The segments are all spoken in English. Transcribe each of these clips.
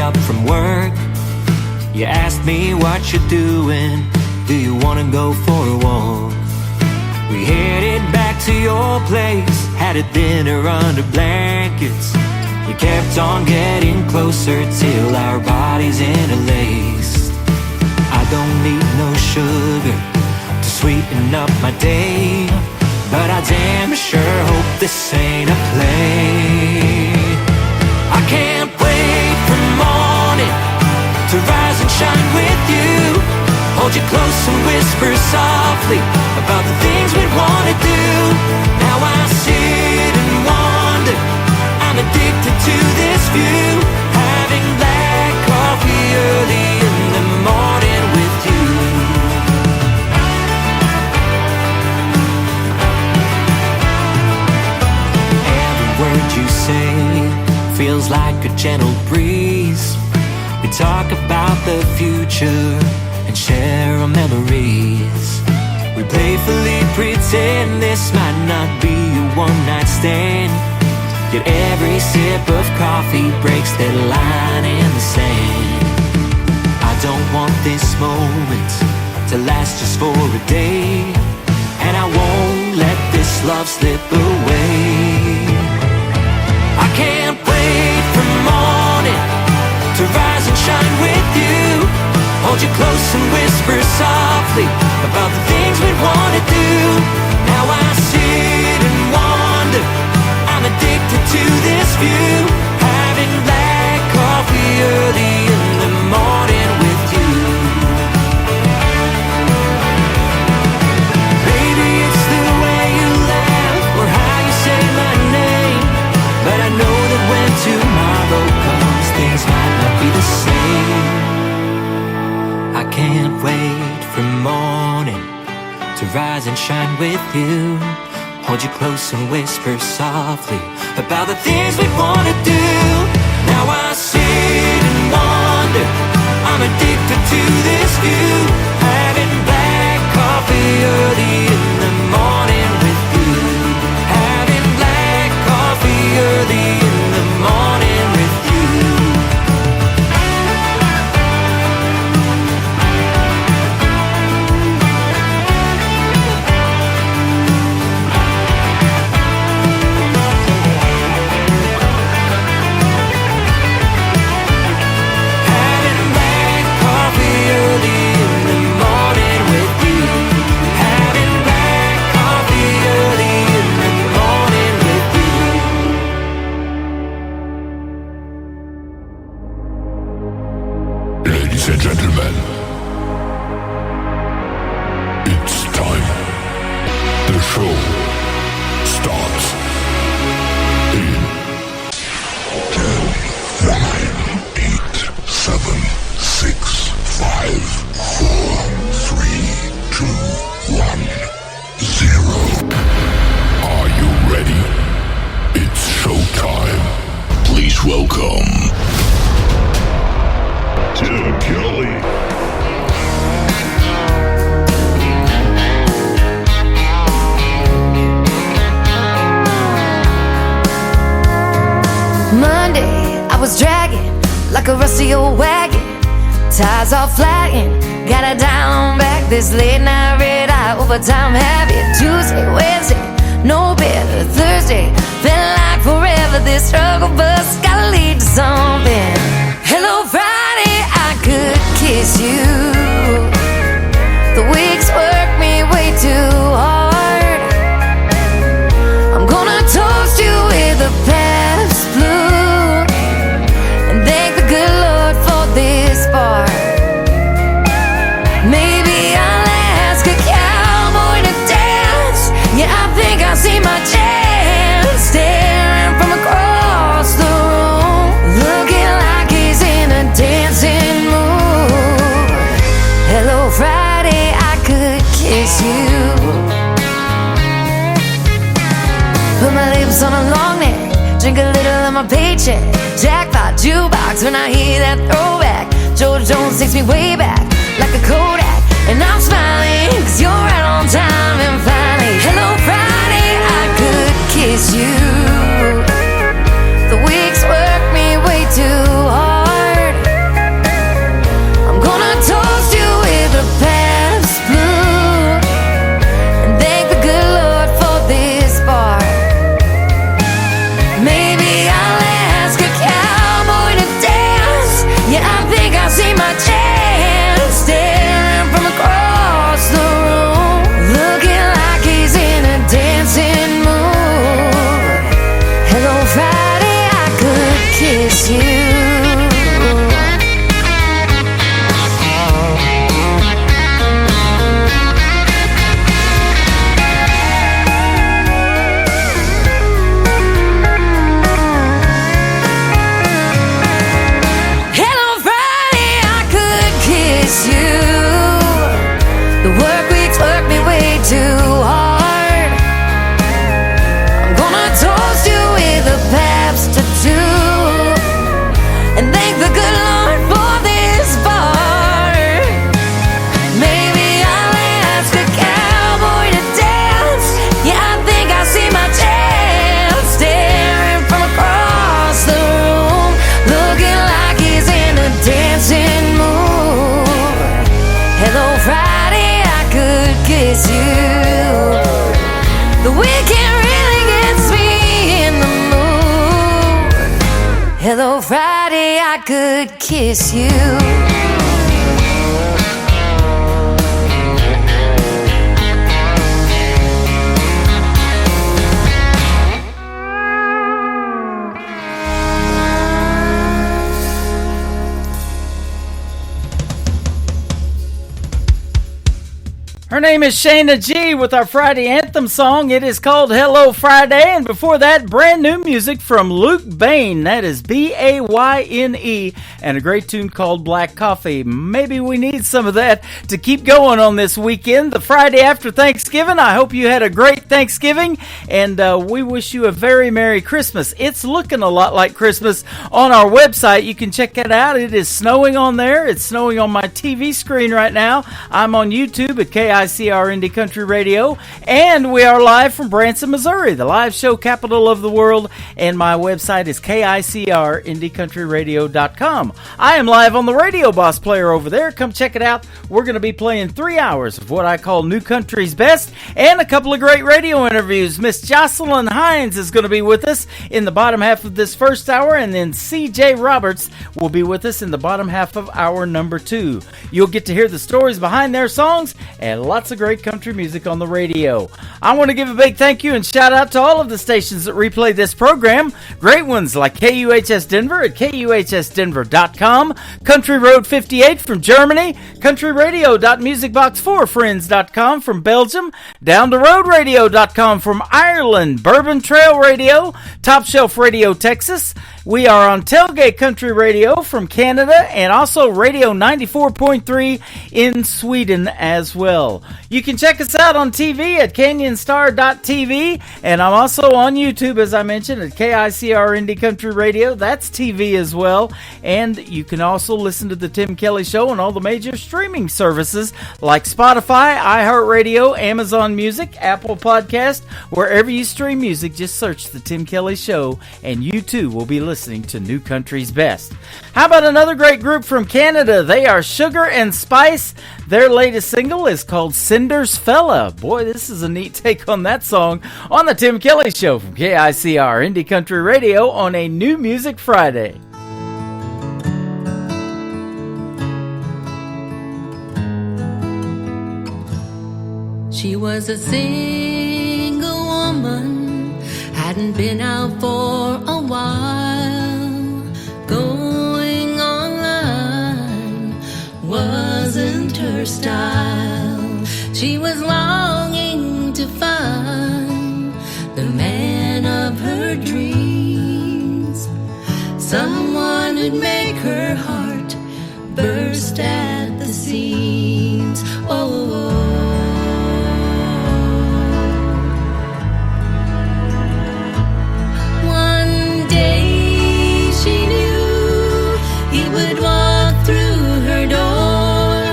up from work. You asked me what you're doing. Do you wanna go for a walk? We headed back to your place, had a dinner under blankets. We kept on getting closer till our bodies interlaced. I don't need no sugar to sweeten up my day, but I damn sure hope this ain't a play. I can't wait for morning to rise and shine with you. Hold you close and whisper softly about the things we'd wanna do. Now I sit and wonder, I'm addicted to this view. Having black coffee early in the morning with you. Every word you say feels like a gentle breeze. We talk about the future and share our memories. We playfully pretend this might not be a one-night stand, yet every sip of coffee breaks that line in the sand. I don't want this moment to last just for a day, and I won't let this love slip away. I can't wait for morning to rise and shine with you. Hold you close and whisper softly about the things we'd wanna do. Now I sit and wonder, I'm addicted to this view. Having black coffee early in the morning with you. Maybe it's the way you laugh or how you say my name, but I know that when tomorrow comes, things might not be the same. I can't wait for morning to rise and shine with you. Hold you close and whisper softly about the things we wanna do. Now I sit and wonder, I'm addicted to this view. Having black coffee early in the morning with you. Having black coffee early in the morning with you. Ladies and gentlemen, it's time. The show starts in 10, 9, 8, 7, 6, 5, 4, 3, 2, 1, 0. Are you ready? It's showtime. Please welcome Tim Kelly. Monday, I was dragging like a rusty old wagon. Tires all flagging, gotta down back this late night red eye overtime habit. Tuesday, Wednesday, no better. Thursday, felt like forever. This struggle bus gotta lead to something. Hello, Friday, I could kiss you. The weeks work me way too hard. I'm gonna toast you with a past blue and thank the good Lord for this part. Maybe I'll ask a cowboy to dance. Yeah, I think I see my chance. Staring from across the room, looking like he's in a dancing mood. Hello, Friday, I could kiss you. Put my lips on a long neck, drink a little of my paycheck. Jackpot jukebox when I hear that throwback. George Jones takes me way back like a Kodak, and I'm smiling 'cause you're right on time. And finally, hello, Friday, I could kiss you. The weeks work me way too hard. thank the good Lord for this bar. Maybe I'll ask a cowboy to dance. Yeah, I think I see my chance, staring from across the room, looking like he's in a dancing mood. Hello, Friday, I could kiss you. The weekend really gets me in the mood. Hello, Friday, I could kiss you. Her name is Shayna G with our Friday anthem song. It is called Hello Friday. And before that, brand new music from Luke Bain. That is B-A-Y-N-E. And a great tune called Black Coffee. Maybe we need some of that to keep going on this weekend. The Friday after Thanksgiving. I hope you had a great Thanksgiving. And we wish you a very Merry Christmas. It's looking a lot like Christmas on our website. You can check it out. It is snowing on there. It's snowing on my TV screen right now. I'm on YouTube at KICR Indie Country Radio, and we are live from Branson, Missouri, the live show capital of the world, and my website is KICRIndieCountryRadio.com. I am live on the Radio Boss player over there. Come check it out. We're going to be playing 3 hours of what I call New Country's Best, and a couple of great radio interviews. Miss Jocelyn Hines is going to be with us in the bottom half of this first hour, and then CJ Roberts will be with us in the bottom half of hour number 2. You'll get to hear the stories behind their songs, and lots of great country music on the radio. I want to give a big thank you and shout out to all of the stations that replay this program. Great ones like KUHS Denver at KUHSdenver.com, Country Road 58 from Germany, countryradio.musicbox4friends.com from Belgium, Down the Road Radio.com from Ireland, Bourbon Trail Radio, Top Shelf Radio Texas. We are on Tailgate Country Radio from Canada, and also Radio 94.3 in Sweden as well. You can check us out on TV at canyonstar.tv, and I'm also on YouTube, as I mentioned, at KICR Indie Country Radio. That's TV as well. And you can also listen to The Tim Kelly Show on all the major streaming services like Spotify, iHeartRadio, Amazon Music, Apple Podcast. Wherever you stream music, just search The Tim Kelly Show, and you too will be listening to New Country's Best. How about another great group from Canada? They are Sugar and Spice. Their latest single is called Cinder's Fella. Boy, this is a neat take on that song on The Tim Kelly Show from KICR Indie Country Radio on a New Music Friday. She was a single woman, hadn't been out for a while. Going online wasn't her style. She was longing to find the man of her dreams, someone who'd make her heart burst at the seams. Oh, one day she knew he would walk through her door.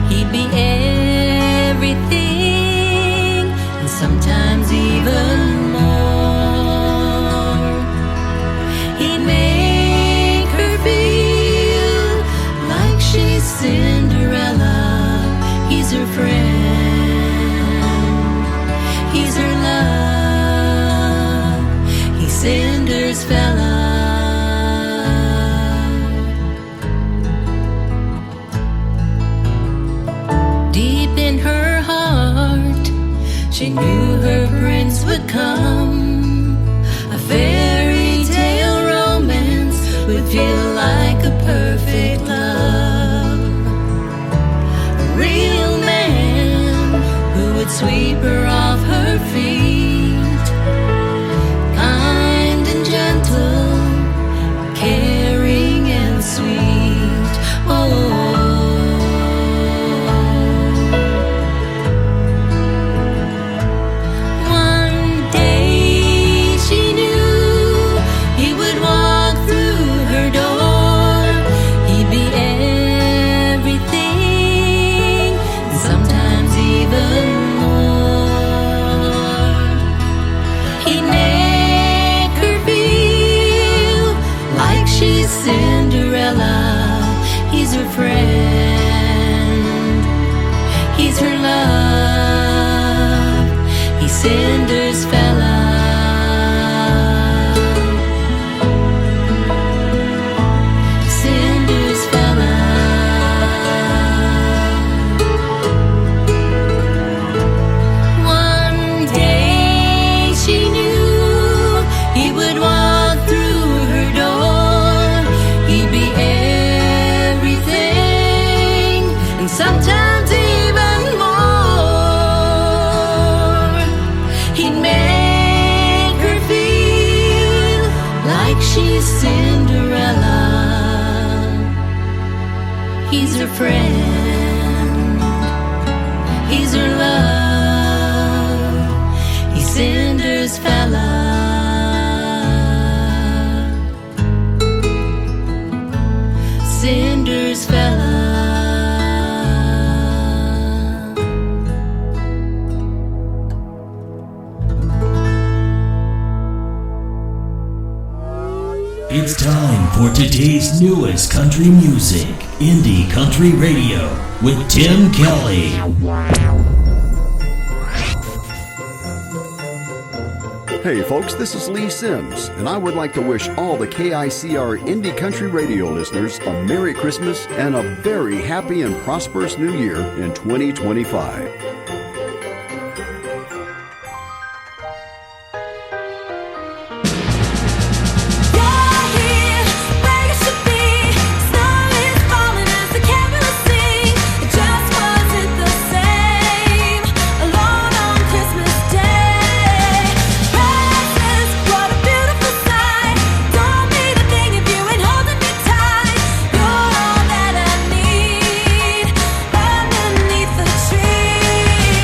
He'd be everything, and sometimes even more. He'd make her feel like she's Cinderella. He's her friend, he's her love, he's Cinder's fella. Deep in her heart, she knew her prince would come. A fairy tale romance would feel like a perfect love. A real man who would sweep her off her feet, kind and gentle, caring and sweet. Oh, He's her friend. He's her love. He's Cinder's fella. Cinder's fella. One day she knew he would walk through her door. He'd be everything, and sometimes even more. He'd make her feel like she's Cinderella. He's her friend. He's her love. He's Cinder's fella. Cinder's fella. It's time for today's newest country music, Indie Country Radio, with Tim Kelly. Hey folks, this is Lee Sims, and I would like to wish all the KICR Indie Country Radio listeners a Merry Christmas and a very happy and prosperous New Year in 2025. Underneath the tree.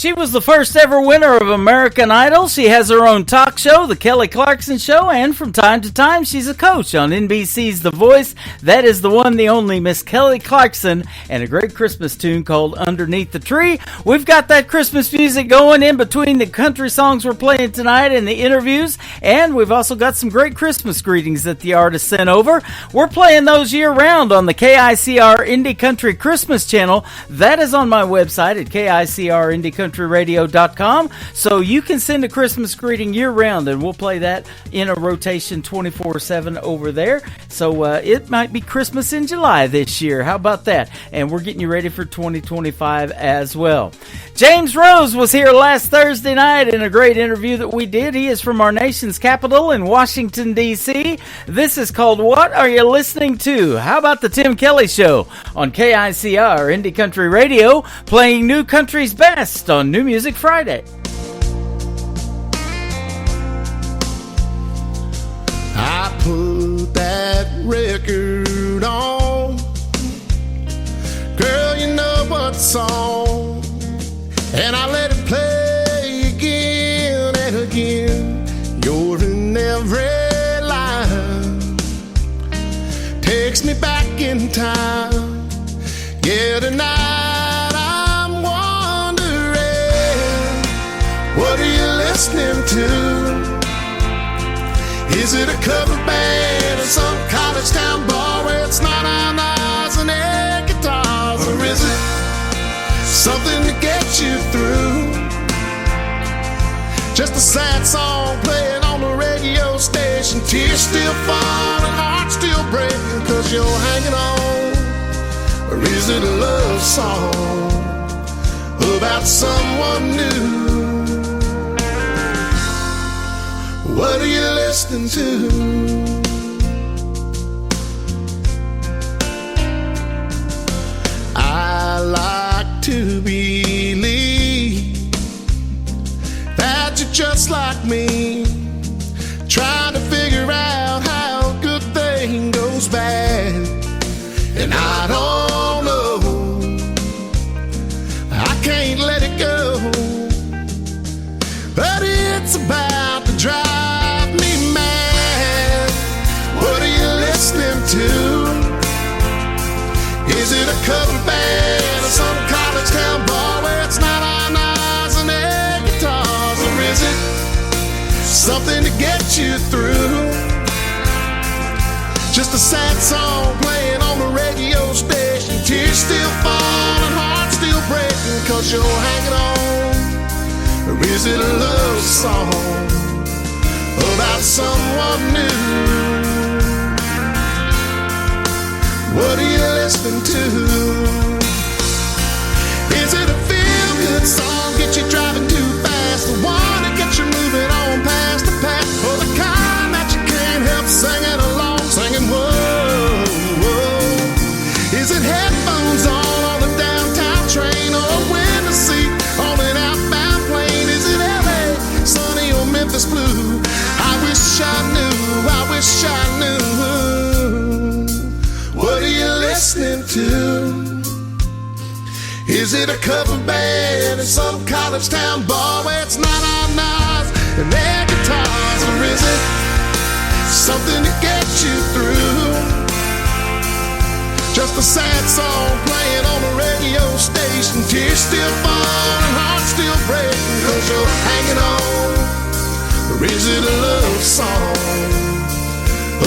She was the first ever winner of American Idol. She has her own talk show, The Kelly Clarkson Show, and from time to time, she's a coach on NBC's The Voice. That is the one, the only Miss Kelly Clarkson, and a great Christmas tune called Underneath the Tree. We've got that Christmas music going in between the country songs we're playing tonight and the interviews, and we've also got some great Christmas greetings that the artist sent over. We're playing those year-round on the KICR Indie Country Christmas channel. That is on my website at KICRIndieCountryRadio.com, so you can send a Christmas greeting year-round, and we'll play that in a rotation 24/7 over there. So it might be Christmas in July this year. How about that? And we're getting you ready for 2025 as well. James Rose was here last Thursday night in a great interview that we did. He is from our nation's capital in Washington, D.C. This is called What Are You Listening To? How about the Tim Kelly Show on KICR Indie Country Radio, playing new country's best on New Music Friday. I put that record on, girl, you know what song, and I let it play again and again. You're in every line, takes me back in time. Yeah, tonight I'm wondering, what are you listening to? Is it a cover band in some college town bar where it's not on ours and air guitars? Or is it something to get you through? Just a sad song playing on the radio station, tears still falling, heart still breaking, cause you're hanging on. Or is it a love song about someone new? What are you listening to? I like to believe that you're just like me, trying to figure out how a good thing goes bad. And I don't know, I can't let it go, but it's about to drive me mad. What are you listening to? Is it a cover band or some college town bar where it's not on ours and air guitars? Or is it something to get you through? Just a sad song playing on the radio station, tears still falling, heart still breaking, cause you're hanging on. Or is it a love song about someone new? What are you listening to? Is it a feel-good song, get you driving too fast, the one that gets you moving on past the past, or the kind that you can't help singing along, singing whoa, whoa? Is it headphones on the downtown train, or a window seat on an outbound plane? Is it LA, sunny, or Memphis blue? I wish I knew, I wish I knew. What are you listening to? Is it a cover band in some college town bar where it's not on ours and their guitars? Or is it something to get you through? Just a sad song playing on the radio station, tears still falling, heart still breaking, cause you're hanging on. Or is it a love song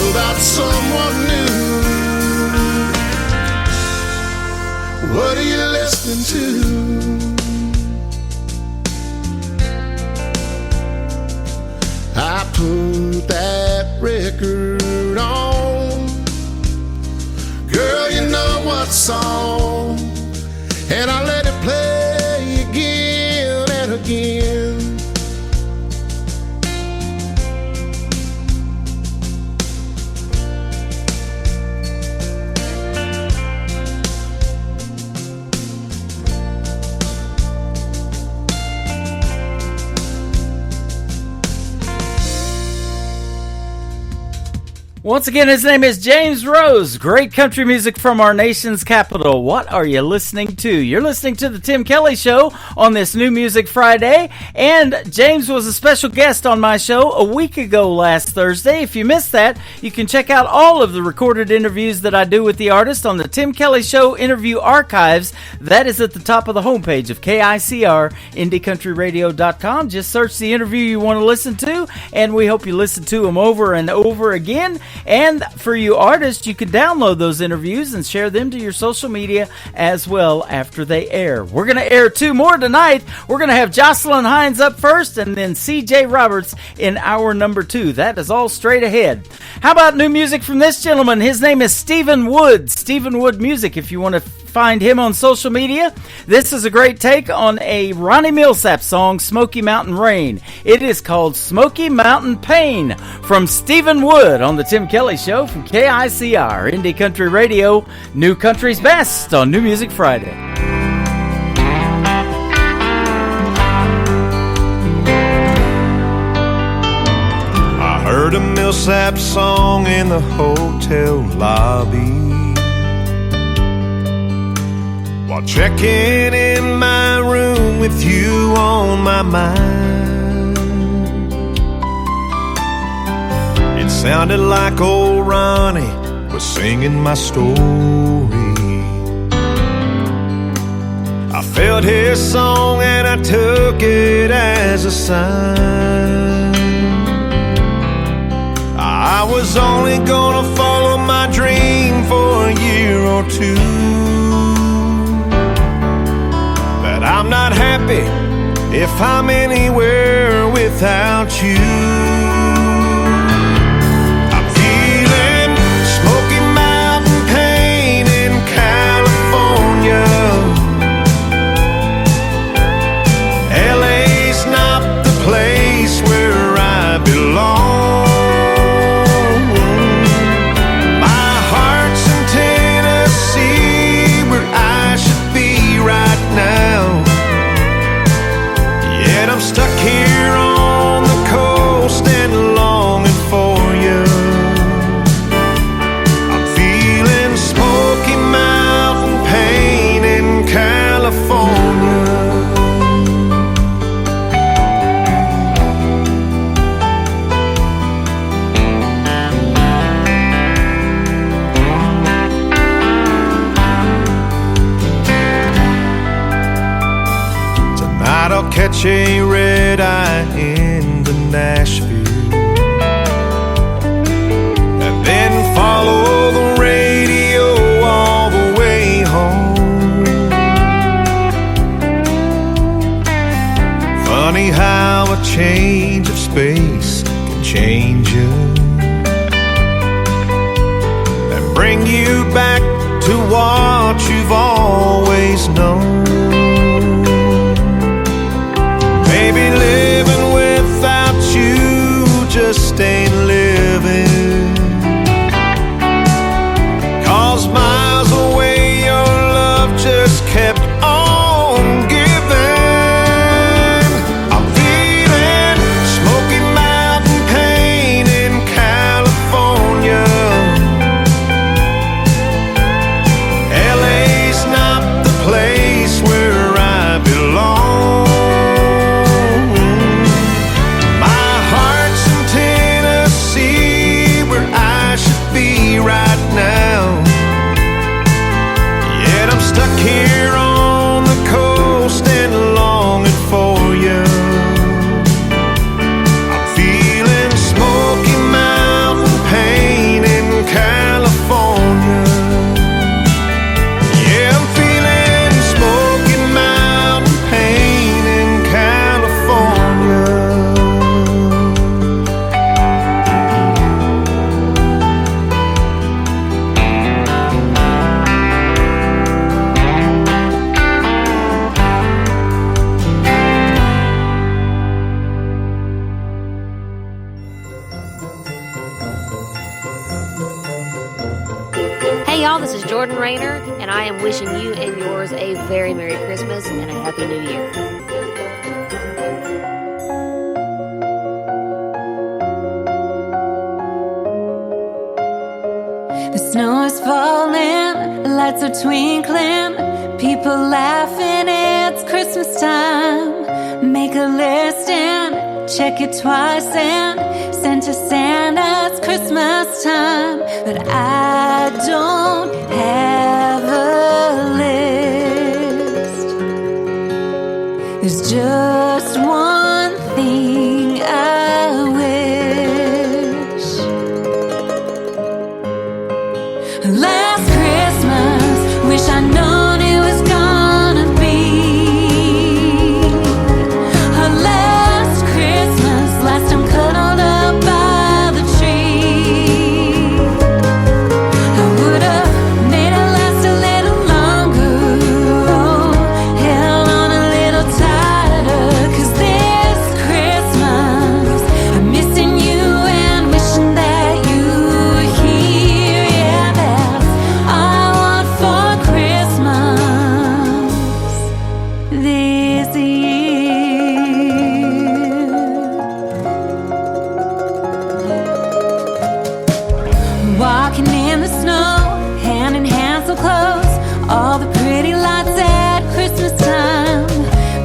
about someone new? What are you listening to? I put that record on, girl, you know what song, and I let it play again and again. Once again, his name is James Rose. Great country music from our nation's capital. What are you listening to? You're listening to the Tim Kelly Show on this New Music Friday. And James was a special guest on my show a week ago last Thursday. If you missed that, you can check out all of the recorded interviews that I do with the artist on the Tim Kelly Show interview archives. That is at the top of the homepage of KICR, IndieCountryRadio.com. Just search the interview you want to listen to, and we hope you listen to them over and over again. And for you artists, you can download those interviews and share them to your social media as well after they air. We're going to air 2 more tonight. We're going to have Jocelyn Hines up first and then CJ Roberts in hour number 2. That is all straight ahead. How about new music from this gentleman? His name is Stephen Wood. Stephen Wood Music, if you want to find him on social media. This is a great take on a Ronnie Millsap song, Smoky Mountain Rain. It is called Smoky Mountain Pain from Stephen Wood on the Tim Kelly Show from KICR, Indie Country Radio, New Country's Best on New Music Friday. I heard a Millsap song in the hotel lobby while checking in my room with you on my mind. It sounded like old Ronnie was singing my story. I felt his song and I took it as a sign. I was only gonna follow my dream for a year or 2. I'm not happy if I'm anywhere without you. I'm feeling Smoky Mountain pain in California. LA's not the place where I belong. My heart's in Tennessee, where I should be right now. I'm stuck here on the coast and longing for you. I'm feeling Smoky Mountain pain in California. Tonight I'll catch a red eye into Nashville and then follow the radio all the way home. Funny how a change of space can change you and bring you back to what you've always known. Maybe living without you just ain't living, 'cause miles away your love just kept on giving. I'm feeling Smoky Mountain pain in California. LA's not the place where I belong. Right now, yet I'm stuck here on the coast and longing for you. I'm feeling Smoky Mountain pain in California. Yeah, I'm feeling Smoky Mountain pain in California. Hey y'all, this is Jordan Rayner, and I am wishing you and yours a very Merry Christmas and a Happy New Year. lights are twinkling, people laughing, it's Christmas time. Make a list and check it twice and send to Santa, it's Christmas time. But I don't have a list. There's just one thing I wish. Last Christmas, wish I'd known it was gonna be her last Christmas, last time cuddled up by the tree. I would have made it last a little longer, oh, held on a little tighter, 'cause this Christmas I'm missing you and wishing that you were here. Yeah, that's all I want for Christmas this year. Walking in the snow, hand in hand so close, all the pretty lights at Christmas time.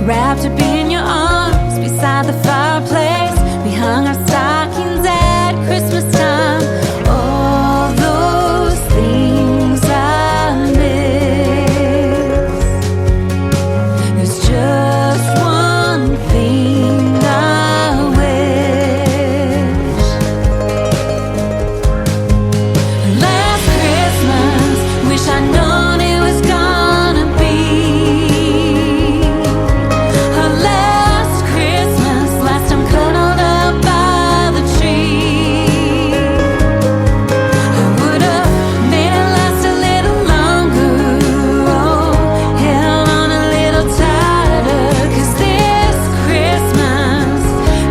Wrapped up in your arms, beside the fireplace, we hung our stockings at Christmas time. All those things I miss. There's just one thing I wish. Last Christmas, wish I'd known it was gonna be her last Christmas, last time cuddled up by the tree. I would have made it last a little longer, oh, held on a little tighter, 'cause this Christmas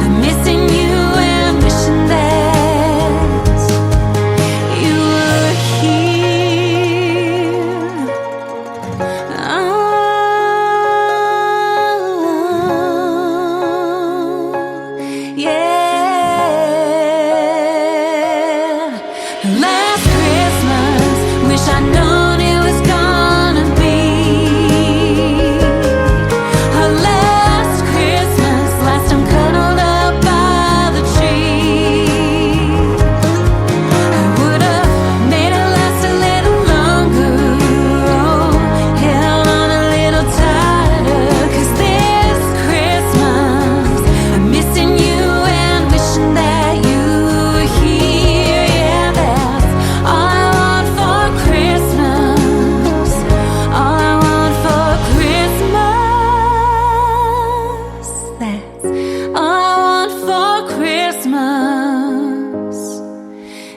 I'm missing you and wishing that you were here. Oh, yeah. Last Christmas, wish I'd known it was gonna be her last Christmas, last time cuddled up by the tree. I would have made it last a little longer, oh, held on a little tighter, 'cause this Christmas I'm missing you and wishing that you were here. Yeah, that's all I want for Christmas. All I want for Christmas. That's all I want for Christmas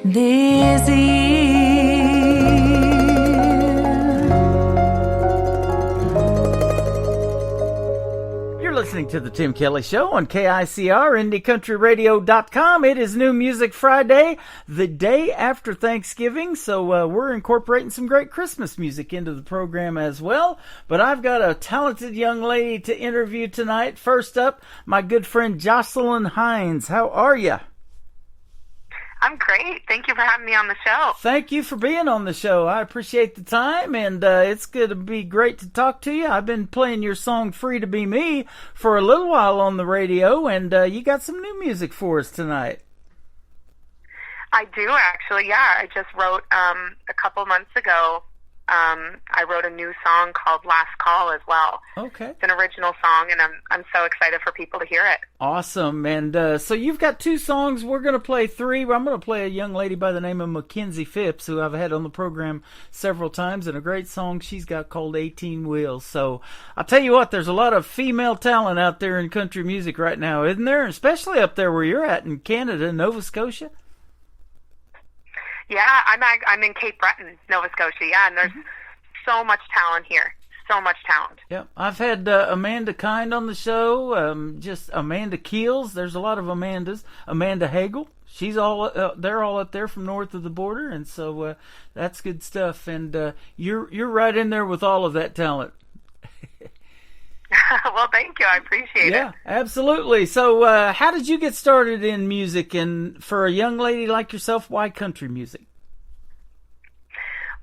this year. You're listening to the Tim Kelly Show on KICR, IndieCountryRadio.com. It is New Music Friday, the day after Thanksgiving, so we're incorporating some great Christmas music into the program as well. But I've got a talented young lady to interview tonight. First up, my good friend Jocelyn Hines. How are you? I'm great. Thank you for having me on the show. Thank you for being on the show. I appreciate the time, and it's going to be great to talk to you. I've been playing your song Free to Be Me for a little while on the radio, and you got some new music for us tonight. I do, actually, yeah. I just wrote, a couple months ago, I wrote a new song called Last Call as well. Okay. It's an original song, and I'm so excited for people to hear it. Awesome. And so you've got two songs. We're going to play three. I'm going to play a young lady by the name of Mackenzie Phipps, who I've had on the program several times, and a great song she's got called 18 Wheels. So I'll tell you what, there's a lot of female talent out there in country music right now, isn't there? Especially up there where you're at in Canada, Nova Scotia. Yeah, I'm in Cape Breton, Nova Scotia, yeah, and there's so much talent here. So much talent. Yeah, I've had Amanda Kind on the show, just Amanda Keels. There's a lot of Amandas. Amanda Hagel. She's all they're all up there from north of the border, and so that's good stuff. And you're right in there with all of that talent. Well, thank you. I appreciate it. Yeah, absolutely. So how did you get started in music? And for a young lady like yourself, why country music?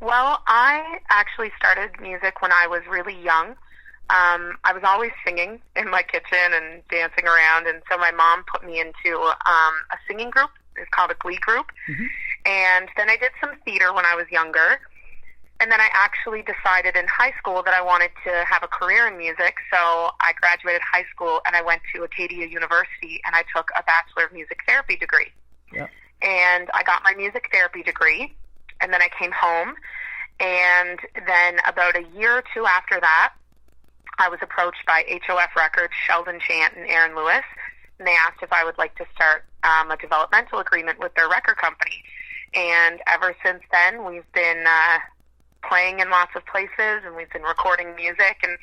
Well, I actually started music when I was really young. I was always singing in my kitchen and dancing around, and so my mom put me into a singing group. It's called a glee group. Mm-hmm. And then I did some theater when I was younger. And then I actually decided in high school that I wanted to have a career in music, so I graduated high school and I went to Acadia University and I took a Bachelor of Music Therapy degree. Yep. And I got my music therapy degree, and then I came home, and then about a year or two after that, I was approached by HOF Records, Sheldon Chant and Aaron Lewis, and they asked if I would like to start a developmental agreement with their record company. And ever since then, we've been playing in lots of places, and we've been recording music, and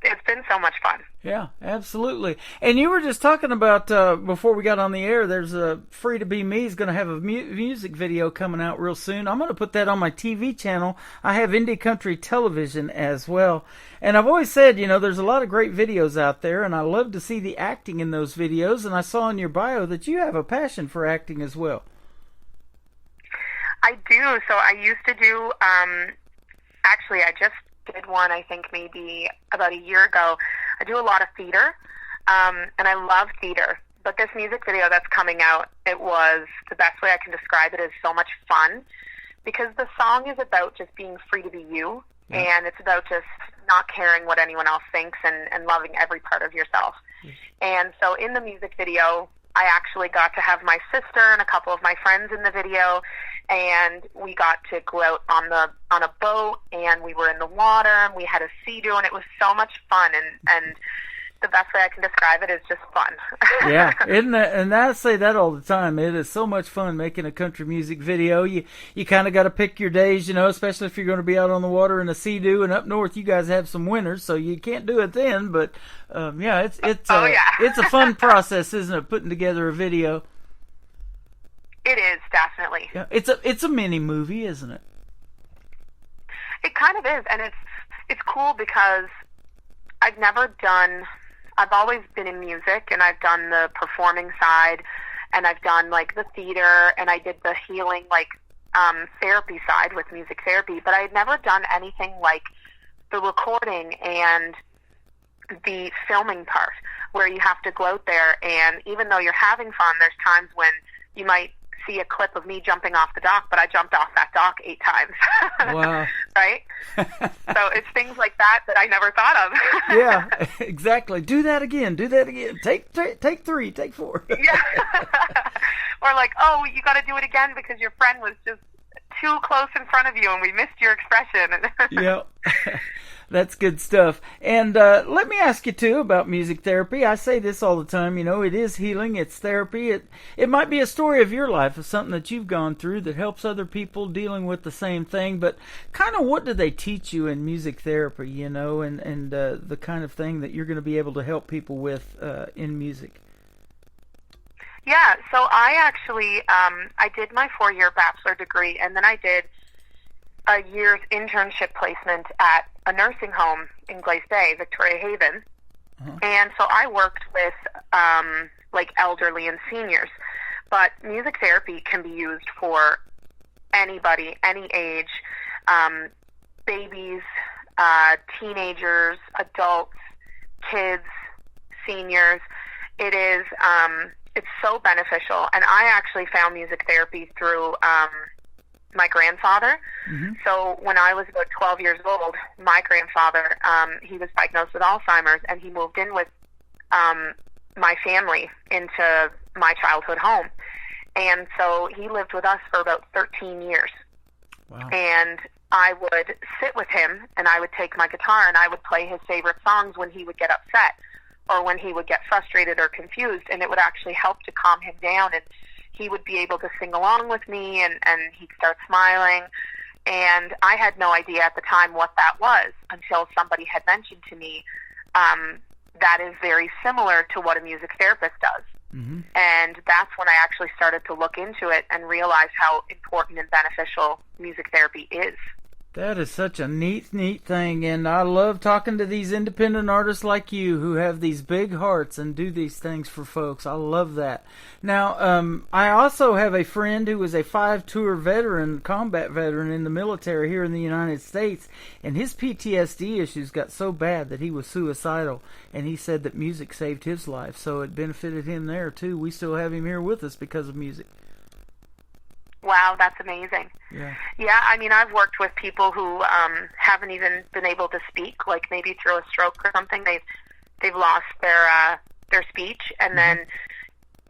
it's been so much fun. Yeah, absolutely. And you were just talking about before we got on the air, there's a Free to Be Me is going to have a music video coming out real soon. I'm going to put that on my TV channel. I have Indie Country Television as well. And I've always said, there's a lot of great videos out there, and I love to see the acting in those videos. And I saw in your bio that you have a passion for acting as well. I do. So I used to do, actually, I just did one, I think maybe about a year ago. I do a lot of theater, and I love theater. But this music video that's coming out, it was, the best way I can describe it is so much fun, because the song is about just being free to be you, and it's about just not caring what anyone else thinks and loving every part of yourself. And so in the music video, I actually got to have my sister and a couple of my friends in the video, and we got to go out on a boat, and we were in the water, and we had a sea-doo, and it was so much fun, and the best way I can describe it is just fun. Yeah, isn't that? And I say that all the time. It is so much fun making a country music video. You kind of got to pick your days, especially if you're going to be out on the water in a sea-doo. And up north, you guys have some winters, so you can't do it then. But yeah, it's it's a fun process, isn't it? Putting together a video. It is, definitely. Yeah, it's a mini movie, isn't it? It kind of is, and it's cool because I've always been in music, and I've done the performing side, and I've done like the theater, and I did the healing therapy side with music therapy, but I had never done anything like the recording and the filming part, where you have to go out there, and even though you're having fun, there's times when you might see a clip of me jumping off the dock, but I jumped off that dock 8 times. Wow. Right? So it's things like that I never thought of. Yeah, exactly. Do that again. Take 3, take 4. Yeah. Or like, oh, you got to do it again because your friend was just too close in front of you and we missed your expression. Yeah. That's good stuff. And let me ask you, too, about music therapy. I say this all the time, it is healing, it's therapy. It might be a story of your life, of something that you've gone through that helps other people dealing with the same thing. But kind of what do they teach you in music therapy, and the kind of thing that you're going to be able to help people with in music? Yeah, so I actually, I did my 4-year bachelor degree, and then I did a year's internship placement at a nursing home in Glace Bay, Victoria Haven. Uh-huh. And so I worked with elderly and seniors. But music therapy can be used for anybody, any age, babies, teenagers, adults, kids, seniors. It is, it's so beneficial. And I actually found music therapy through my grandfather. Mm-hmm. So when I was about 12 years old, my grandfather, he was diagnosed with Alzheimer's, and he moved in with my family into my childhood home. And so he lived with us for about 13 years. Wow. And I would sit with him, and I would take my guitar, and I would play his favorite songs when he would get upset or when he would get frustrated or confused, and it would actually help to calm him down, and he would be able to sing along with me, and he'd start smiling. And I had no idea at the time what that was until somebody had mentioned to me that is very similar to what a music therapist does. Mm-hmm. And that's when I actually started to look into it and realize how important and beneficial music therapy is. That is such a neat thing, and I love talking to these independent artists like you who have these big hearts and do these things for folks. I love that. Now, I also have a friend who was a 5-tour veteran, combat veteran in the military here in the United States, and his PTSD issues got so bad that he was suicidal, and he said that music saved his life, so it benefited him there too. We still have him here with us because of music. Wow, that's amazing. Yeah. Yeah, I mean, I've worked with people who haven't even been able to speak, like maybe through a stroke or something. They've lost their speech, and then,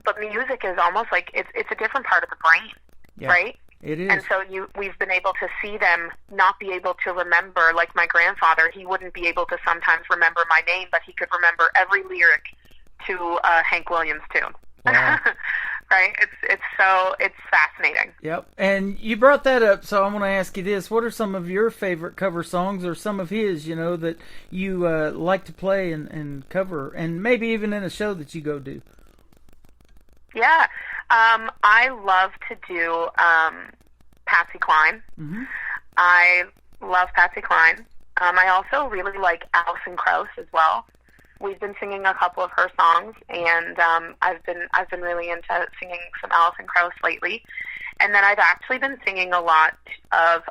but music is almost like it's a different part of the brain, right? It is. And so we've been able to see them not be able to remember. Like my grandfather, he wouldn't be able to sometimes remember my name, but he could remember every lyric to a Hank Williams tune. Wow. Right? It's fascinating. Yep. And you brought that up, so I want to ask you this. What are some of your favorite cover songs, or some of his, that you like to play and cover, and maybe even in a show that you go do? Yeah. I love to do Patsy Cline. Mm-hmm. I love Patsy Cline. I also really like Alison Krauss as well. We've been singing a couple of her songs, and I've been really into singing some Alison Krauss lately. And then I've actually been singing a lot of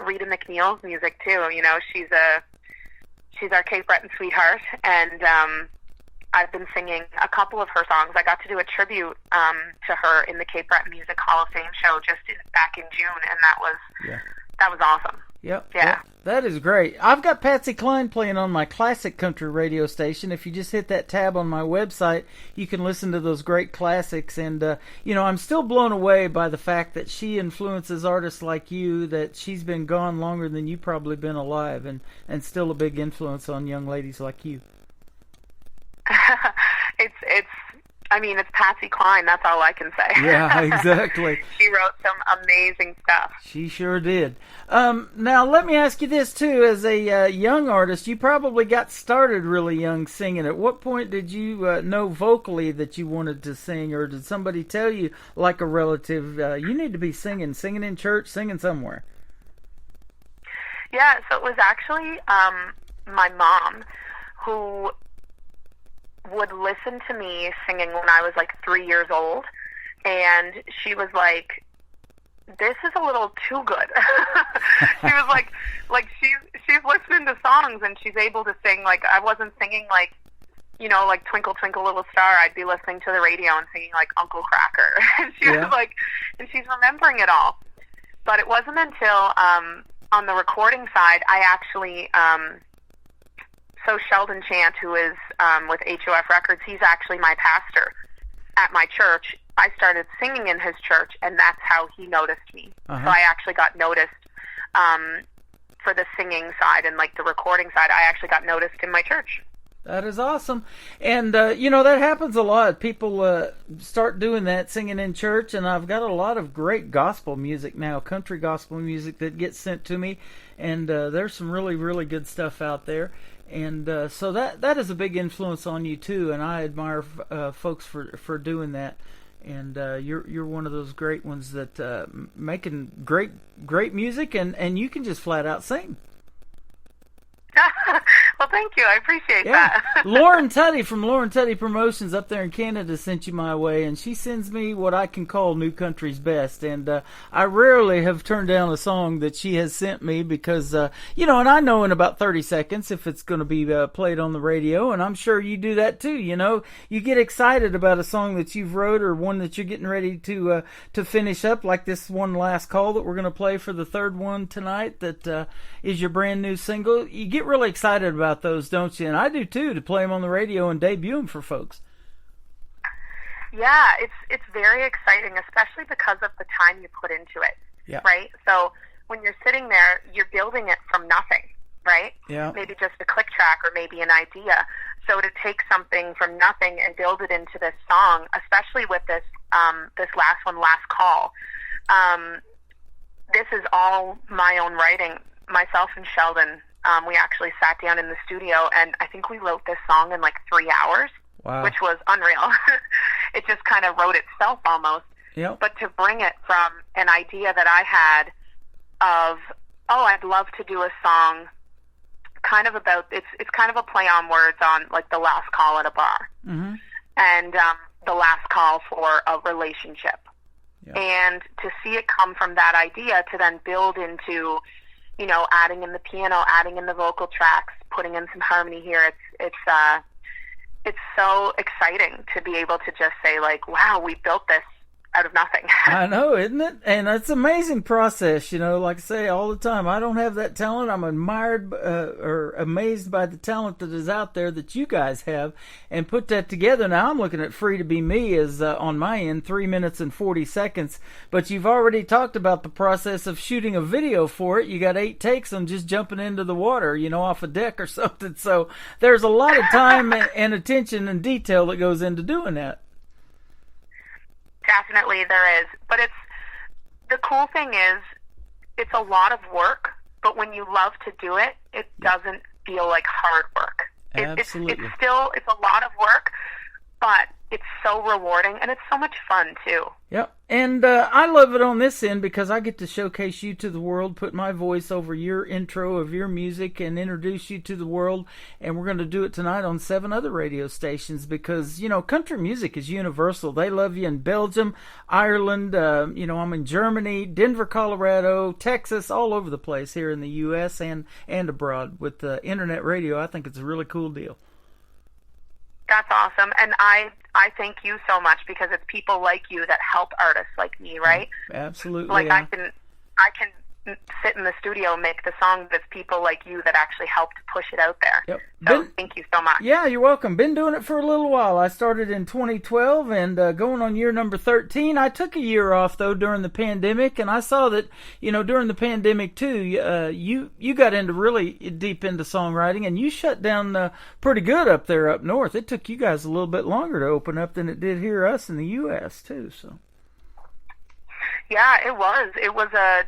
Rita McNeil's music too. She's our Cape Breton sweetheart, and I've been singing a couple of her songs. I got to do a tribute to her in the Cape Breton Music Hall of Fame show back in June, and that was awesome. Yep. Yeah. Yep. That is great. I've got Patsy Cline playing on my classic country radio station. If you just hit that tab on my website, you can listen to those great classics. And, I'm still blown away by the fact that she influences artists like you, that she's been gone longer than you've probably been alive, and still a big influence on young ladies like you. It's Patsy Cline. That's all I can say. Yeah, exactly. She wrote some amazing stuff. She sure did. Now, let me ask you this, too. As a young artist, you probably got started really young singing. At what point did you know vocally that you wanted to sing, or did somebody tell you, like a relative, you need to be singing in church, singing somewhere? Yeah, so it was actually my mom who would listen to me singing when I was like 3 years old, and she was like, this is a little too good. She was like she's listening to songs and she's able to sing. Like, I wasn't singing like Twinkle Twinkle Little Star. I'd be listening to the radio and singing like Uncle Cracker. And she was like, and she's remembering it all. But it wasn't until on the recording side, I actually so Sheldon Chant, who is with HOF Records, he's actually my pastor at my church. I started singing in his church, and that's how he noticed me. Uh-huh. So I actually got noticed for the singing side, and like the recording side, I actually got noticed in my church. That is awesome. And, that happens a lot. People start doing that, singing in church, and I've got a lot of great gospel music now, country gospel music that gets sent to me, and there's some really, really good stuff out there. And so that is a big influence on you too, and I admire folks for doing that. And you're one of those great ones that making great music, and you can just flat out sing. Well, thank you. I appreciate that. Lauren Tutty from Lauren Tutty Promotions up there in Canada sent you my way, and she sends me what I can call New Country's best. And I rarely have turned down a song that she has sent me because, and I know in about 30 seconds if it's going to be played on the radio, and I'm sure you do that too. You get excited about a song that you've wrote or one that you're getting ready to finish up, like this one last call that we're going to play for the third one tonight that is your brand new single. You get really excited about those, don't you? And I do too, to play them on the radio and debut them for folks. Yeah, it's very exciting, especially because of the time you put into it. Yeah. Right? So when you're sitting there, you're building it from nothing, right? Yeah. Maybe just a click track or maybe an idea. So to take something from nothing and build it into this song, especially with this last one, Last Call, this is all my own writing. Myself and Sheldon, we actually sat down in the studio, and I think we wrote this song in like 3 hours, wow, which was unreal. It just kind of wrote itself almost. Yep. But to bring it from an idea that I had of oh, I'd love to do a song kind of about, it's kind of a play on words on like the last call at a bar. Mm-hmm. And the last call for a relationship. Yeah. And to see it come from that idea to then build into, you know, adding in the piano, adding in the vocal tracks, putting in some harmony here. It's so exciting to be able to just say like, wow, we built this out of nothing. I know, isn't it? And it's an amazing process, you know, like I say all the time, I don't have that talent. I'm admired or amazed by the talent that is out there that you guys have, and put that together. Now I'm looking at Free to Be Me as on my end, 3 minutes and 40 seconds, but you've already talked about the process of shooting a video for it. You got 8 takes on just jumping into the water, you know, off a deck or something. So there's a lot of time and attention and detail that goes into doing that. Definitely there is. But the cool thing is it's a lot of work, but when you love to do it, it doesn't feel like hard work. Absolutely. It's a lot of work, but it's so rewarding, and it's so much fun too. Yep. And I love it on this end because I get to showcase you to the world, put my voice over your intro of your music and introduce you to the world. And we're going to do it tonight on 7 other radio stations because, you know, country music is universal. They love you in Belgium, Ireland, you know, I'm in Germany, Denver, Colorado, Texas, all over the place here in the U.S. and abroad. With internet radio, I think it's a really cool deal. That's awesome. And I thank you so much because it's people like you that help artists like me, right? Absolutely. Like yeah. I can sit in the studio and make the song, but it's people like you that actually helped push it out there. Yep. So thank you so much. Yeah, you're welcome. Been doing it for a little while. I started in 2012 and going on year number 13. I took a year off, though, during the pandemic, and I saw that, you know, during the pandemic, too, you got into really deep into songwriting, and you shut down pretty good up there up north. It took you guys a little bit longer to open up than it did here us in the U.S., too, so... Yeah, it was. It was a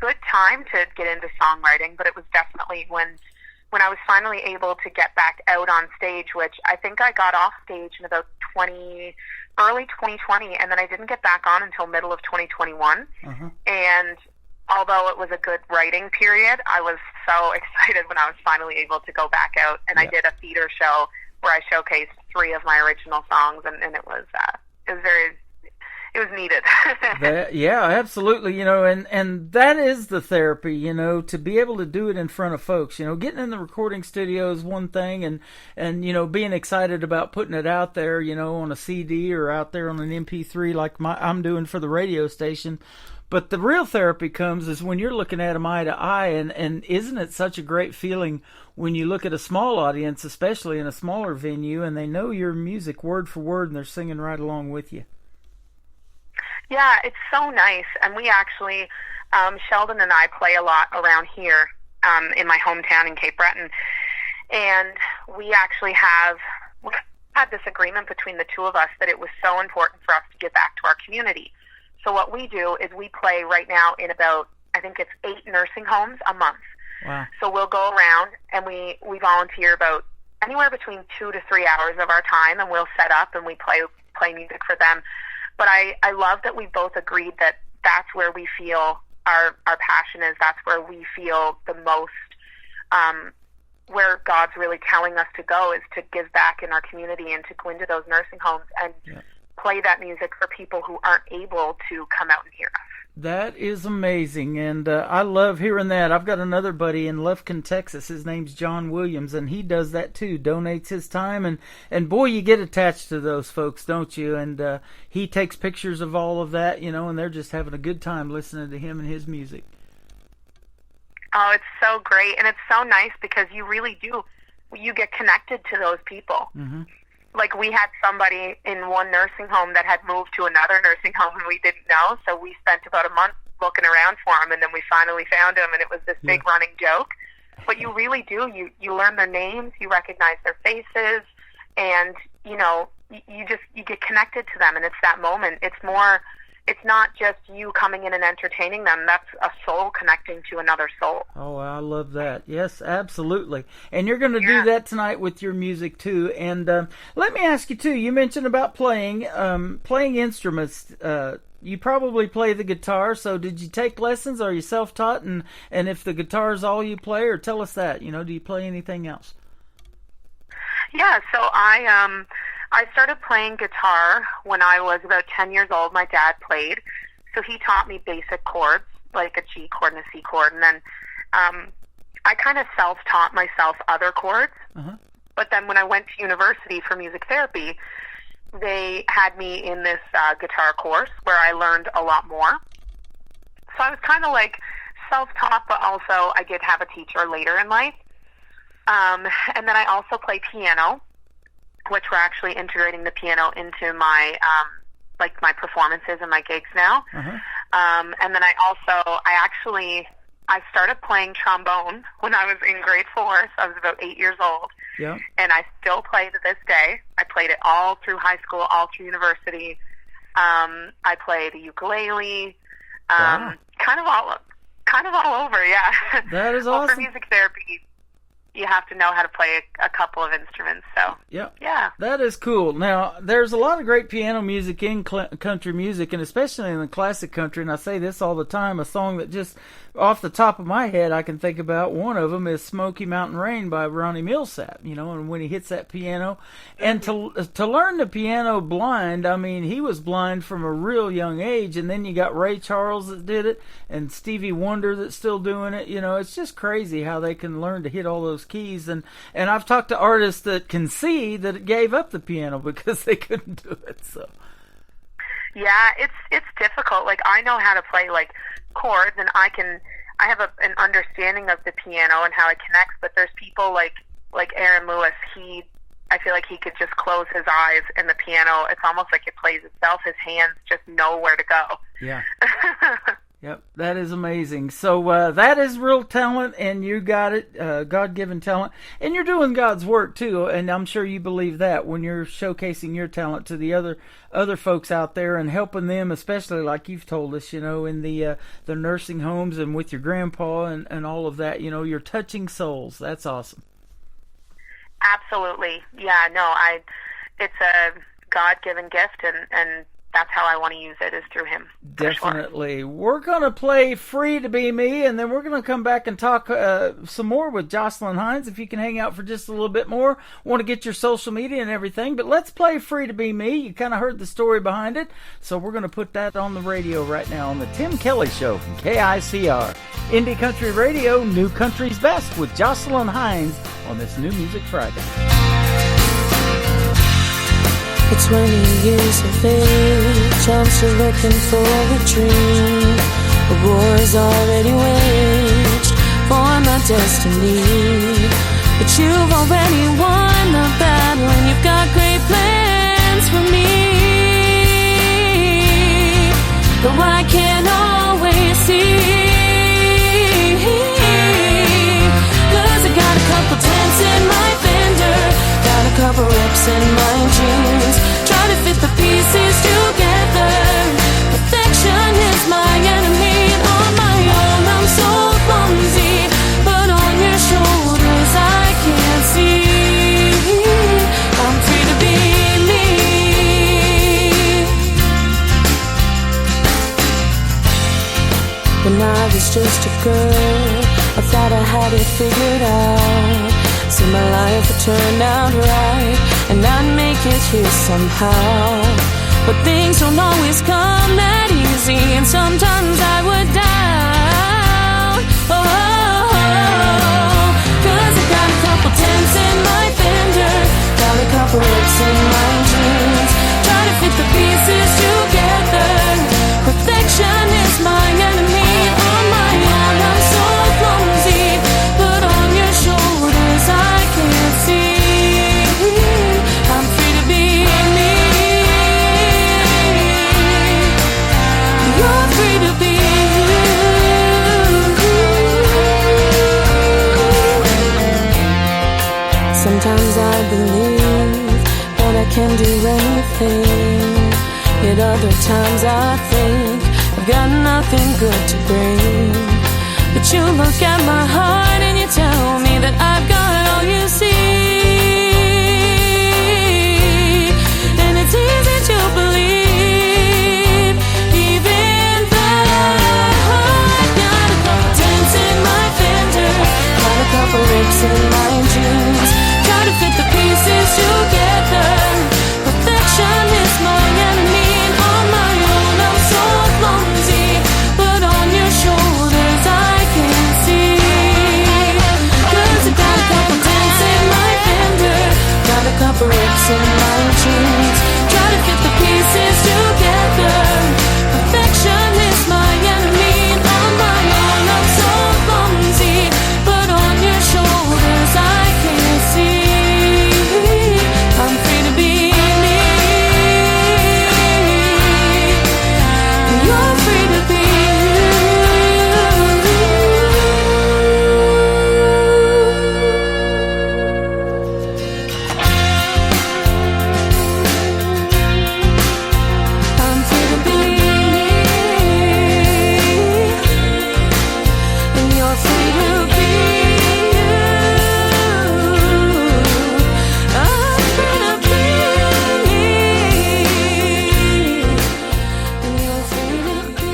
good time to get into songwriting, but it was definitely when I was finally able to get back out on stage, which I think I got off stage in about early 2020, and then I didn't get back on until middle of 2021. Uh-huh. And although it was a good writing period, I was so excited when I was finally able to go back out, and I did a theater show where I showcased 3 of my original songs, and it was needed. Yeah, absolutely. You know, and that is the therapy, you know, to be able to do it in front of folks. You know, getting in the recording studio is one thing, and you know, being excited about putting it out there, you know, on a CD or out there on an MP3 like I'm doing for the radio station. But the real therapy comes is when you're looking at them eye to eye, and isn't it such a great feeling when you look at a small audience, especially in a smaller venue, and they know your music word for word and they're singing right along with you. Yeah, it's so nice. And we actually, Sheldon and I play a lot around here in my hometown in Cape Breton. And we actually had this agreement between the 2 of us that it was so important for us to give back to our community. So what we do is we play right now in about, I think it's 8 nursing homes a month. Wow. So we'll go around and we volunteer about anywhere between 2 to 3 hours of our time, and we'll set up and we play music for them. But I love that we both agreed that that's where we feel our passion is. That's where we feel the most, where God's really telling us to go is to give back in our community and to go into those nursing homes and play that music for people who aren't able to come out and hear us. That is amazing, and I love hearing that. I've got another buddy in Lufkin, Texas. His name's John Williams, and he does that too, donates his time, and boy, you get attached to those folks, don't you? And he takes pictures of all of that, you know, and they're just having a good time listening to him and his music. Oh, it's so great, and it's so nice because you really do. You get connected to those people. Mm-hmm. Like, we had somebody in one nursing home that had moved to another nursing home and we didn't know, so we spent about a month looking around for him, and then we finally found him, and it was this big running joke. But you really do. You learn their names, you recognize their faces, and, you know, you get connected to them, and it's that moment. It's more it's not just you coming in and entertaining them. That's a soul connecting to another soul. Oh, I love that. Yes, absolutely. And you're going to do that tonight with your music too. And let me ask you too. You mentioned about playing instruments. You probably play the guitar. So did you take lessons? Are you self-taught? And if the guitar is all you play, or tell us that. Do you play anything else? Yeah. So I started playing guitar when I was about 10 years old. My dad played, so he taught me basic chords, like a G chord and a C chord, and then I kind of self-taught myself other chords. But then when I went to university for music therapy, they had me in this guitar course where I learned a lot more. So I was kind of like self-taught, but also I did have a teacher later in life. And then I also play piano, which we're actually integrating the piano into my my performances and my gigs now. And then I started playing trombone when I was in grade 4, so I was about 8 years old. Yeah. And I still play to this day. I played it all through high school, all through university. I play the ukulele, kind of all over. Yeah. That is well, awesome. For music therapy, you have to know how to play a couple of instruments. So yeah, that is cool. Now, there's a lot of great piano music in country music, and especially in the classic country. And I say this all the time. A song that just off the top of my head I can think about, one of them is Smoky Mountain Rain by Ronnie Milsap. And when he hits that piano, and to learn the piano blind, I mean, he was blind from a real young age. And then you got Ray Charles that did it, and Stevie Wonder that's still doing it. It's just crazy how they can learn to hit all those keys. And I've talked to artists that can see that it gave up the piano because they couldn't do it. So yeah, it's difficult. Like, I know how to play like chords, and I have an understanding of the piano and how it connects, but there's people like Aaron Lewis. I feel like he could just close his eyes and the piano, it's almost like it plays itself. His hands just know where to go. Yeah. Yep, that is amazing. So that is real talent, and you got it, God-given talent. And you're doing God's work, too, and I'm sure you believe that when you're showcasing your talent to the other folks out there and helping them, especially like you've told us, in the nursing homes and with your grandpa and all of that. You're touching souls. That's awesome. Absolutely. Yeah, no, it's a God-given gift, and that's how I want to use it, is through him. Definitely. Sure. We're going to play Free to Be Me, and then we're going to come back and talk some more with Jocelyn Hines. If you can hang out for just a little bit more, want to get your social media and everything. But let's play Free to Be Me. You kind of heard the story behind it, so we're going to put that on the radio right now on the Tim Kelly Show from KICR. Indie Country Radio, New Country's Best with Jocelyn Hines on this New Music Friday. It's 20 years of age, I'm still looking for a dream. The war's already waged for my destiny, but you've already won the battle, and you've got great plans for me. Though I can't always see, 'cause I got a couple dents in my fender, got a couple rips in my jeans, trying to fit the pieces together. Perfection is my enemy, and on my own I'm so clumsy, but on your shoulders I can't see. I'm free to be me. When I was just a girl, I thought I had it figured out. See, my life would turn out right, and I'd make it here somehow. But things don't always come that easy, and sometimes I would doubt. Oh, 'cause I got a couple dents in my fender, got a couple rips in my jeans, trying to fit the pieces together. Perfection is my enemy, on my own I'm so clumsy, but on your shoulders I can't see. I'm free to be me. You're free to be you. Sometimes I believe that I can do anything, Yet other times I think I've got nothing good to bring. But you look at my heart and you tell me that I've got all you see. And it's easy to believe, even though I've got a couple dents in my fender, got a couple rips in my jeans. Try to fit the pieces together. Perfection is my enemy, and on my own I'm so clumsy. But on your shoulders I can see. 'Cause I got a couple dents in my fender, got a couple rips in my jeans. Try to fit the pieces together. Perfection is my enemy, and on my own I'm so clumsy. But on your shoulders I can see. I'm free to be me, and you're free to be I'm free to be me, and you're free to be you. I'm free to be me, and you're free to be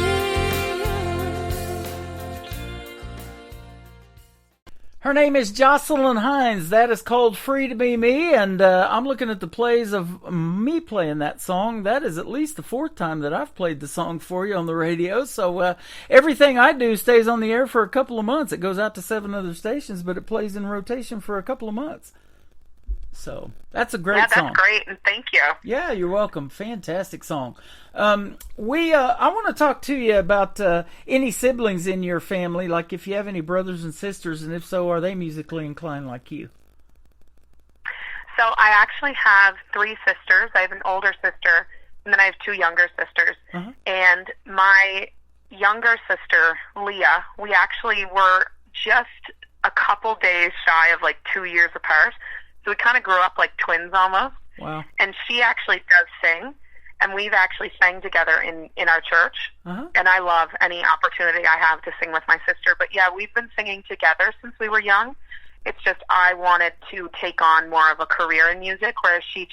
Her name is Jocelyn Hines. That is called Free to Be Me, and I'm looking at the plays of me playing that song. That is at least the fourth time that I've played the song for you on the radio, so everything I do stays on the air for a couple of months. It goes out to 7 other stations, but it plays in rotation for a couple of months. So that's a great song. That's great, and thank you. Yeah, you're welcome. Fantastic song. I want to talk to you about any siblings in your family, like if you have any brothers and sisters, and if so, are they musically inclined like you? So I actually have 3 sisters. I have an older sister, and then I have 2 younger sisters. Uh-huh. And my younger sister, Leah, we actually were just a couple days shy of like 2 years apart. So we kind of grew up like twins almost. Wow. And she actually does sing, and we've actually sang together in our church. Uh-huh. And I love any opportunity I have to sing with my sister. But yeah, we've been singing together since we were young. It's just I wanted to take on more of a career in music, whereas she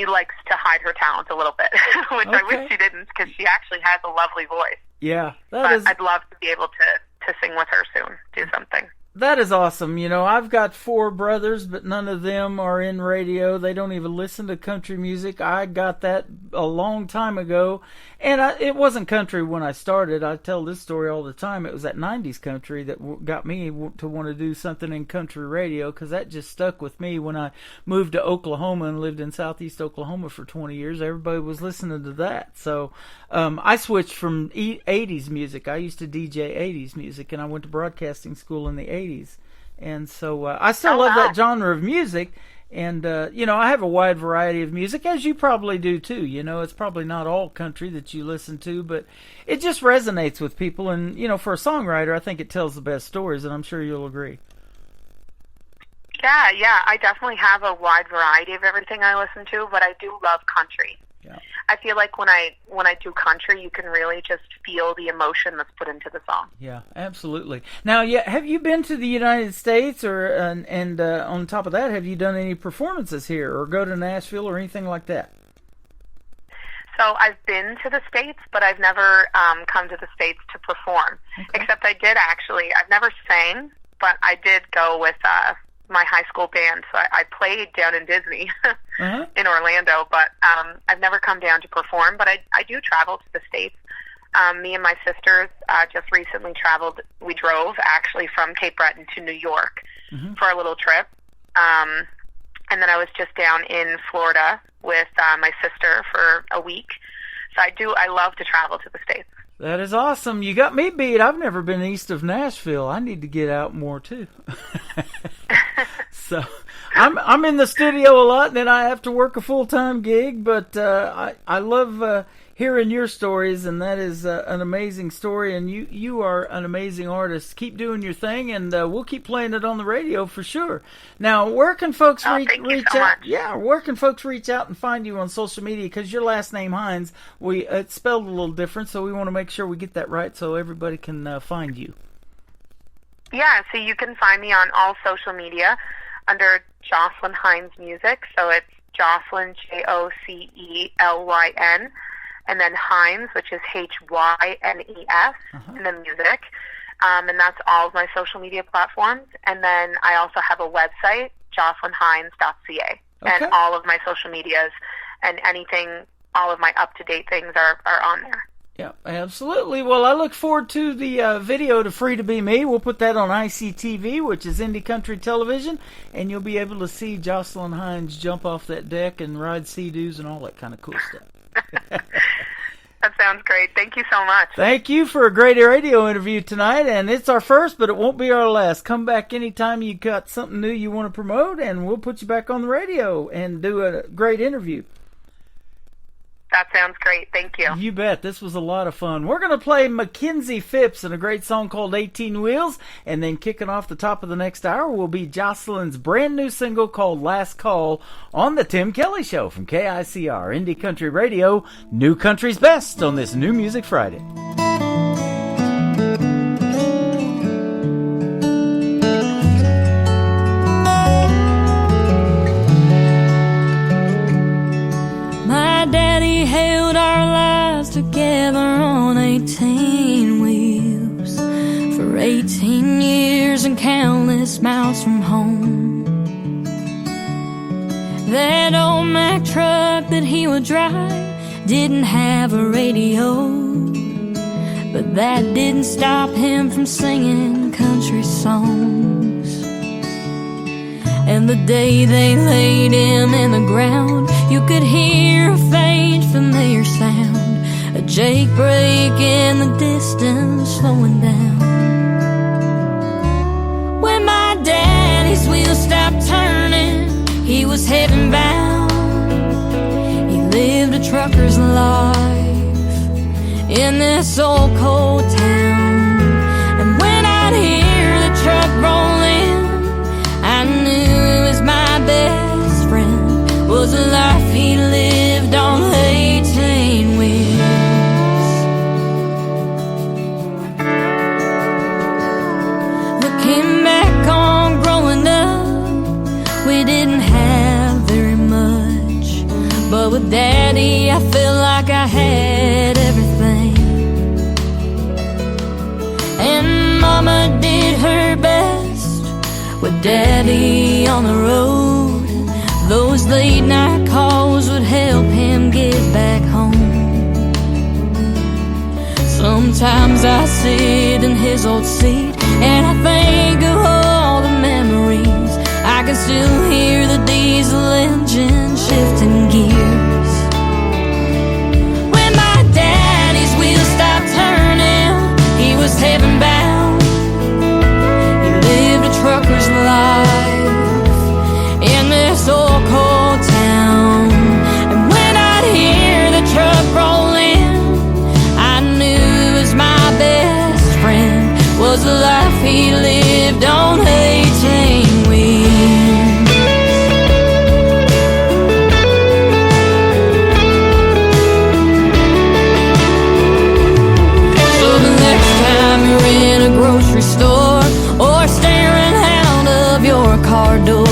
likes to hide her talent a little bit, which I wish she didn't, because she actually has a lovely voice. Yeah, I'd love to be able to sing with her soon, do something. That is awesome. You know, I've got 4 brothers, but none of them are in radio. They don't even listen to country music. I got that a long time ago. And it wasn't country when I started. I tell this story all the time. It was that 90s country that got me to want to do something in country radio, because that just stuck with me when I moved to Oklahoma and lived in southeast Oklahoma for 20 years. Everybody was listening to that. So I switched from 80s music. I used to DJ 80s music, and I went to broadcasting school in the 80s. And so I still love that genre of music. And, I have a wide variety of music, as you probably do, too. You know, it's probably not all country that you listen to, but it just resonates with people. And, for a songwriter, I think it tells the best stories, and I'm sure you'll agree. Yeah, I definitely have a wide variety of everything I listen to, but I do love country. Yeah. I feel like when I do country, you can really just feel the emotion that's put into the song. Yeah, absolutely. Now, have you been to the United States, or and on top of that, have you done any performances here, or go to Nashville, or anything like that? So I've been to the States, but I've never come to the States to perform. Okay. Except I did actually. I've never sang, but I did go with my high school band. So I played down in Disney in Orlando, but I've never come down to perform. But I do travel to the States. Me and my sisters just recently traveled. We drove actually from Cape Breton to New York for a little trip. And then I was just down in Florida with my sister for a week. So I love to travel to the States. That is awesome. You got me beat. I've never been east of Nashville. I need to get out more, too. So I'm in the studio a lot, and then I have to work a full-time gig. But I love hearing your stories, and that is an amazing story. And you are an amazing artist. Keep doing your thing, and we'll keep playing it on the radio for sure. Now, where can folks reach so out? much. Yeah, where can folks reach out and find you on social media? Because your last name Hines, it's spelled a little different, so we want to make sure we get that right so everybody can find you. Yeah, so you can find me on all social media under Jocelyn Hines Music. So it's Jocelyn, Jocelyn, and then Hines, which is Hynes, and then music. And that's all of my social media platforms. And then I also have a website, jocelynhines.ca. And all of my social medias and anything, all of my up-to-date things are on there. Yeah, absolutely. Well, I look forward to the video to Free to Be Me. We'll put that on ICTV, which is Indie Country Television, and you'll be able to see Jocelyn Hines jump off that deck and ride Sea-Doos and all that kind of cool stuff. That sounds great. Thank you so much. Thank you for a great radio interview tonight, and it's our first, but it won't be our last. Come back anytime you got something new you want to promote, and we'll put you back on the radio and do a great interview. That sounds great. Thank you. You bet. This was a lot of fun. We're going to play Mackenzie Phipps and a great song called 18 Wheels. And then kicking off the top of the next hour will be Jocelyn's brand new single called Last Call on The Tim Kelly Show from KICR, Indie Country Radio, New Country's Best on this New Music Friday. Daddy held our lives together on 18 wheels for 18 years and countless miles from home. That old Mack truck that he would drive didn't have a radio, but that didn't stop him from singing country songs. And the day they laid him in the ground, you could hear a faint familiar sound, a jake brake in the distance slowing down. When my daddy's wheels stopped turning, he was heaven bound. He lived a trucker's life in this old cold town. And when I'd hear the truck roll in, I knew it was my best friend, was a life he lived on 18 wheels. Looking back on growing up, we didn't have very much, but with Daddy I felt like I had everything. And Mama did her best with Daddy on the road. Those late night calls would help him get back home. Sometimes I sit in his old seat and I think of all the memories. I can still hear the diesel engine shifting gears. When my daddy's wheels stopped turning, he was heaven bound. He lived a trucker's life in this old cold town. And when I'd hear the truck roll in, I knew it was my best friend, was the life he lived on 18 wheels. So the next time you're in a grocery store or staring out of your car door,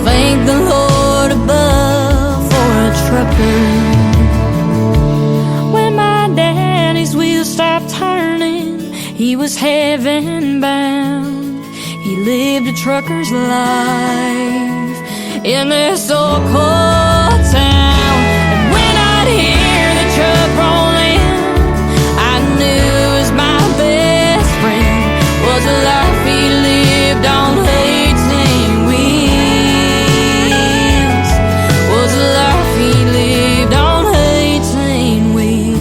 thank the Lord above for a trucker. When my daddy's wheels stopped turning, he was heaven bound. He lived a trucker's life in this old cold town. And when I'd hear the truck roll in, I knew it was my best friend, was a life he lived on 18 wheels. Was a life he lived on 18 wheels.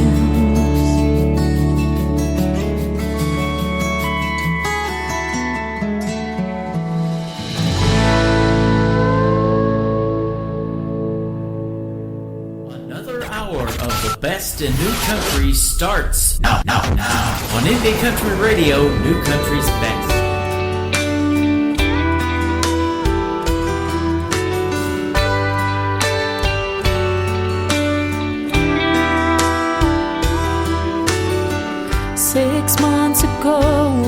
best in new country starts now. On Indie Country Radio, New Country's Best. Six months ago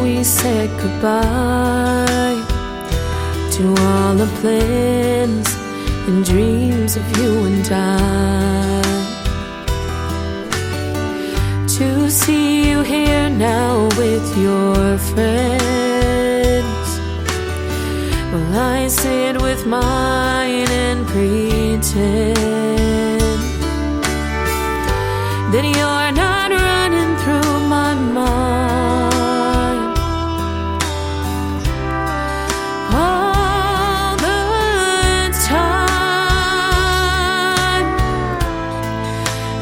we said goodbye to all the plans and dreams of you and I. To see you here now with your friends, well, I sit with mine and pretend that you're not running through my mind all the time.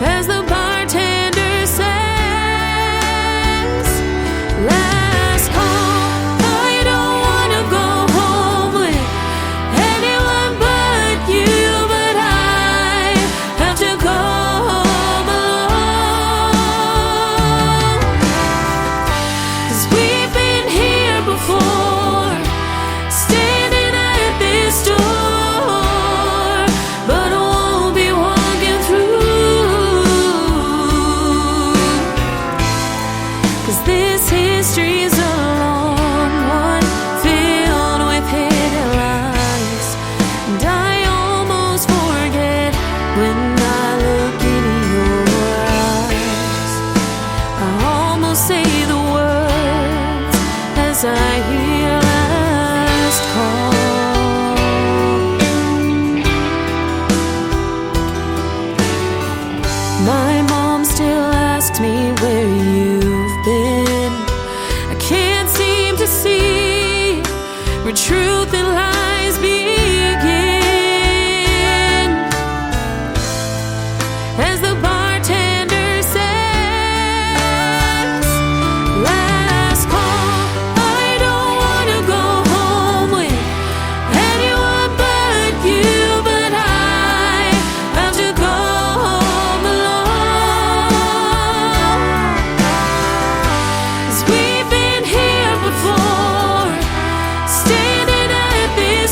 As the bartender says, last call, I don't wanna go home with anyone but you, but I have to go home alone. 'Cause we've been here before, standing at this door, but I won't be walking through. 'Cause this history's a long one, filled with hidden lies, and I almost forget when I look in your eyes. I almost say the words as I hear last call. My mom still asks me where you've been. I can't seem to see where truth and lies begin. As the bartender says, last call, I don't wanna go home with anyone but you, but I have to go home alone. 'Cause we've been here before, standing at this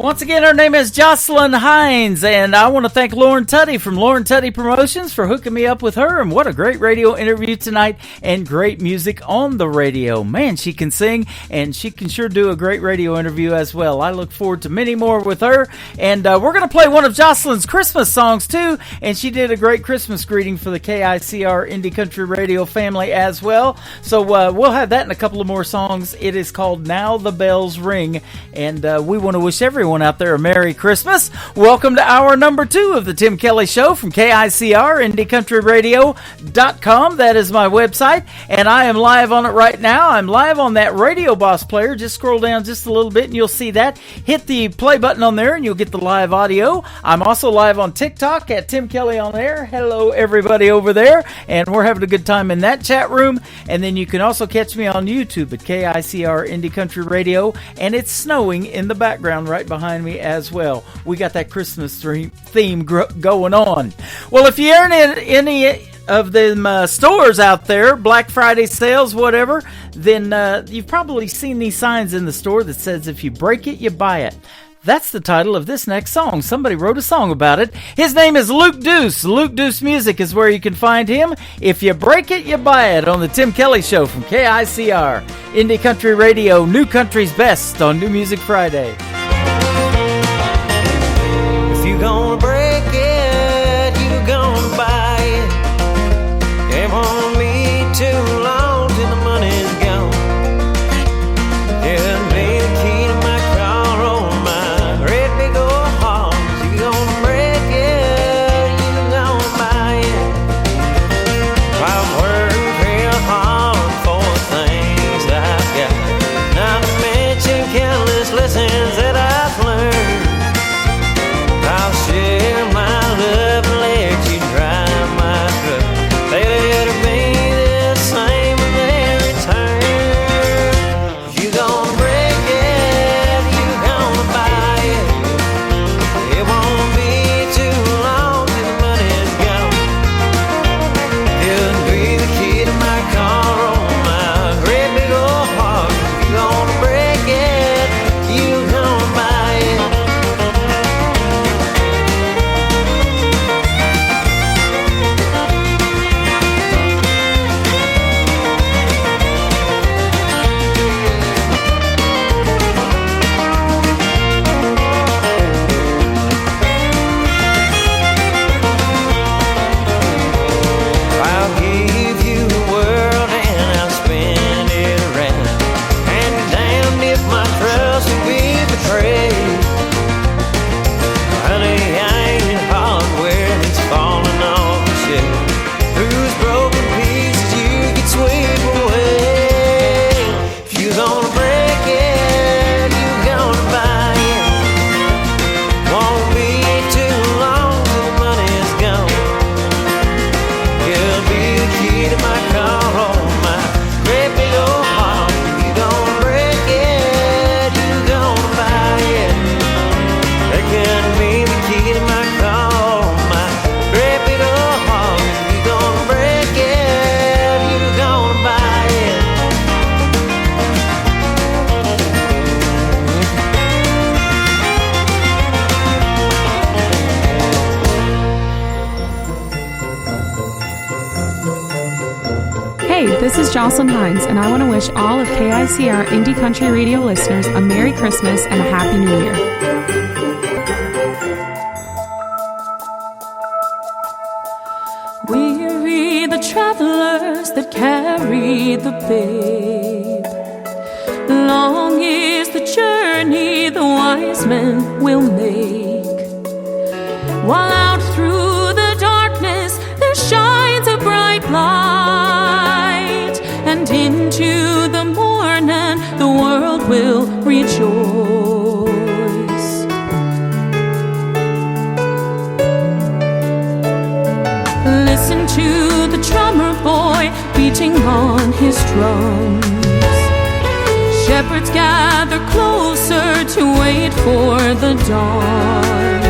Once again, her name is Jocelyn Hines, and I want to thank Lauren Tutty from Lauren Tutty Promotions for hooking me up with her. And what a great radio interview tonight, and great music on the radio. Man, she can sing, and she can sure do a great radio interview as well. I look forward to many more with her, and we're going to play one of Jocelyn's Christmas songs too, and she did a great Christmas greeting for the KICR Indie Country Radio family as well. So we'll have that in a couple of more songs. It is called Now the Bells Ring, and we want to wish everyone out there a Merry Christmas. Welcome to hour number 2 of the Tim Kelly Show from KICR, IndieCountryRadio.com. That is my website, and I am live on it right now. I'm live on that Radio Boss player. Just scroll down just a little bit and you'll see that. Hit the play button on there and you'll get the live audio. I'm also live on TikTok at Tim Kelly on Air. Hello, everybody over there, and we're having a good time in that chat room. And then you can also catch me on YouTube at KICR Indie Country Radio, and it's snowing in the background right behind me as well. We got that Christmas theme going on. Well, if you're in any of them stores out there, Black Friday sales, whatever, then you've probably seen these signs in the store that says, if you break it, you buy it. That's the title of this next song. Somebody wrote a song about it. His name is Luke Deuce. Luke Deuce Music is where you can find him. If you break it, you buy it, on the Tim Kelly Show from KICR. Indie Country Radio, New Country's Best on New Music Friday. If you gonna break it, you gonna buy it. It won't be too long till the money's gone. Give me the key to my car or my great big old house. If you gonna break it, you gonna buy it. I've worked real hard for things I've got, not to mention countless lessons that I've learned. I'll share my love and let you drive my truck. They let it be the same in their return. If you gonna break it, you gonna buy it. It won't be too long till the money's gone. It'll be the key to my car or my great big old heart. If you gonna break it, you gonna buy it. I'll give you the world and I'll spin it around. And damned if my trust will be betrayed. Honey, I ain't hardware that's falling off the shelf. Whose broken pieces you could sweep away. If you gonna break it, you gonna buy it. Won't be too long till the money's gone. You'll be the key to my car or my great big old heart. If you gonna break it, you gonna buy it. That can be the key to my car or my great big old heart. If you gonna break it, you gonna buy it. Hey, this is Jocelyn Hines, and I want to wish all of KICR Indie Country Radio listeners a Merry Christmas and a Happy New Year. Weary the travelers that carry the babe. Long is the journey the wise men will make. While out through the darkness there shines a bright light, and into the morning the world will rejoice. Listen to the drummer boy beating on his drums. Shepherds gather closer to wait for the dawn.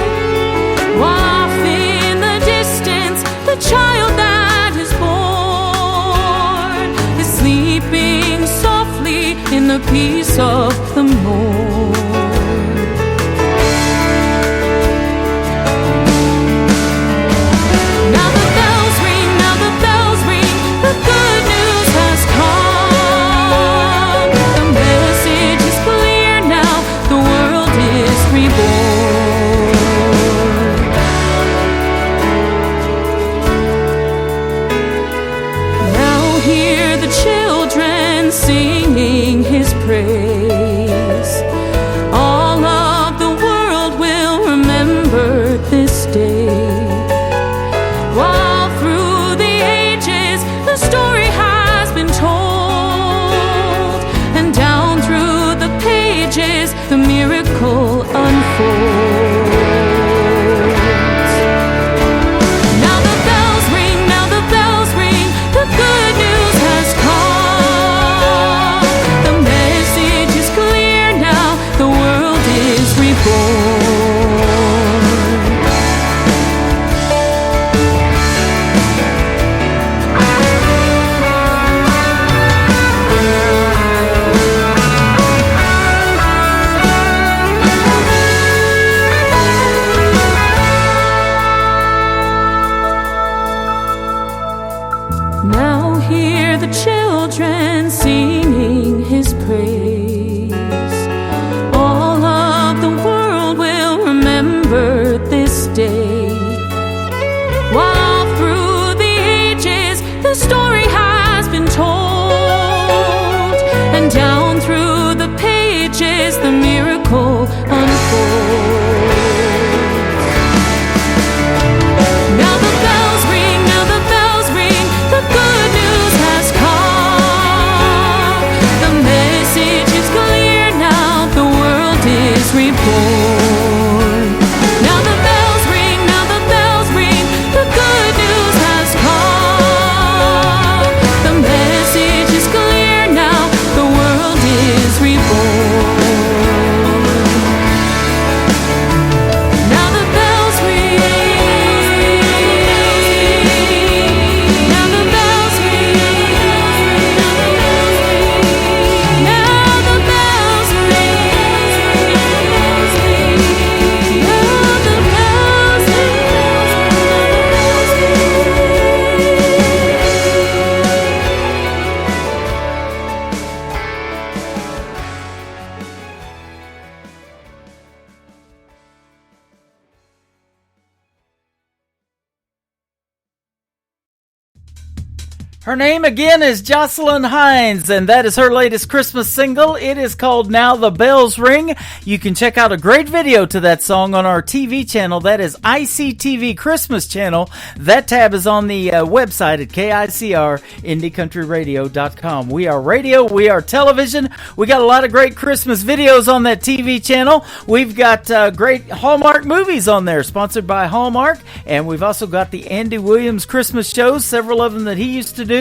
While off in the distance the child that is born is sleeping softly in the peace of the morn. pages, the miracle unfolds. Now the bells ring, now the bells ring, the good news has come. The message is clear now, the world is reborn. Now hear the children singing his praise. All of the world will remember this day. While through the ages the story has been told, and down through the pages the miracle unfolds. Now the bells ring, now the bells ring, the good news has come. The message is clear now, the world is reborn. Now the bells ring, now the bells ring, the good news has come. The message is clear now, the world is reborn. Now the bells ring, now the bells ring, now the bells ring, now the bells Her name again is Jocelyn Hines, and that is her latest Christmas single. It is called Now the Bells Ring. You can check out a great video to that song on our TV channel. That is ICTV Christmas Channel. That tab is on the website at KICRIndieCountryRadio.com. We are radio, we are television. We got a lot of great Christmas videos on that TV channel. We've got great Hallmark movies on there, sponsored by Hallmark. And we've also got the Andy Williams Christmas shows, several of them that he used to do.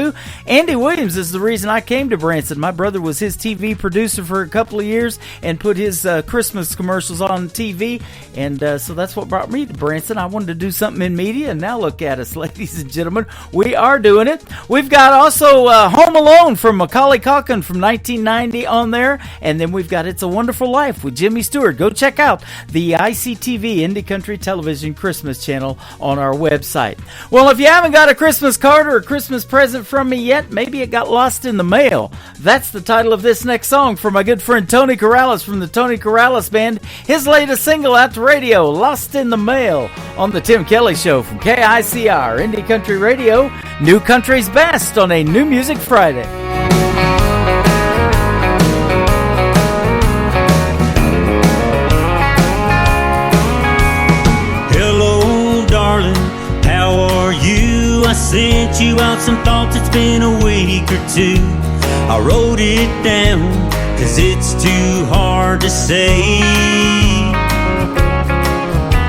Andy Williams is the reason I came to Branson. My brother was his TV producer for a couple of years and put his Christmas commercials on TV, and so that's what brought me to Branson. I wanted to do something in media, and now look at us, ladies and gentlemen. We are doing it. We've got also Home Alone from Macaulay Culkin from 1990 on there, and then we've got It's a Wonderful Life with Jimmy Stewart. Go check out the ICTV Indie Country Television Christmas channel on our website. Well, if you haven't got a Christmas card or a Christmas present from me yet, maybe it got lost in the mail. That's the title of this next song from my good friend Tony Corrales from the Tony Corrales Band. His latest single out to radio, Lost in the Mail, on the Tim Kelly Show from KICR Indie Country Radio. New country's best on a New Music Friday. Hello, darling, how are you? I sent you out some thoughts, it's been a week or two. I wrote it down, cause it's too hard to say.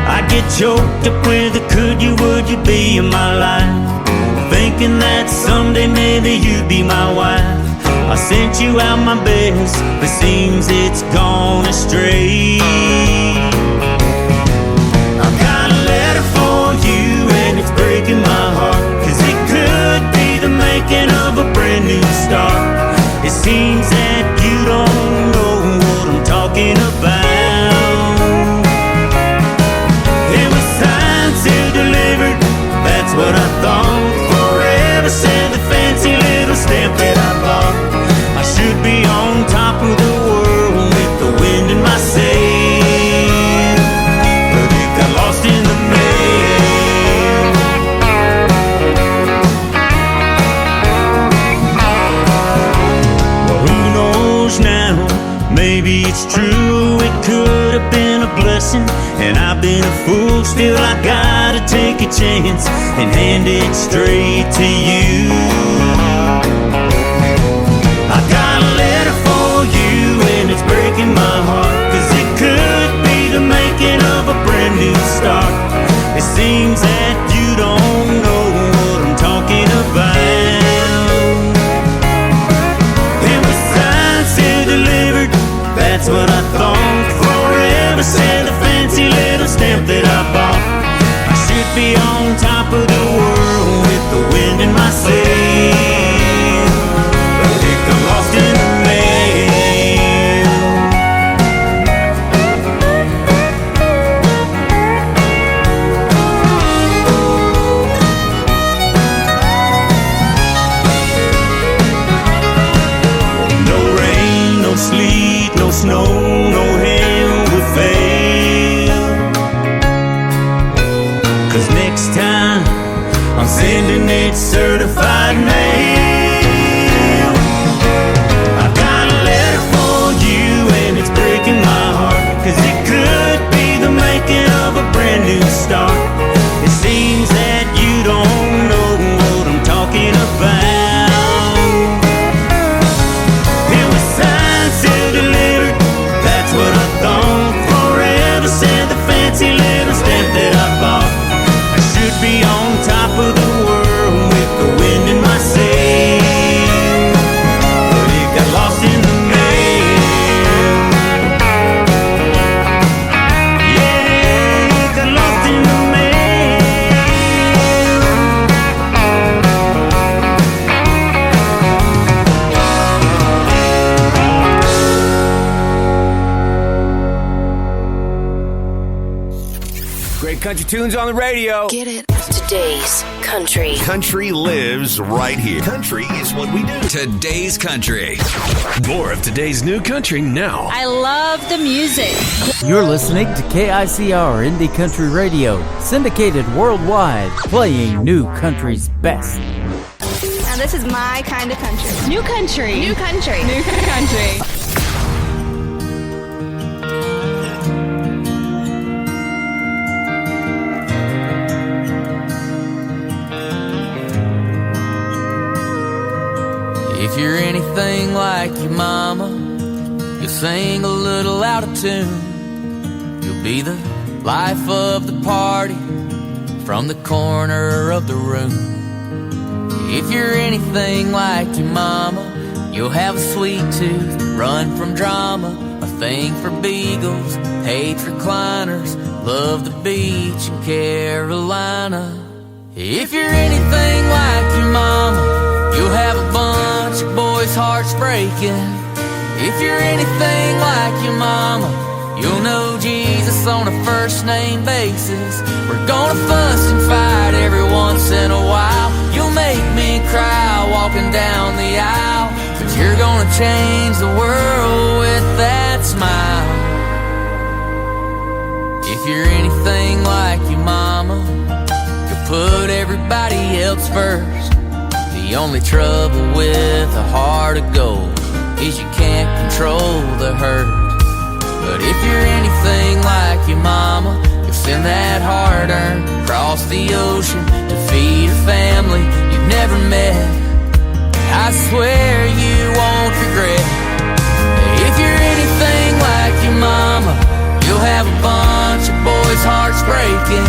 I get choked up with a could you, would you be in my life, thinking that someday maybe you'd be my wife. I sent you out my best, but seems it's gone astray. I've got a letter for you and it's breaking my heart, cause it could be the making of a brand new start. It seems that you don't know what I'm talking about. It was signed, sealed, delivered, that's what I thought. Forever said the fancy little stamp that I bought. I should be on top of the world with the wind in my sail, but it got lost in the mail. Well, who knows now? Maybe it's true, it could have been a blessing, and I've been a fool. Still I gotta take a chance and hand it straight to you. I got a letter for you and it's breaking my heart, what I thought. Forever said the fancy little stamp that I bought. I should be on top of the world with the wind in my sail, but it got lost in the mail. No rain, no sleet, no snow, no hail will fail. 'Cause next time I'm sending it certified mail. I've got a letter for you and it's breaking my heart, 'cause it could be the making of a brand new start. It seems that you don't know what I'm talking about. It was signed, sealed, delivered, that's what I thought. Forever said the fancy little stamp that I bought. I should be on top of the world with the wind in my sail, but it got lost in the mail. Yeah, it got lost in the mail. Great country tunes on the radio. Get it? Today's country. Country lives right here. Country is what we do. Today's country. More of today's new country now. I love the music. You're listening to KICR Indie Country Radio, syndicated worldwide, playing new country's best. Now this is my kind of country. New country. New country. New country. If you're anything like your mama, you'll sing a little out of tune. You'll be the life of the party from the corner of the room. If you're anything like your mama, you'll have a sweet tooth, run from drama, a thing for beagles, hate recliners, love the beach in Carolina. If you're anything like your mama, you'll have a bunch of boys' hearts breaking. If you're anything like your mama, you'll know Jesus on a first name basis. We're gonna fuss and fight every once in a while. You'll make me cry walking down the aisle, but you're gonna change the world with that smile. If you're anything like your mama, you'll put everybody else first. The only trouble with a heart of gold is you can't control the hurt. But if you're anything like your mama, you'll send that hard-earned across the ocean to feed a family you've never met. I swear you won't regret. If you're anything like your mama, you'll have a bunch of boys' hearts breaking.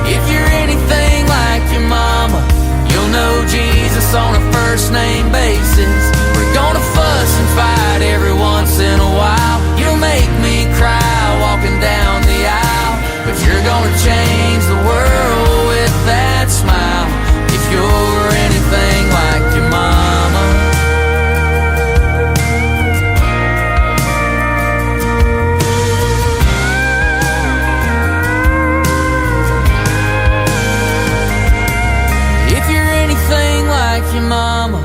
If you're anything like your mama, you'll know Jesus on a first name basis. We're gonna fuss and fight every once in a while. You'll make me cry walking down the aisle, but you're gonna change the world with that smile. If you're anything like your mama. If you're anything like your mama,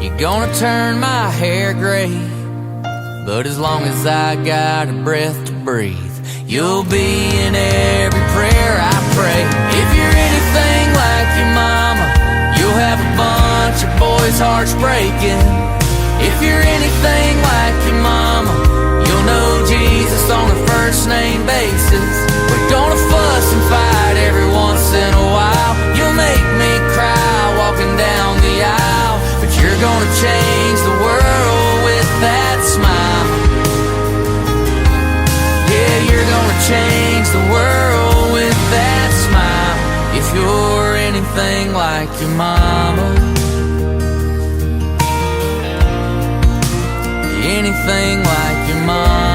you're gonna turn my hair gray. But as long as I got a breath to breathe, you'll be in every prayer I pray. If you're anything like your mama, you'll have a bunch of boys' hearts breaking. If you're anything like your mama, you'll know Jesus on a first name basis. We're gonna fuss and fight every once in a while. You'll make me cry walking down the aisle, but you're gonna change the world with that smile. Yeah, you're gonna change the world with that smile. If you're anything like your mama, anything like your mama.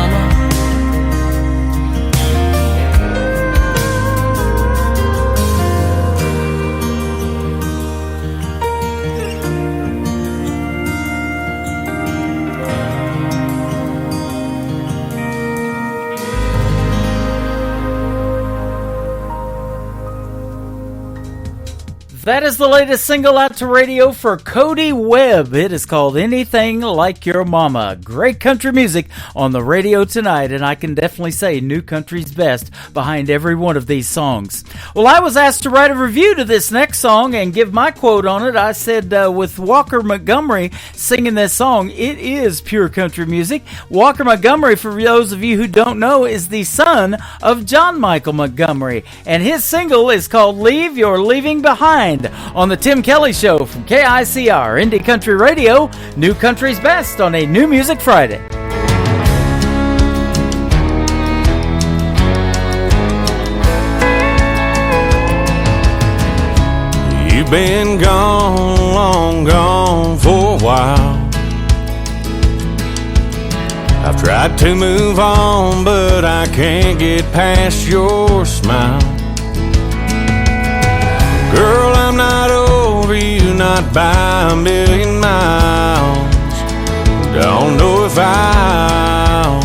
That is the latest single out to radio for Cody Webb. It is called Anything Like Your Mama. Great country music on the radio tonight, and I can definitely say New Country's best behind every one of these songs. Well, I was asked to write a review to this next song and give my quote on it. I said with Walker Montgomery singing this song, it is pure country music. Walker Montgomery, for those of you who don't know, is the son of John Michael Montgomery, and his single is called Leave Your Leaving Behind. On the Tim Kelly Show from KICR Indie Country Radio, New Country's best on a New Music Friday. You've been gone, long gone for a while. I've tried to move on, but I can't get past your smile. Girl, I'm not over you, not by a million miles. Don't know if I'll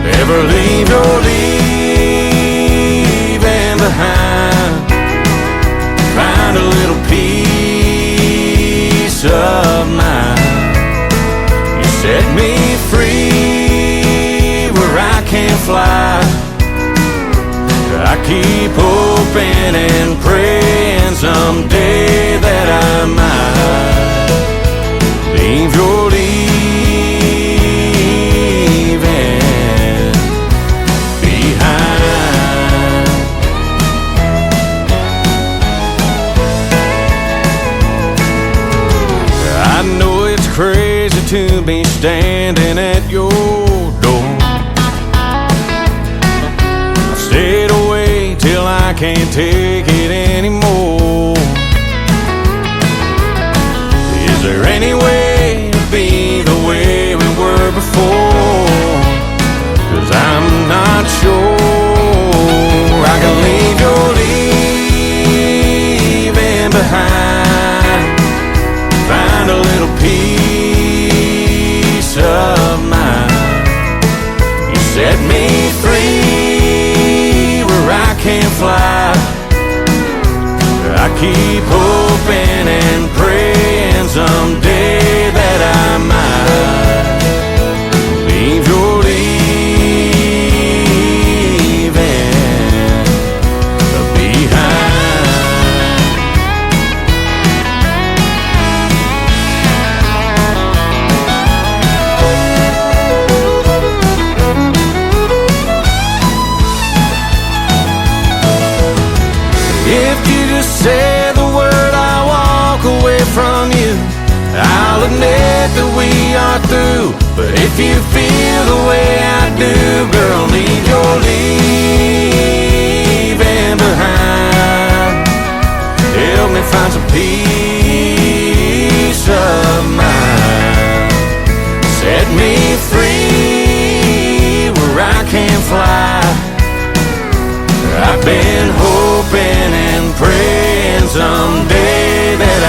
ever leave your leaving behind. Find a little peace of mind. You set me free where I can't fly. I keep hoping and praying someday that I might leave your leaving behind. I know it's crazy to be standing at your door. I stayed away till I can't take it anymore. Is there any way to be the way we were before? 'Cause I'm not sure I can leave your leaving behind. Find a little peace of mind. You set me free where I can't fly. I keep hoping and praying someday that I might leave your leaving behind. If you just say the word, I walk away from you. I'll admit that we are through. But if you feel the way I do, girl, leave your leaving behind. Help me find some peace of mind. Set me free where I can't fly. I've been hoping and praying someday that I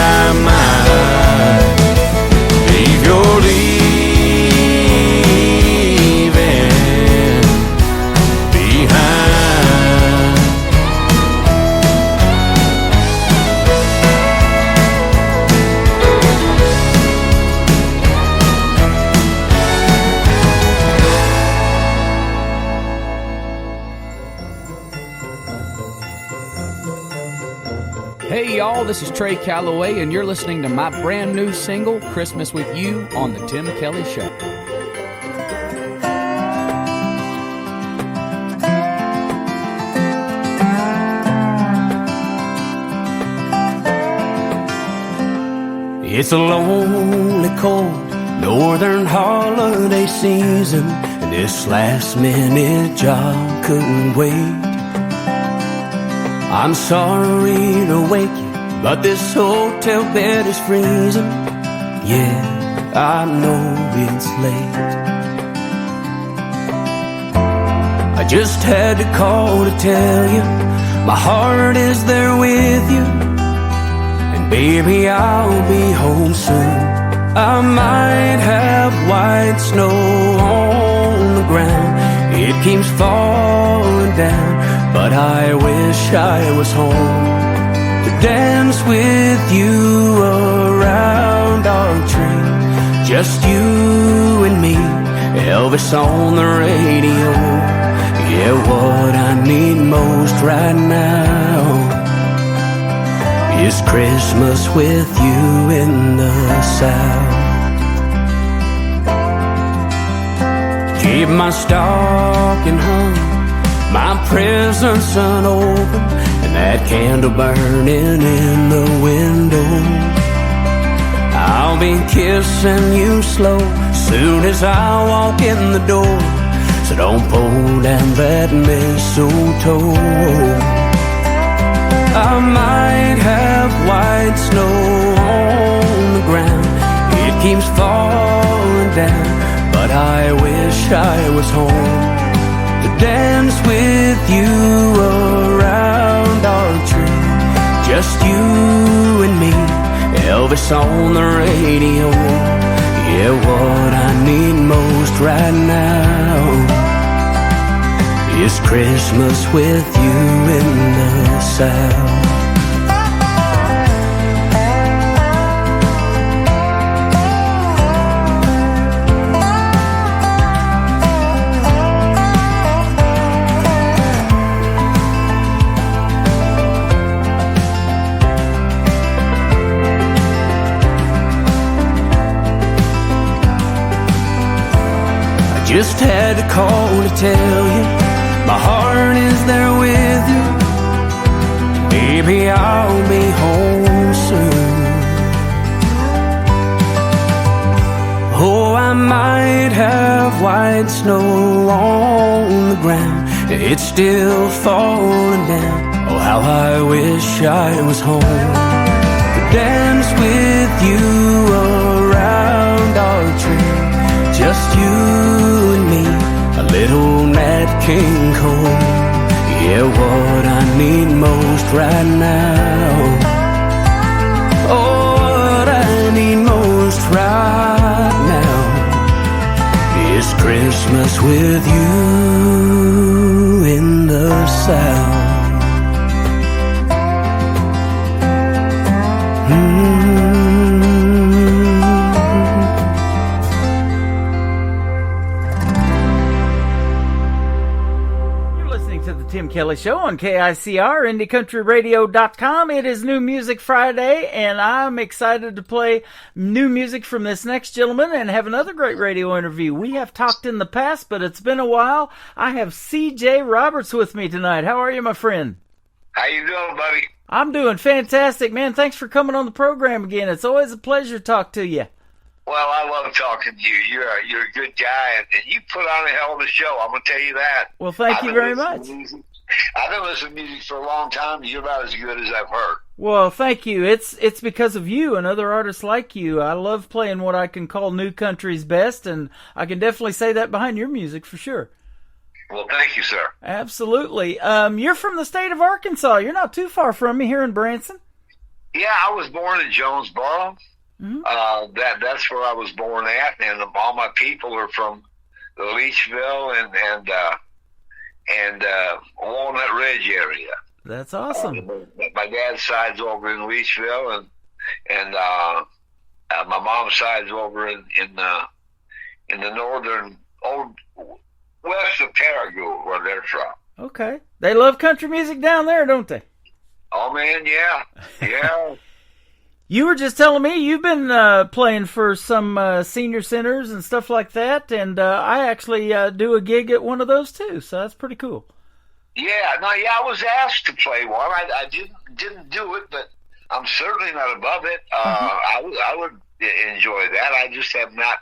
might leave your leaving behind. Hey y'all, this is Trey Calloway, and you're listening to my brand new single, Christmas with You, on The Tim Kelly Show. It's a lonely, cold, northern holiday season, and this last-minute job couldn't wait. I'm sorry to wake you, but this hotel bed is freezing. Yeah, I know it's late. I just had to call to tell you my heart is there with you, and baby, I'll be home soon. I might have white snow on the ground, it keeps falling down, but I wish I was home. to dance with you around our tree. Just you and me, Elvis on the radio. Yeah, what I need most right now is Christmas with you in the South. Keep my stocking hung, my presents unopened, and that candle burning in the window. I'll be kissing you slow soon as I walk in the door, so don't pull down that mistletoe. I might have white snow on the ground, it keeps falling down, but I wish I was home to dance with you around our tree. Just you and me, Elvis on the radio. Yeah, what I need most right now is Christmas with you in the South. Just had to call to tell you my heart is there with you. Baby, I'll be home soon. Oh, I might have white snow on the ground, it's still falling down. Oh, how I wish I was home to dance with you around our tree. Just you and me, a little Nat King Cole. Yeah, what I need most right now. Oh, what I need most right now is Christmas with you in the South. Tim Kelly Show on KICR, IndieCountryRadio.com. It is New Music Friday, and I'm excited to play new music from this next gentleman and have another great radio interview. We have talked in the past, but it's been a while. I have C.J. Roberts with me tonight. How are you, my friend? How you doing, buddy? I'm doing fantastic, man. Thanks for coming on the program again. It's always a pleasure to talk to you. Well, I love talking to you. You're a good guy, and you put on a hell of a show. I'm going to tell you that. Well, thank you very much. I've been listening to music for a long time. You're about as good as I've heard. Well, thank you. It's because of you and other artists like you. I love playing what I can call new country's best, and I can definitely say that behind your music for sure. Well, thank you, sir. Absolutely. You're from the state of Arkansas. You're not too far from me here in Branson. Yeah, I was born in Jonesboro. Mm-hmm. That's where I was born at, and all my people are from the Leachville and Walnut Ridge area. That's awesome. My dad's side's over in Leachville, and my mom's side's over in the northern west of Paragould, where they're from. Okay, they love country music down there, don't they? Oh man, yeah. You were just telling me you've been playing for some senior centers and stuff like that, and I actually do a gig at one of those too, so that's pretty cool. I was asked to play one. I didn't do it, but I'm certainly not above it. I would enjoy that. I just have not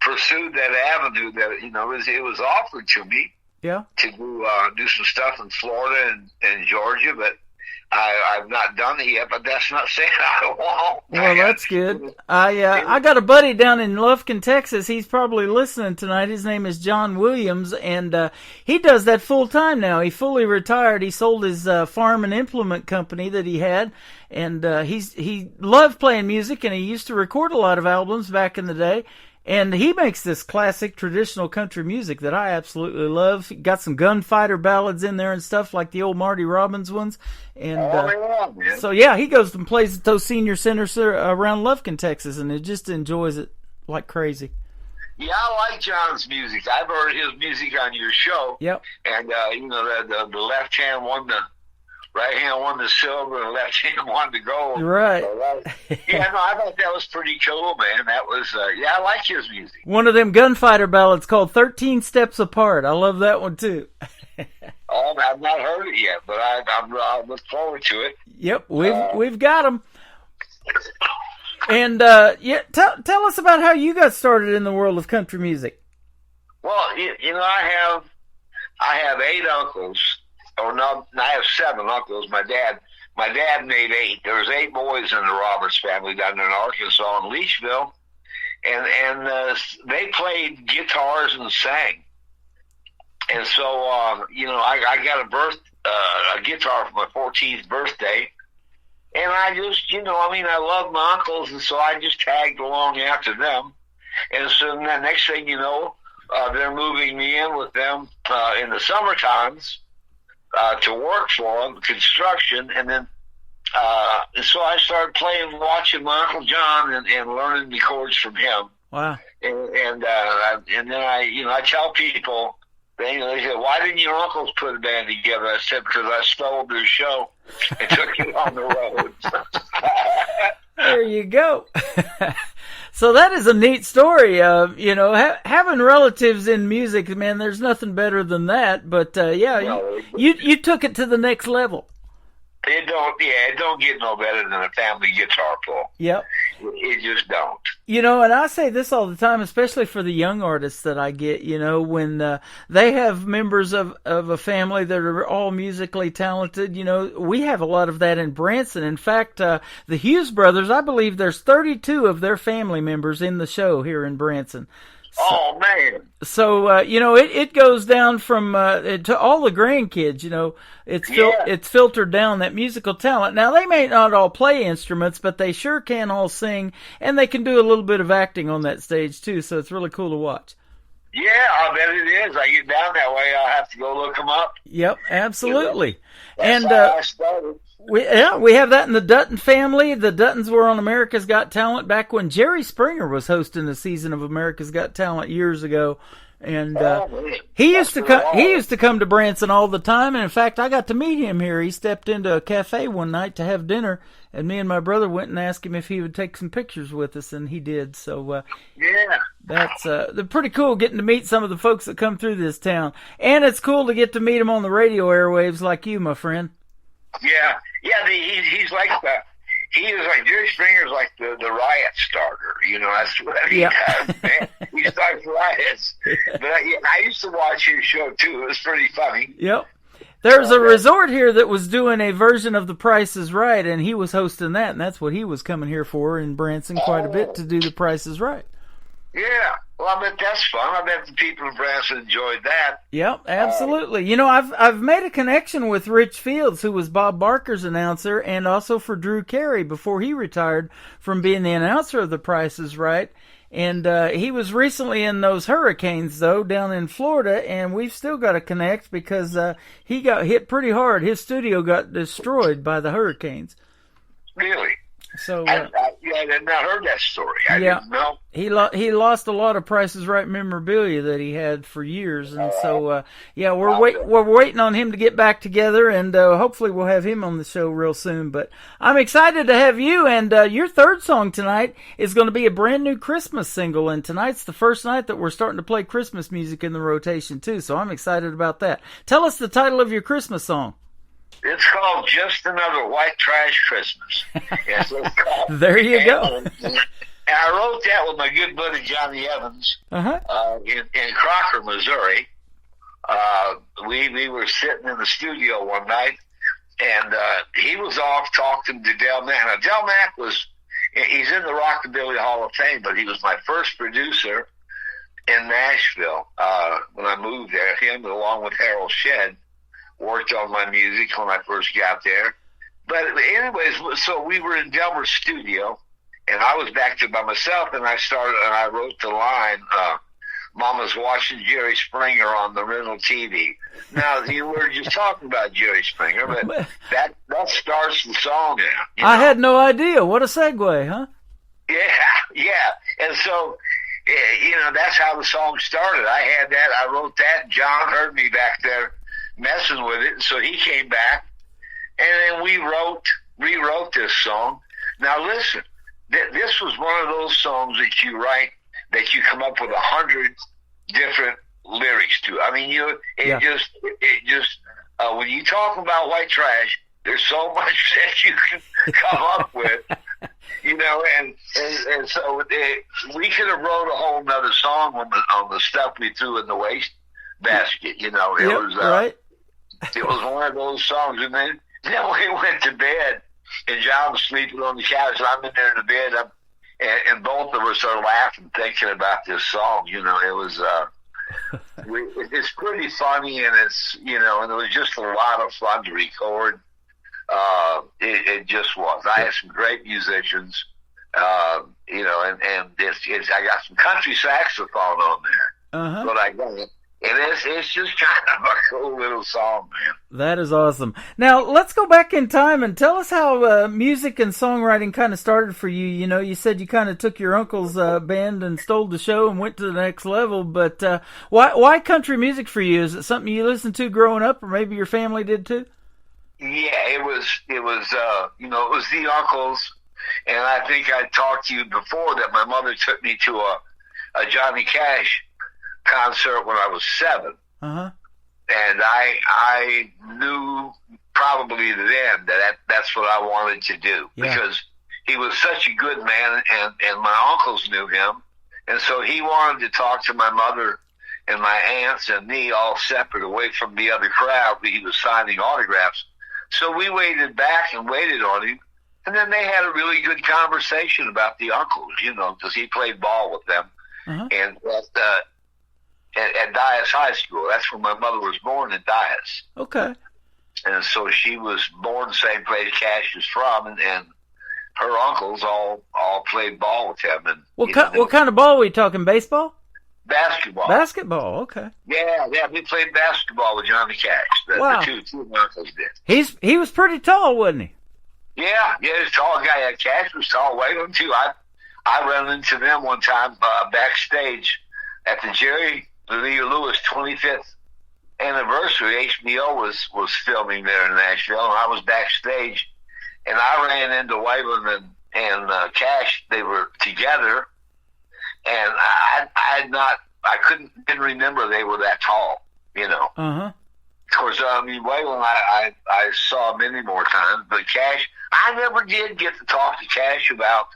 pursued that avenue that it was offered to me. Yeah. To do some stuff in Florida and Georgia, but I've not done it yet, but that's not saying I won't. Well, that's good. I got a buddy down in Lufkin, Texas. He's probably listening tonight. His name is John Williams, and he does that full time now. He fully retired. He sold his farm and implement company that he had, and he loved playing music, and he used to record a lot of albums back in the day. And he makes this classic traditional country music that I absolutely love. He got some gunfighter ballads in there and stuff like the old Marty Robbins ones. And so, yeah, he goes and plays at those senior centers around Lufkin, Texas, and he just enjoys it like crazy. Yeah, I like John's music. I've heard his music on your show. Yep. And, the left hand won the right hand won the silver and left hand won the gold. Right. So I thought that was pretty cool, man. That was, I like his music. One of them gunfighter ballads called 13 Steps Apart. I love that one, too. Oh, I've not heard it yet, but I look forward to it. Yep, we've got them. And tell us about how you got started in the world of country music. Well, I have 8 uncles. Oh no, I have 7 uncles. My dad made 8. There was 8 boys in the Roberts family down in Arkansas in Leachville, and they played guitars and sang. And so I got a guitar for my 14th birthday. And I just, I love my uncles, and so I just tagged along after them. And so the next thing you know, they're moving me in with them in the summer times to work for them, construction. And then so I started watching my Uncle John and learning the chords from him. Wow. And then I tell people, they said, "Why didn't your uncles put a band together?" I said, "Because I stole their show and took it on the road." There you go. So that is a neat story. Having relatives in music, man, there's nothing better than that. But you took it to the next level. It don't get no better than a family guitar pull. Yep. It just don't. And I say this all the time, especially for the young artists that I get, when they have members of a family that are all musically talented. We have a lot of that in Branson. In fact, the Hughes brothers, I believe there's 32 of their family members in the show here in Branson. Oh, man. So, it goes down from to all the grandkids, it's filtered down, that musical talent. Now, they may not all play instruments, but they sure can all sing, and they can do a little bit of acting on that stage, too, so it's really cool to watch. Yeah, I bet it is. I get down that way, I'll have to go look them up. Yep, absolutely. That's how I started. We have that in the Dutton family. The Duttons were on America's Got Talent back when Jerry Springer was hosting a season of America's Got Talent years ago, and he used to come to Branson all the time. And in fact, I got to meet him here. He stepped into a cafe one night to have dinner, and me and my brother went and asked him if he would take some pictures with us, and he did. So that's they're pretty cool getting to meet some of the folks that come through this town, and it's cool to get to meet them on the radio airwaves like you, my friend. Yeah. He's like Jerry Springer's like the riot starter. That's what he does, man. He starts riots. But I used to watch his show too. It was pretty funny. Yep. There's a resort here that was doing a version of The Price is Right, and he was hosting that, and that's what he was coming here for in Branson quite a bit, to do The Price is Right. Yeah. Well, I bet that's fun. I bet the people in Branson enjoyed that. Yep, absolutely. I've made a connection with Rich Fields, who was Bob Barker's announcer, and also for Drew Carey before he retired from being the announcer of The Price is Right. And he was recently in those hurricanes, though, down in Florida, and we've still got to connect because he got hit pretty hard. His studio got destroyed by the hurricanes. Really? So I had not heard that story. I didn't know. He lost a lot of Price is Right memorabilia that he had for years, and so we're waiting on him to get back together, and hopefully we'll have him on the show real soon. But I'm excited to have you, and your third song tonight is going to be a brand new Christmas single, and tonight's the first night that we're starting to play Christmas music in the rotation too. So I'm excited about that. Tell us the title of your Christmas song. It's called Just Another White Trash Christmas. Yes, it's called. There you go. And I wrote that with my good buddy Johnny Evans in Crocker, Missouri. We were sitting in the studio one night, and he was off talking to Del Mack. Now, Del Mack he's in the Rockabilly Hall of Fame, but he was my first producer in Nashville when I moved there. Him, along with Harold Shedd, worked on my music when I first got there. But anyways, so we were in Delmer's studio, And I was back there by myself, and I wrote the line, Mama's watching Jerry Springer on the rental TV. Now, you were just talking about Jerry Springer, but that starts the song now. I had no idea. What a segue, huh? Yeah. And so, that's how the song started. I had that. I wrote that. John heard me back there messing with it, so he came back, and then we rewrote this song. Now, listen, this was one of those songs that you write that you come up with 100 different lyrics to. I mean, it just when you talk about white trash, there's so much that you can come up with, and so we could have wrote a whole nother song on the stuff we threw in the waste basket. It was right. It was one of those songs, and then we went to bed, and John was sleeping on the couch, and I'm in there in the bed, and both of us are laughing, thinking about this song. It was it's pretty funny, and it's and it was just a lot of fun to record. It just was. I had some great musicians, and it's I got some country saxophone on there, but I got it. And it's just kind of a cool little song, man. That is awesome. Now, let's go back in time and tell us how music and songwriting kind of started for you. You said you kind of took your uncle's band and stole the show and went to the next level. But why country music for you? Is it something you listened to growing up, or maybe your family did too? Yeah, it was the uncles. And I think I talked to you before that my mother took me to a Johnny Cash concert when I was 7. Uh-huh. And I knew probably then that's what I wanted to do, because he was such a good man, and my uncles knew him. And so he wanted to talk to my mother and my aunts and me all separate, away from the other crowd. He was signing autographs. So we waited back and waited on him. And then they had a really good conversation about the uncles, because he played ball with them. Uh-huh. And at Dyess High School. That's where my mother was born, in Dyess. Okay. And so she was born the same place Cash is from, and her uncles all played ball with him. And what kind of ball are we talking? Baseball? Basketball. Basketball, okay. Yeah, we played basketball with Johnny Cash. Wow. The two uncles did. He was pretty tall, wasn't he? Yeah, he was a tall guy. Cash was tall. Waylon, too. I ran into them one time backstage at the Jerry Lee Lewis 25th anniversary. HBO was filming there in Nashville, and I was backstage, and I ran into Waylon and Cash. They were together, and didn't remember they were that tall, Uh-huh. Of course, Waylon I saw many more times, but Cash, I never did get to talk to Cash about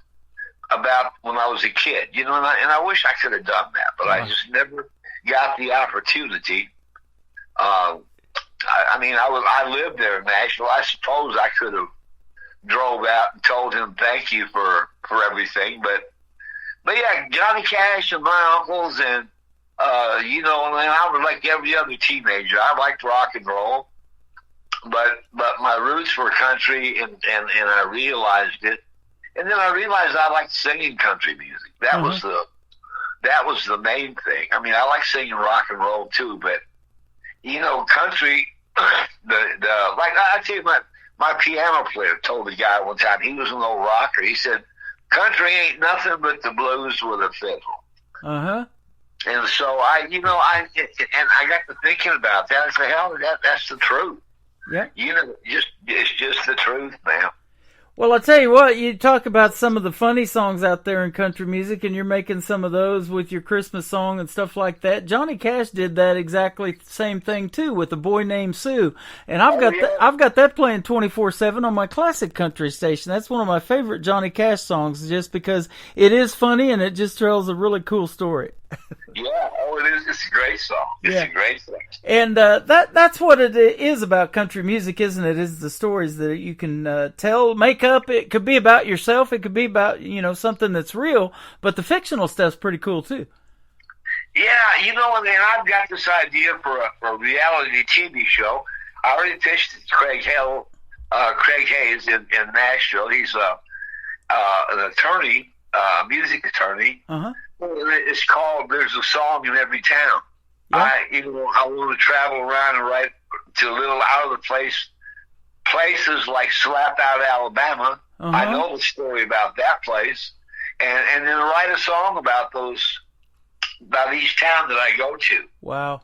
when I was a kid, and I wish I could have done that, but I just never got the opportunity. I lived there in Nashville. I suppose I could have drove out and told him thank you for everything, but yeah, Johnny Cash and my uncles, and and I was like every other teenager. I liked rock and roll, but my roots were country, and I realized it. And then I realized I liked singing country music. That was the main thing. I mean, I like singing rock and roll too, but country. Like I tell you, my piano player told the guy one time, he was an old rocker. He said, "Country ain't nothing but the blues with a fiddle." Uh-huh. And so I got to thinking about that. I said, "Hell, that's the truth." Yeah. It's just the truth, man. Well, I'll tell you what, you talk about some of the funny songs out there in country music, and you're making some of those with your Christmas song and stuff like that. Johnny Cash did that exactly the same thing, too, with A Boy Named Sue. And I've got that playing 24/7 on my classic country station. That's one of my favorite Johnny Cash songs, just because it is funny and it just tells a really cool story. Yeah, it is. It's a great song. It's a great song. And that's what it is about country music, isn't it? Is the stories that you can tell, make up. It could be about yourself. It could be about, something that's real. But the fictional stuff's pretty cool, too. Yeah, and I've got this idea for a reality TV show. I already pitched it to Craig Hayes in Nashville. He's an attorney, music attorney. Uh-huh. It's called "There's a Song in Every Town." Yeah. I want to travel around and write to a little out of the places like Slap Out, Alabama. Uh-huh. I know the story about that place, and then write a song about each town that I go to. Wow.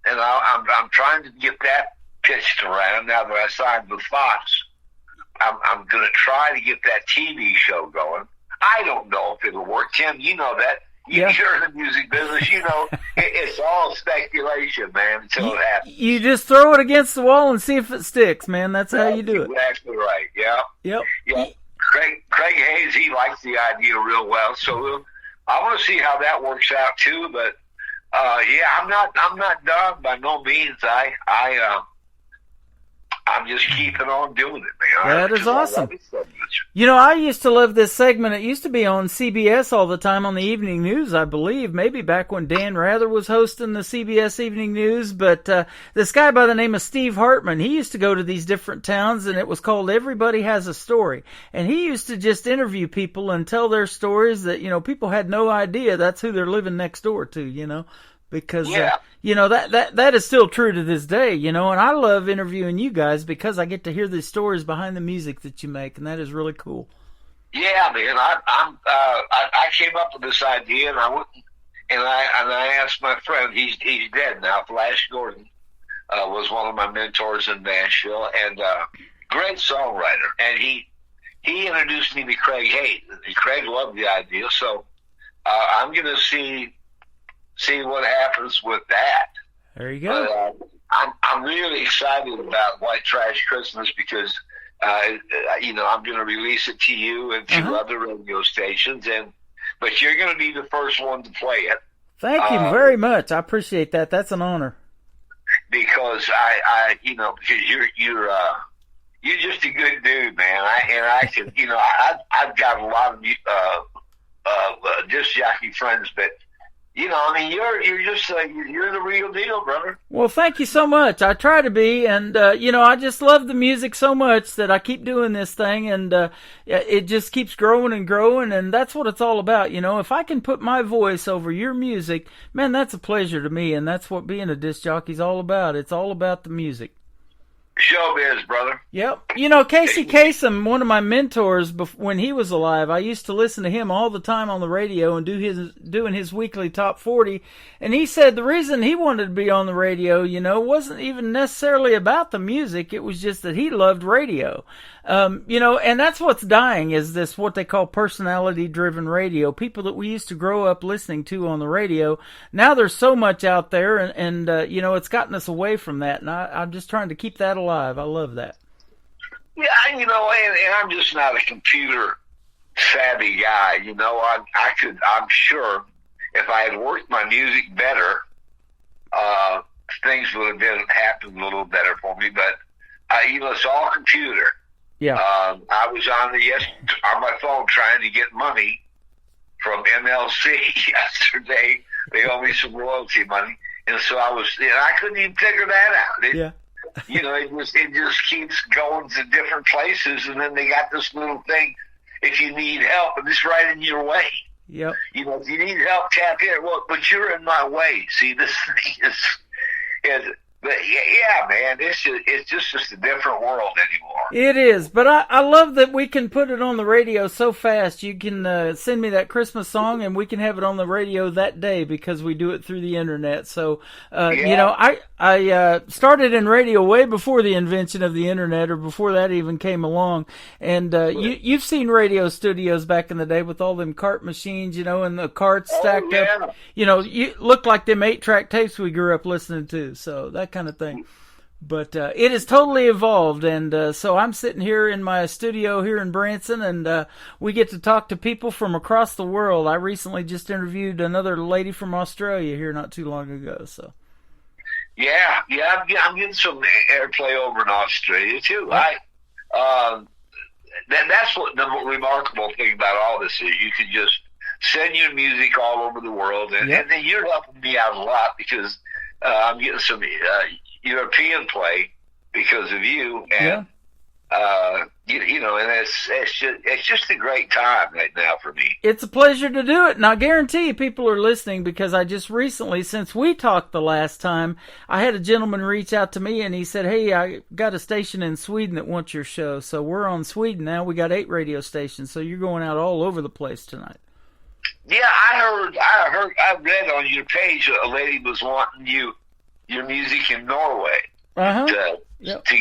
And I'm trying to get that pitched around now that I signed with Fox. I'm going to try to get that TV show going. I don't know if it'll work. Tim, you know that. You're in the music business. You know, it's all speculation, man, until it happens. You just throw it against the wall and see if it sticks, man. That's how you do it. Exactly right. Yeah. Yep. Yeah. Craig Hayes, he likes the idea real well. So I want to see how that works out too. But I'm not done by no means. I'm just keeping on doing it, man. That is awesome. You know, I used to love this segment. It used to be on CBS all the time on the evening news, I believe. Maybe back when Dan Rather was hosting the CBS Evening News. But this guy by the name of Steve Hartman, he used to go to these different towns, and it was called Everybody Has a Story. And he used to just interview people and tell their stories that, you know, people had no idea that's who they're living next door to, you know. Because, you know, that is still true to this day, you know, and I love interviewing you guys because I get to hear the stories behind the music that you make, and that is really cool. Yeah, man, I came up with this idea, and I went and I asked my friend, he's dead now, Flash Gordon, was one of my mentors in Nashville, and great songwriter, and he introduced me to Craig Hayes. Craig loved the idea, so I'm going to see what happens with that. There you go. I'm really excited about White Trash Christmas because, you know, I'm going to release it to you and to other radio stations, but you're going to be the first one to play it. Thank you very much. I appreciate that. That's an honor. Because you know, because you're just a good dude, man. I can, you know, I've got a lot of disc jockey friends, but. You know, I mean, you're just you're the real deal, brother. Well, thank you so much. I try to be, and you know, I just love the music so much that I keep doing this thing, and it just keeps growing and growing, and that's what it's all about. You know, if I can put my voice over your music, man, that's a pleasure to me, and that's what being a disc jockey's all about. It's all about the music. Showbiz, brother. Yep. You know, Casey Kasem, one of my mentors when he was alive, I used to listen to him all the time on the radio and doing his weekly top 40. And he said the reason he wanted to be on the radio, you know, wasn't even necessarily about the music. It was just that he loved radio. You know, and that's what's dying is this, what they call personality-driven radio. People that we used to grow up listening to on the radio. Now there's so much out there, and you know, it's gotten us away from that. And I'm just trying to keep that alive. I love that. Yeah, you know, and I'm just not a computer savvy guy. You know, I'm sure if I had worked my music better, things would have happened a little better for me. But you know, it's all computer. Yeah. I was on my phone trying to get money from MLC yesterday. They owe me some royalty money, and so I couldn't even figure that out. You know, it just keeps going to different places, and then they got this little thing. If you need help, and it's right in your way. Yep. You know, if you need help, tap in. Well, but you're in my way. See, this thing is. But yeah, man, it's just a different world anymore. It is, but I love that we can put it on the radio so fast. You can send me that Christmas song, and we can have it on the radio that day because we do it through the internet. So, you know, I started in radio way before the invention of the internet, or before that even came along. And you've seen radio studios back in the day with all them cart machines, you know, and the carts stacked up. You know, you look like them 8-track tapes we grew up listening to. So that kind of thing. But it has totally evolved, and so I'm sitting here in my studio here in Branson, and we get to talk to people from across the world. I recently just interviewed another lady from Australia here not too long ago. So yeah, I'm getting some airplay over in Australia too. That's what the remarkable thing about all this is. You can just send your music all over the world, and then you're helping me out a lot because I'm getting some European play because of you, and you know, and it's just a great time right now for me. It's a pleasure to do it, and I guarantee you people are listening because I just recently, since we talked the last time, I had a gentleman reach out to me and he said, hey, I got a station in Sweden that wants your show. So we're on Sweden now. We got 8 radio stations, so you're going out all over the place tonight. Yeah, I read on your page a lady was wanting your music in Norway. Uh-huh. To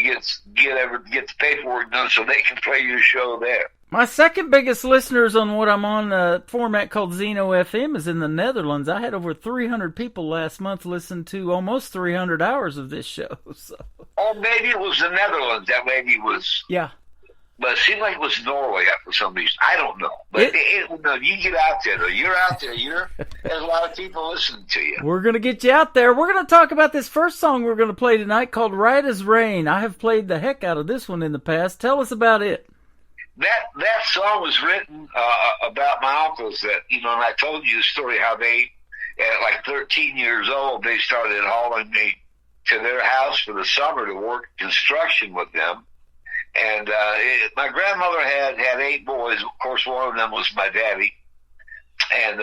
get the paperwork done so they can play your show there. My second biggest listeners on what I'm on a format called Zeno FM is in the Netherlands. I had over 300 people last month listen to almost 300 hours of this show. So. Oh, maybe it was the Netherlands. That maybe was. Yeah. But it seemed like it was Norway for some reason. I don't know. But you get out there, though. You're out there. There's a lot of people listening to you. We're going to get you out there. We're going to talk about this first song we're going to play tonight called Right as Rain. I have played the heck out of this one in the past. Tell us about it. That song was written about my uncles that, and I told you the story how they, at like 13 years old, they started hauling me to their house for the summer to work construction with them. And my grandmother had 8 boys. Of course, one of them was my daddy. And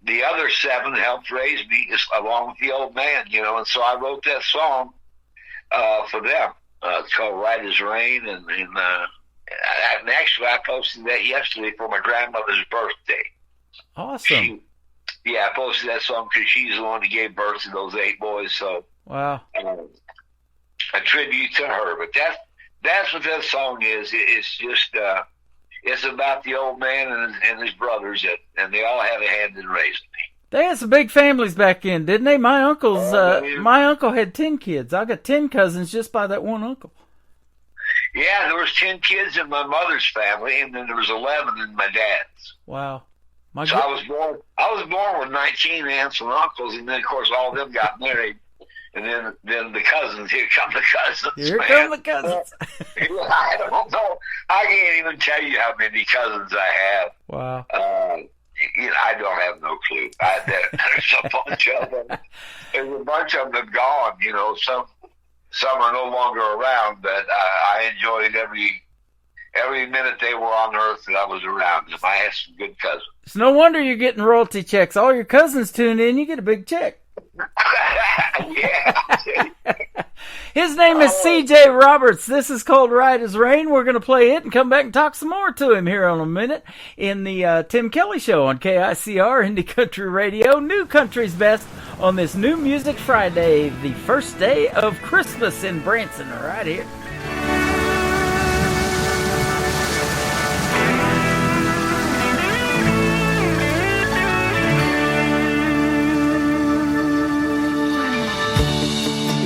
the other 7 helped raise me along with the old man, And so I wrote that song for them. It's called Right as Rain. And actually, I posted that yesterday for my grandmother's birthday. Awesome. I posted that song because she's the one that gave birth to those 8 boys. So, wow. A tribute to her. But that's what that song is. It's just, it's about the old man and his brothers, and they all had a hand in raising me. They had some big families back then, didn't they? My uncle had 10 kids. I got 10 cousins just by that one uncle. Yeah, there was 10 kids in my mother's family, and then there was 11 in my dad's. Wow. I was born with 19 aunts and uncles, and then of course all of them got married. And then the cousins, here come the cousins. Here come the cousins. I don't know. I can't even tell you how many cousins I have. Wow. I don't have no clue. There's a bunch of them. There's a bunch of them gone. Some are no longer around, but I enjoyed every minute they were on Earth that I was around them. I had some good cousins. It's no wonder you're getting royalty checks. All your cousins tune in, you get a big check. Yeah. His name is C.J. Roberts. This is called Right as Rain. We're going to play it and come back and talk some more to him here in a minute in the Tim Kelly Show on KICR Indie Country Radio. New Country's Best on this New Music Friday, the first day of Christmas in Branson, right here.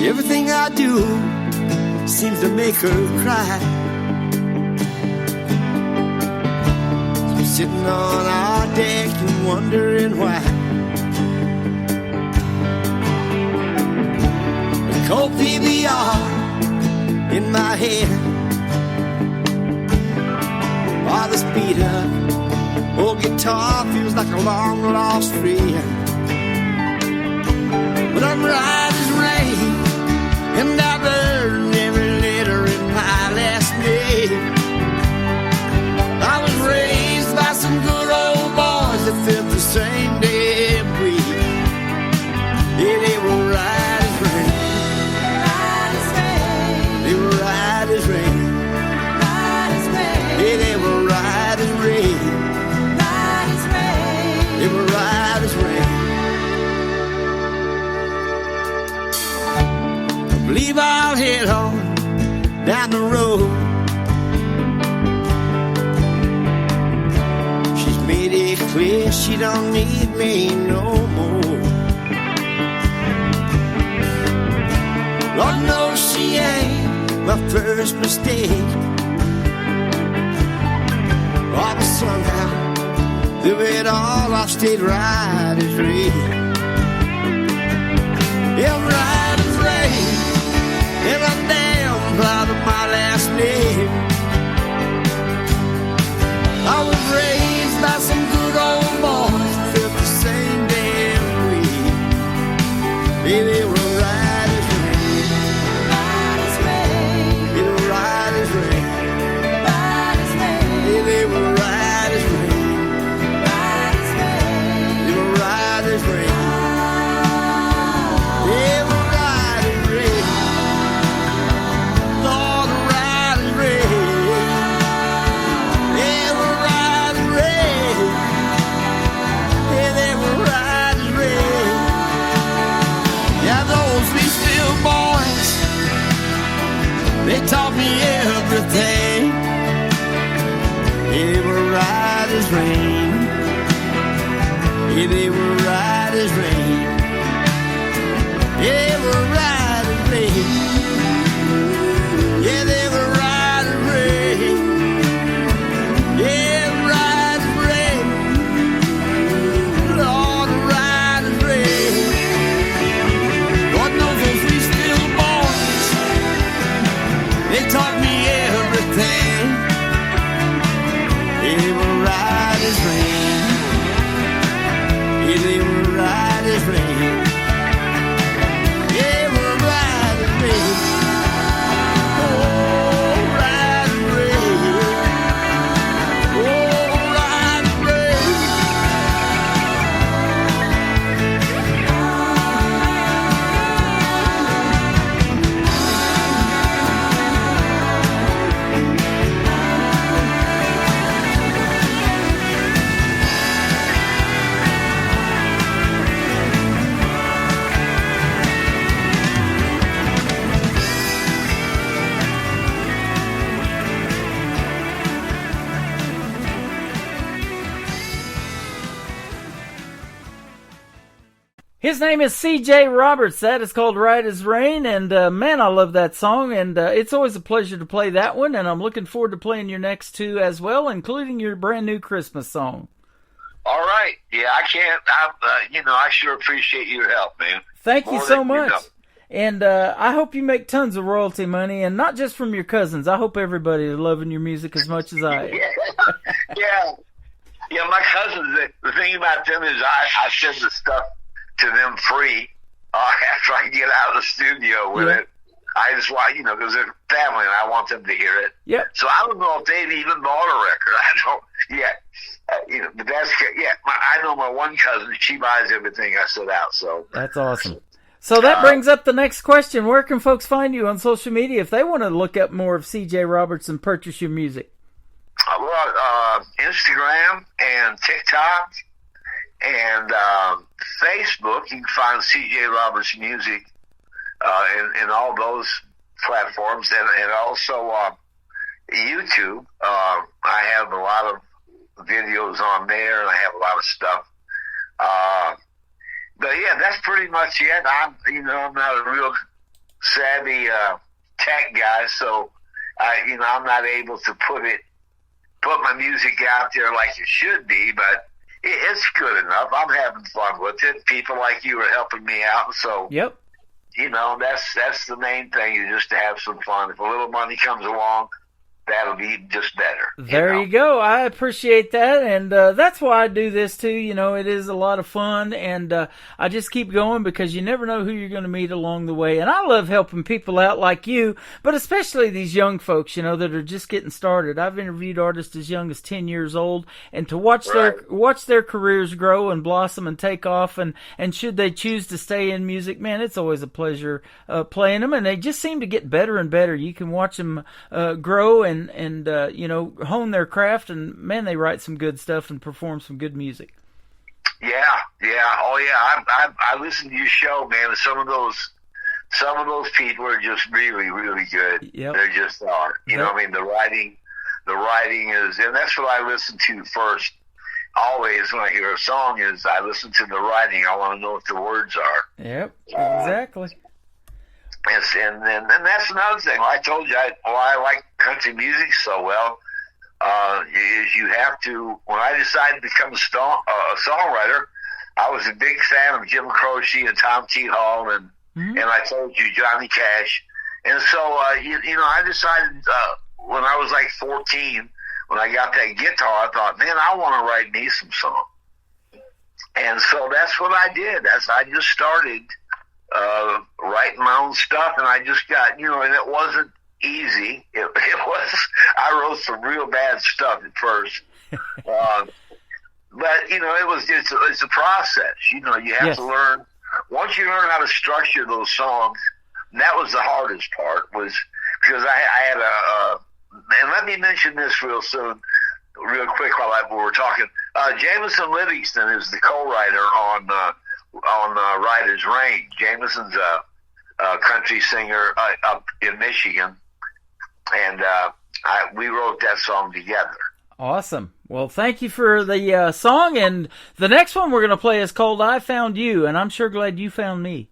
Everything I do seems to make her cry. I'm sitting on our deck and wondering why. A cold PBR in my hand, all this beat up old guitar feels like a long lost friend. But I'm right as rain, and I burned every letter in my last name. I was raised by some good old boys that felt the same damn way. Yeah, they were right as rain. Right as rain. They were right as rain. Right as rain. Yeah, they were right as rain. Right as rain. They were right as rain. I believe I'll head on down the road. She's made it clear she don't need me no more. Lord knows she ain't my first mistake. Oh, but somehow through it all I stayed right as rain. Yeah, right as rain. And I'm damn proud of my last name. I was raised by some good old boys who felt the same damn way. Yeah, they were right as rain. Right as rain. They were right as rain. taught me everything. They were right as rain. Yeah, they were right as rain. Yeah, they were right as rain. Yeah, they were right as rain. Yeah, right as rain. Lord, right as rain. Lord knows those three still boys, they taught me everything. They were right as rain. Yeah, they were right as rain. Yeah, we're right as rain. Oh, right as rain. Oh, right as rain. His name is C.J. Roberts. That is called Right as Rain, and man, I love that song, and it's always a pleasure to play that one, and I'm looking forward to playing your next two as well, including your brand new Christmas song. All right. Yeah, I can't. I sure appreciate your help, man. Thank you More so than much. know. And I hope you make tons of royalty money, and not just from your cousins. I hope everybody is loving your music as much as I am. Yeah, my cousins, the thing about them is I send the stuff to them free after I get out of the studio with it. I just want, because they're family and I want them to hear it. Yep. So I don't know if they've even bought a record. I don't yet. But that's, I know my one cousin, she buys everything I set out, so. That's awesome. So that brings up the next question. Where can folks find you on social media if they want to look up more of C.J. Roberts and purchase your music? Instagram and TikTok and Facebook. You can find C.J. Roberts Music in all those platforms, and also YouTube. I have a lot of videos on there, and I have a lot of stuff. But yeah, that's pretty much it. I'm not a real savvy tech guy, so I'm not able to put my music out there like it should be, but it's good enough. I'm having fun with it. People like you are helping me out, so yep. That's the main thing, is just to have some fun. If a little money comes along, that'll be just better. There you go. I appreciate that, and that's why I do this too. It is a lot of fun, and I just keep going because you never know who you're going to meet along the way. And I love helping people out like you, but especially these young folks, that are just getting started. I've interviewed artists as young as 10 years old, and to watch their careers grow and blossom and take off, and should they choose to stay in music, man, it's always a pleasure playing them, and they just seem to get better and better. You can watch them grow and hone their craft, and man, they write some good stuff and perform some good music. Yeah. Oh yeah, I listen to your show, man. Some of those people are just really, really good. Yep. They just are. The writing is, and that's what I listen to first. Always when I hear a song is I listen to the writing. I want to know what the words are. Yep, exactly. Yes, and that's another thing. I told you I like country music so well. Is you have to. When I decided to become a songwriter, I was a big fan of Jim Croce and Tom T. Hall, and I told you Johnny Cash. And so I decided when I was like 14, when I got that guitar, I thought, man, I want to write me some songs. And so that's what I did. I just started writing my own stuff, and I just got, and it wasn't easy. It was, I wrote some real bad stuff at first. But, it's a process. You have to learn. Once you learn how to structure those songs, and that was the hardest part, was because I had and let me mention this real quick while we're talking. Jameson Livingston is the co-writer on Right as Rain. Jameson's a country singer up in Michigan, and we wrote that song together. Awesome. Well, thank you for the song, and the next one we're going to play is called I Found You, and I'm sure glad you found me.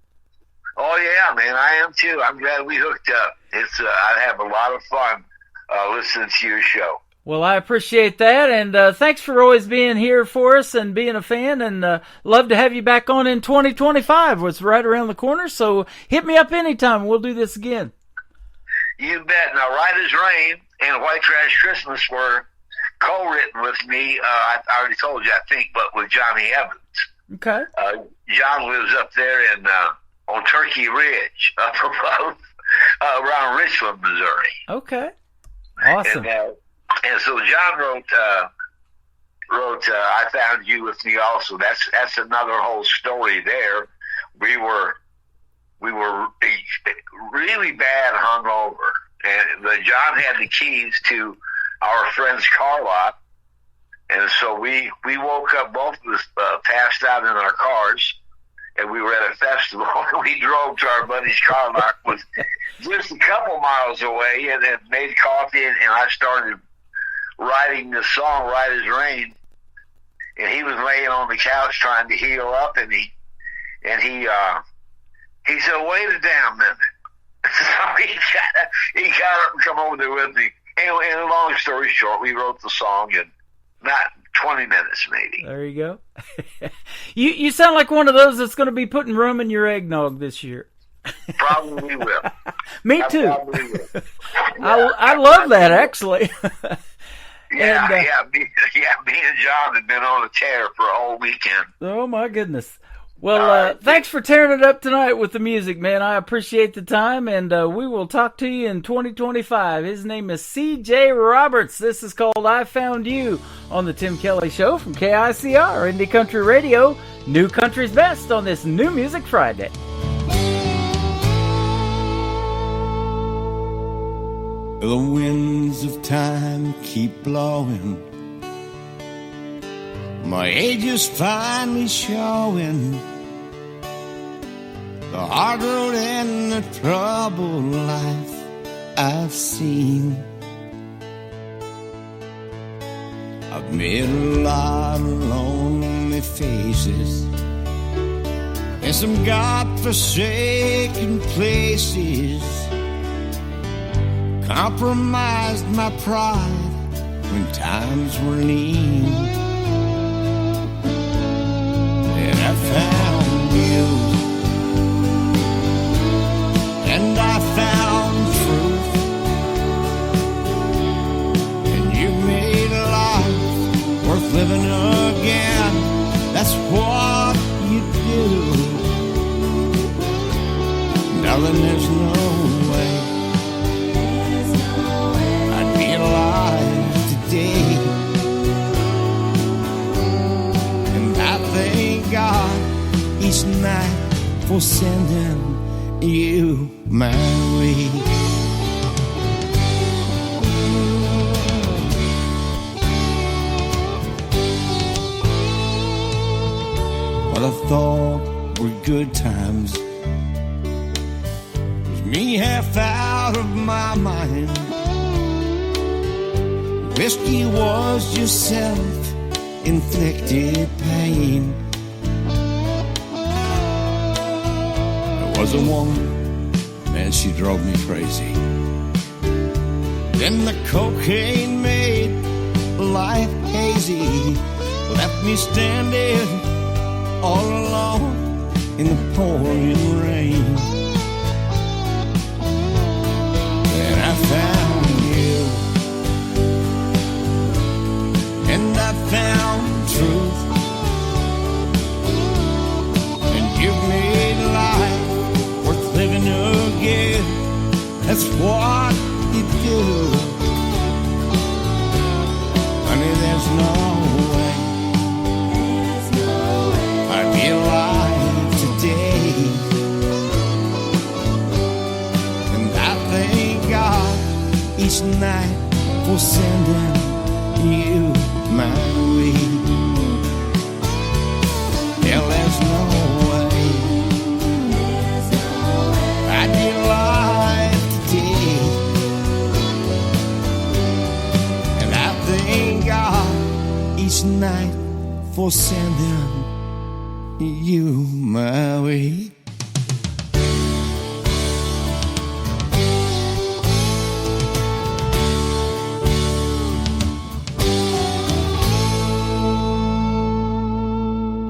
Oh, yeah, man, I am too. I'm glad we hooked up. It's I have a lot of fun listening to your show. Well, I appreciate that, and thanks for always being here for us and being a fan, and love to have you back on in 2025. It's right around the corner, so hit me up anytime. We'll do this again. You bet. Now, Right as Rain and White Trash Christmas were co-written with me. I already told you, I think, but with Johnny Evans. Okay. John lives up there in on Turkey Ridge, up above around Richland, Missouri. Okay. Awesome. And so John wrote I Found You with me also. That's another whole story there. We were really bad hungover, and John had the keys to our friend's car lot, and so we woke up, both of us passed out in our cars, and we were at a festival, and we drove to our buddy's car lot, was just a couple miles away, and then made coffee, and I started writing the song Right as Rain, and he was laying on the couch trying to heal up, and he said, "Wait a damn minute." So he got up and come over there with me. And long story short, we wrote the song in not 20 minutes, maybe. There you go. You sound like one of those that's going to be putting rum in your eggnog this year. Probably will. Me too. Probably will. I love that, actually. Yeah, me and John had been on a tear for a whole weekend. Oh, my goodness. Well, thanks for tearing it up tonight with the music, man. I appreciate the time, and we will talk to you in 2025. His name is C.J. Roberts. This is called I Found You on the Tim Kelly Show from KICR, Indie Country Radio, New Country's Best on this New Music Friday. The winds of time keep blowing. My age is finally showing. The hard road and the troubled life I've seen. I've met a lot of lonely faces and some God-forsaken places. Compromised my pride when times were lean. And I found you, and I found truth, and you made life worth living again. That's what you do. Darling, there's no way I'd be alive today. And I thank God each night for sending you my way. What I thought were good times was me half out of my mind. Whiskey was just self-inflicted pain. There was a woman, man, she drove me crazy. Then the cocaine made life hazy, left me standing all alone in the pouring rain. And I found you, and I found truth, and you've made life worth living again. That's what you do. Honey, there's no way I'd be alive today. And I thank God each night for sending you my way. Yeah, there's no way I'd be alive today. each night for sending you my way.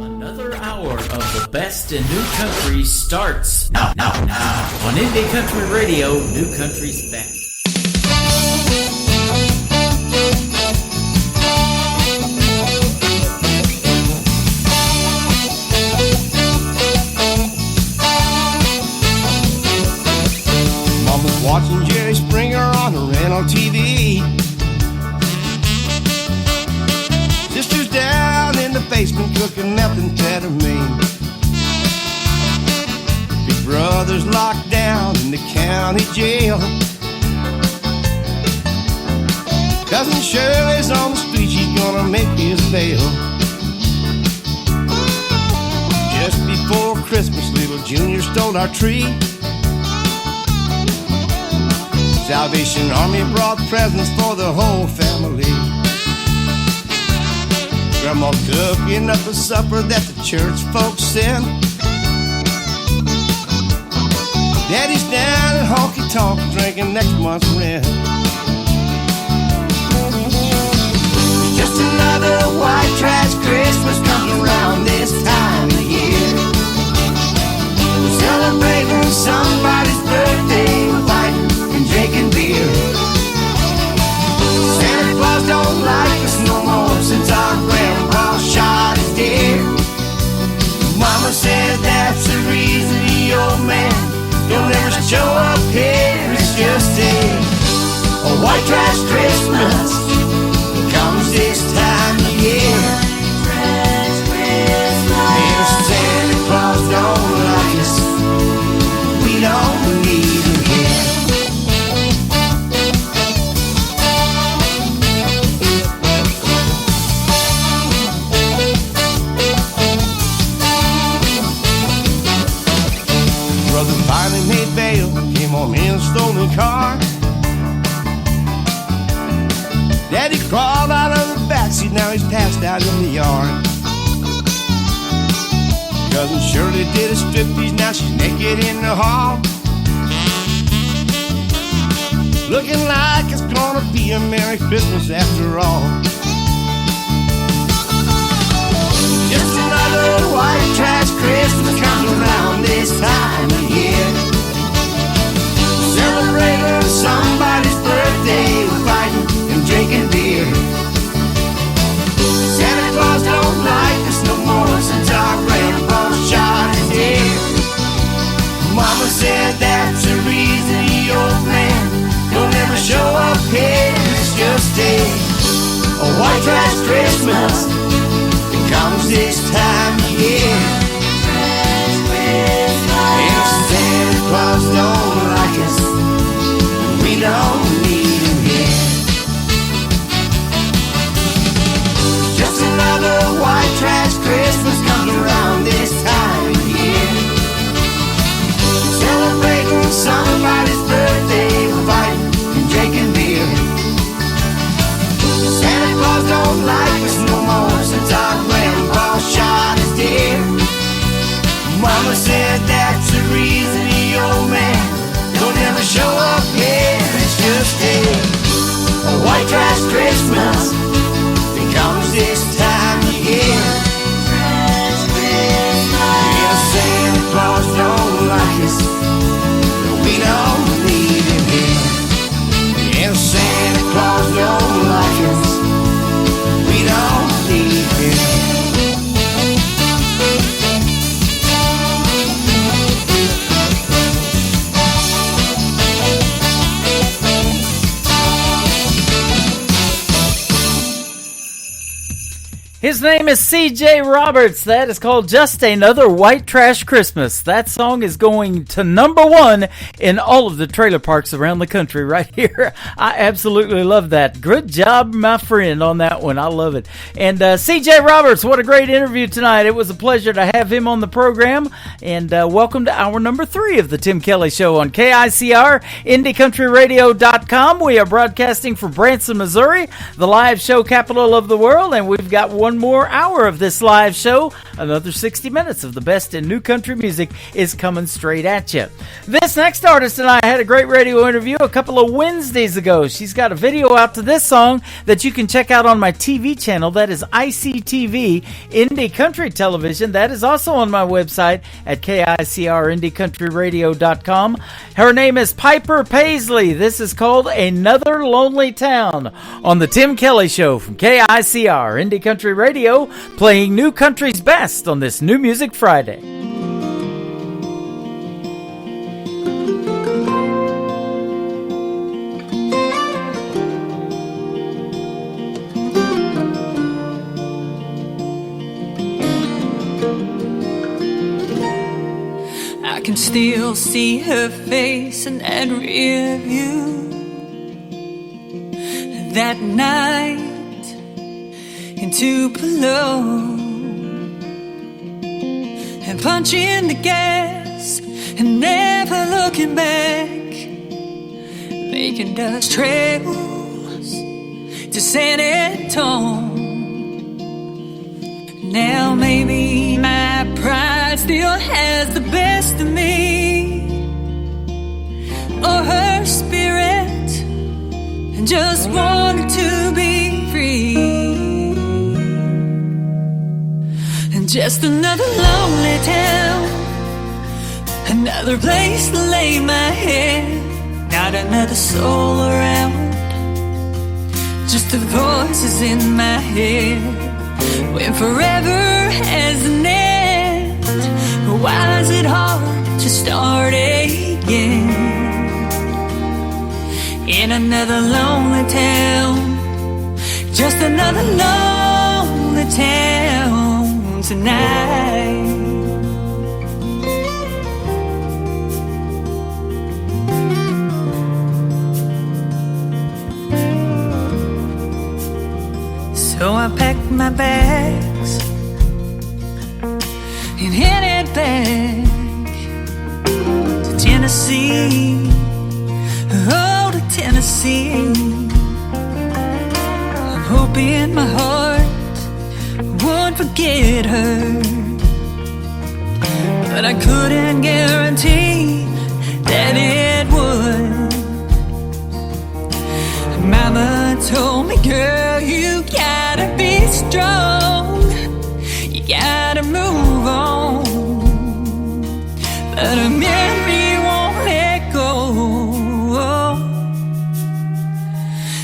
Another hour of the best in new country starts now on Indie Country Radio, New Country's Best. Mama's watching Jerry Springer on the rental TV. Sister's down in the basement cooking methamphetamine. Big brother's locked down in the county jail. Cousin Shirley's on the street, she's gonna make his bail. Just before Christmas, little Junior stole our tree. Salvation Army brought presents for the whole family. Grandma cooking up a supper that the church folks sent. Daddy's down in honky tonk drinking next month's rent. It's just another white trash Christmas comes around this time of year. We're celebrating somebody's birthday, we're fighting and drinking beer. Santa Claus don't like us no more since our grandpa shot his deer. Mama said that's the reason the old man don't ever show up here. It's just a white trash Christmas comes this time of year. If Santa Claus don't like us, we don't need him here. Brother finally made bail, came home in a stolen car. Daddy crawled out of the backseat, now he's passed out in the yard. Cousin Shirley did a striptease, now she's naked in the hall. Looking like it's gonna be a Merry Christmas after all. Just another white trash Christmas comes around this time of year. Celebrating somebody's birthday, we're fighting and drinking beer. Santa Claus don't like us no more since our grandpa shot his deer. Mama said that's the reason the old man don't ever show up here. It's just a white trash Christmas comes this time of year. If Santa Claus don't like us, we don't need him here. Just another white trash Christmas comes around this time of year. Celebrating somebody's birthday, we're fighting and drinking beer. Santa Claus don't like us no more since our grandpa shot His name is C.J. Roberts. That is called Just Another White Trash Christmas. That song is going to #1 in all of the trailer parks around the country right here. I absolutely love that. Good job, my friend, on that one. I love it. And C.J. Roberts, what a great interview tonight. It was a pleasure to have him on the program. And welcome to hour number 3 of the Tim Kelly Show on KICR, IndieCountryRadio.com. We are broadcasting from Branson, Missouri, the live show capital of the world. And we've got one more hour of this live show. Another 60 minutes of the best in new country music is coming straight at you. This next artist and I had a great radio interview a couple of Wednesdays ago. She's got a video out to this song that you can check out on my TV channel. That is ICTV Indie Country Television. That is also on my website at KICR, IndieCountryRadio.com. Her name is Piper Paisley. This is called Another Lonely Town on the Tim Kelly Show from KICR, Indie Country Radio, playing new country's best on this New Music Friday. I can still see her face in that rear view. That night in Tupelo, and punching the gas and never looking back, making dust trails to San Antonio. Now maybe my pride still has the best of me, or her spirit, and just wanted to be free. And just another lonely town, another place to lay my head, not another soul around, just the voices in my head. When forever has an end, why is it hard to start again? In another lonely town, just another lonely town tonight. So I packed my bags and headed back to Tennessee. Oh, to Tennessee. I'm hoping my heart won't forget her, but I couldn't guarantee that it would. Mama told me, girl, you gotta be strong, you gotta move on, but a memory won't let go.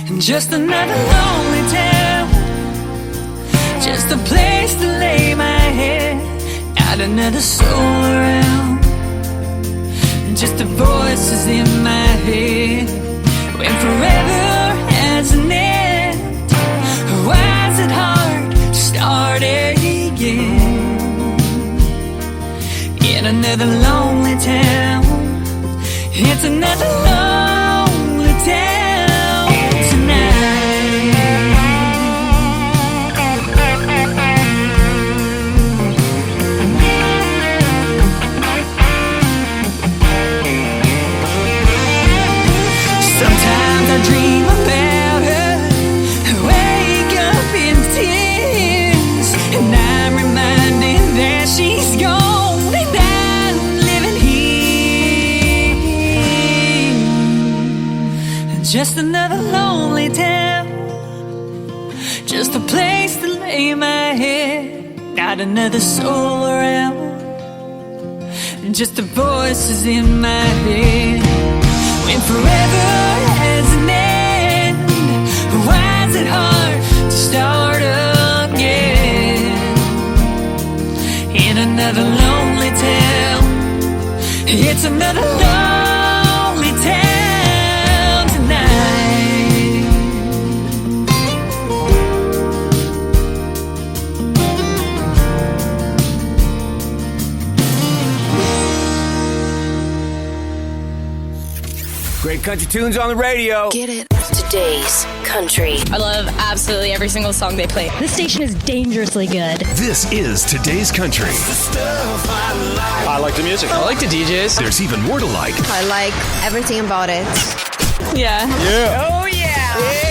And just another lonely town, just a place to lay my head, not another soul around, just the voices in my head. When forever has an end, why is it hard to start again? In another lonely town, it's another lonely town tonight. Sometimes I dream about her, wake up in tears, and I'm reminded that she's gone and I'm living here. Just another lonely town, just a place to lay my head, not another soul around, just the voices in my head. When forever has an end, why is it hard to start again? In another lonely town, it's another lonely town tonight. Great country tunes on the radio. Get it. Today's country. I love absolutely every single song they play. This station is dangerously good. This is Today's Country. I like the music. I like the DJs. There's even more to like. I like everything about it. Yeah. Yeah. Oh, yeah.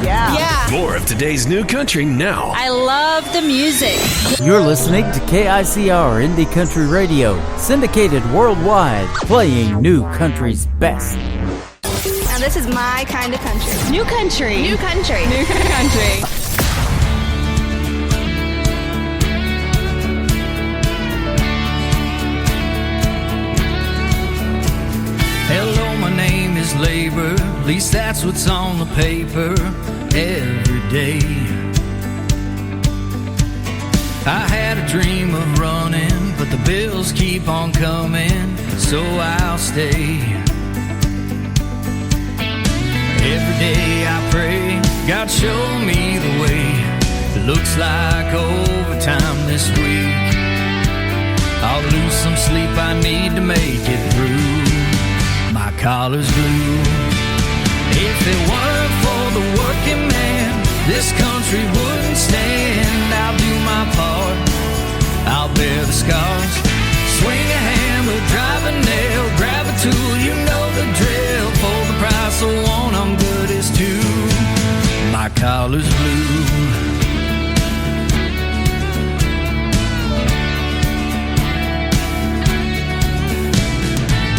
Yeah. More of today's new country now. I love the music. You're listening to KICR Indie Country Radio, syndicated worldwide, playing new country's best. Now this is my kind of country. New country. New country. New country. Hello, my name is Labor. At least that's what's on the paper every day. I had a dream of running, but the bills keep on coming, so I'll stay. Every day I pray, God show me the way. It looks like overtime this week. I'll lose some sleep, I need to make it through. My collar's blue. If it weren't for the working man, this country wouldn't stand. I'll do my part, I'll bear the scars. Swing a hammer, drive a nail, grab a tool, you know the drill. For the price of one, I'm good as two. My collar's blue.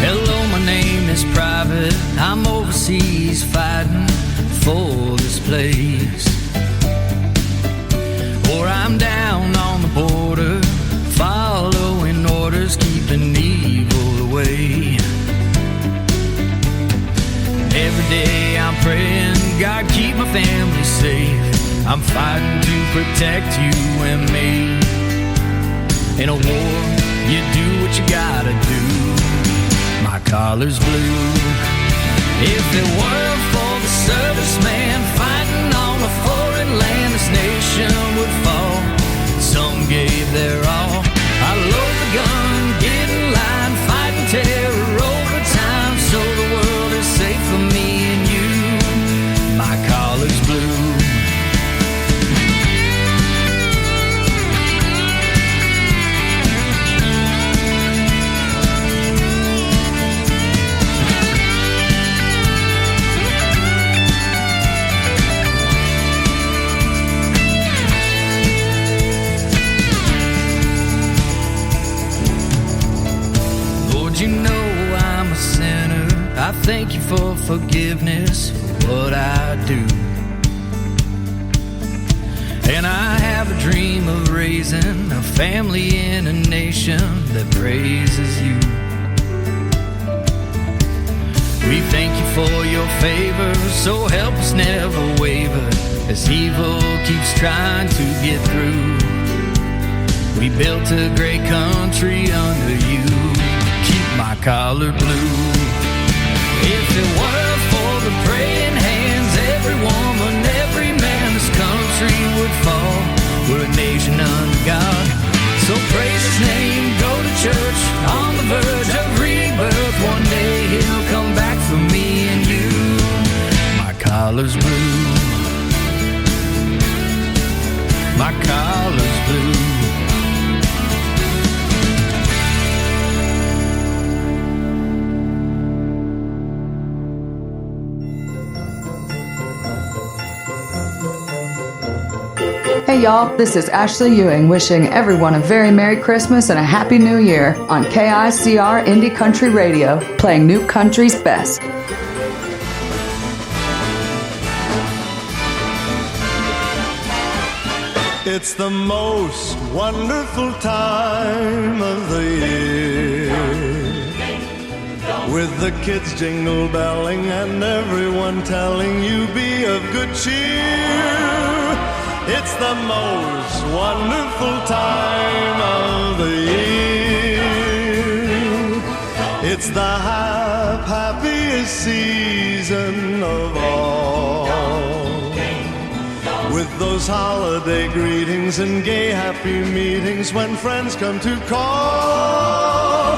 Hello, my name is Private. I'm overseas fighting for this place. Or I'm down on the border, following orders, keeping evil away. Every day I'm praying, God keep my family safe. I'm fighting to protect you and me. In a war, you do what you gotta do. My collar's blue. If it weren't for the serviceman fighting on a foreign land, this nation would fall. Some gave their all. I load the gun, get in line, fighting terror overtime, so the world is safe for me and you. My collar's blue. You know I'm a sinner. I thank you for forgiveness for what I do. And I have a dream of raising a family in a nation that praises you. We thank you for your favor, so help us never waver as evil keeps trying to get through. We built a great country under you. My collar blue. If it weren't for the praying hands, every woman, every man, this country would fall. We're a nation under God, so praise His name. Go to church on the verge of rebirth. One day He'll come back for me and you. My collar's blue. My collar's blue. Hey y'all, this is Ashley Ewing wishing everyone a very Merry Christmas and a Happy New Year on KICR Indie Country Radio, playing new country's best. It's the most wonderful time of the year, with the kids jingle belling and everyone telling you be of good cheer. It's the most wonderful time of the year. It's the happiest season of all, with those holiday greetings and gay happy meetings when friends come to call.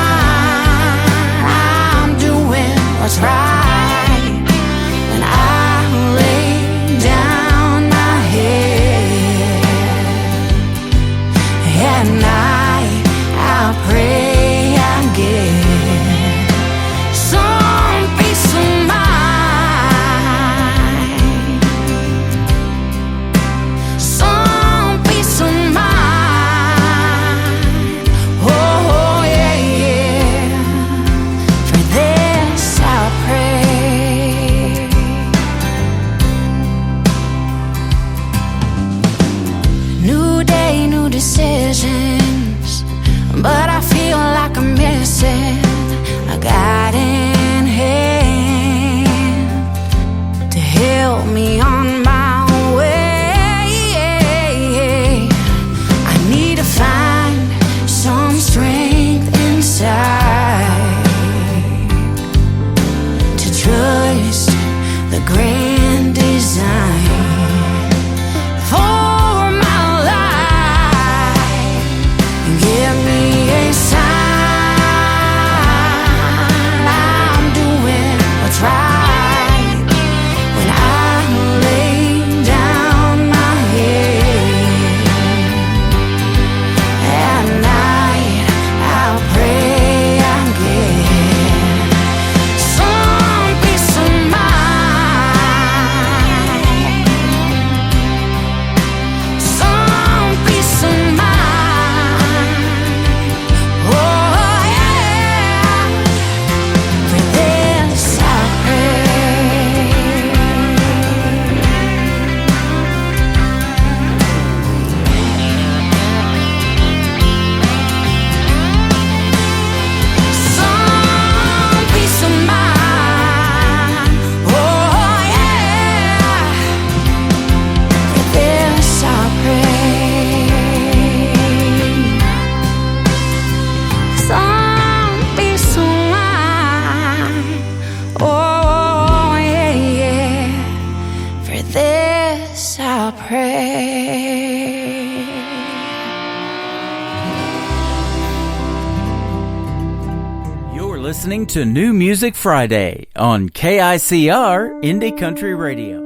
listening to New Music Friday on KICR Indie Country Radio.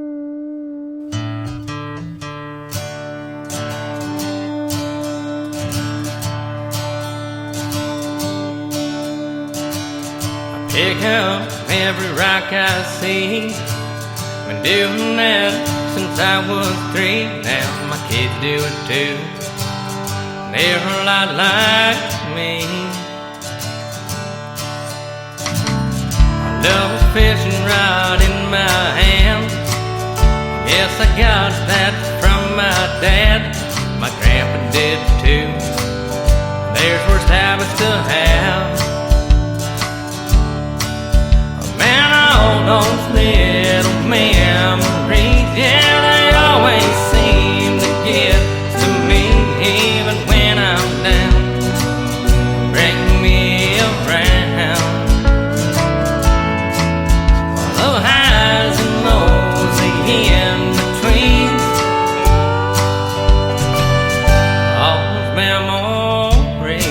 I pick up every rock I see. Been doing that since I was 3. Now my kids do it too. They're a lot like me. I love a fishing rod in my hand. Yes, I got that from my dad. My grandpa did too. There's worse habits to have. Man, all those little memories, yeah, they always seem to get to me. Even when I'm down, bring me around. The highs and lows, the in-betweens, all those memories.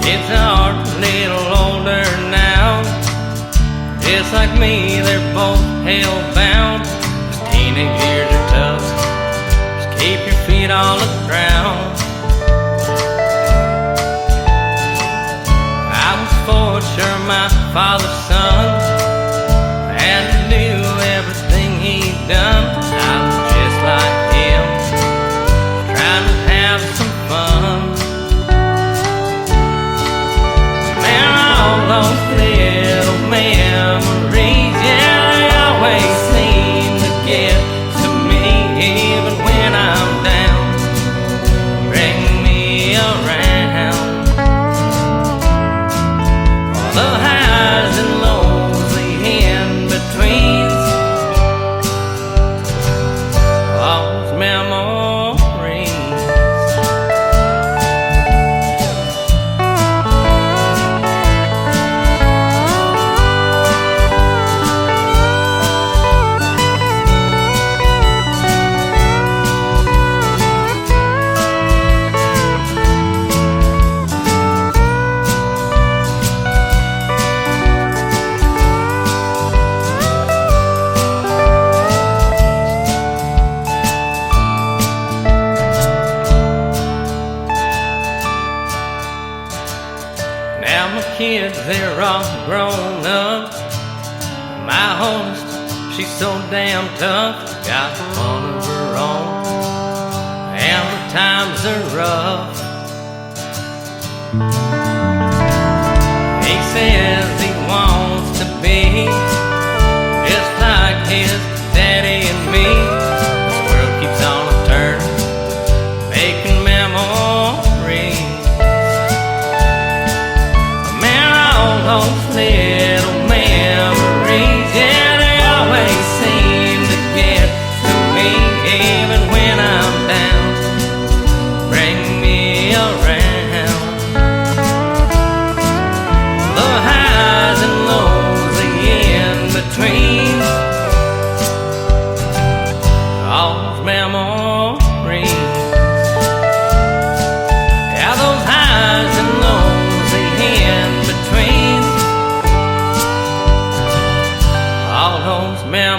Kids are a little older now. Just like me, they're both hell-bound. Those teenage years are tough. Just keep your feet on the ground. I was for sure my father's son. And I knew everything he'd done. I was just like him, trying to have some fun. Man, all those little memories, yeah, they always seem to get to me. Even when I'm down, bring me around. All the highs and lows, the in-betweens, all those memories. Now my kids, they're all grown up. My oldest, she's so damn tough. Got one of her own, and the times are rough. He says he wants to be just like his daddy and me. This world keeps on a turn, making memories. Man, all those little memories, yeah, they always seem to get to me. Even when I'm down, bring me around. The highs and lows, the in-betweens, all those memories. Yeah, those highs and lows, the in-betweens, all those memories.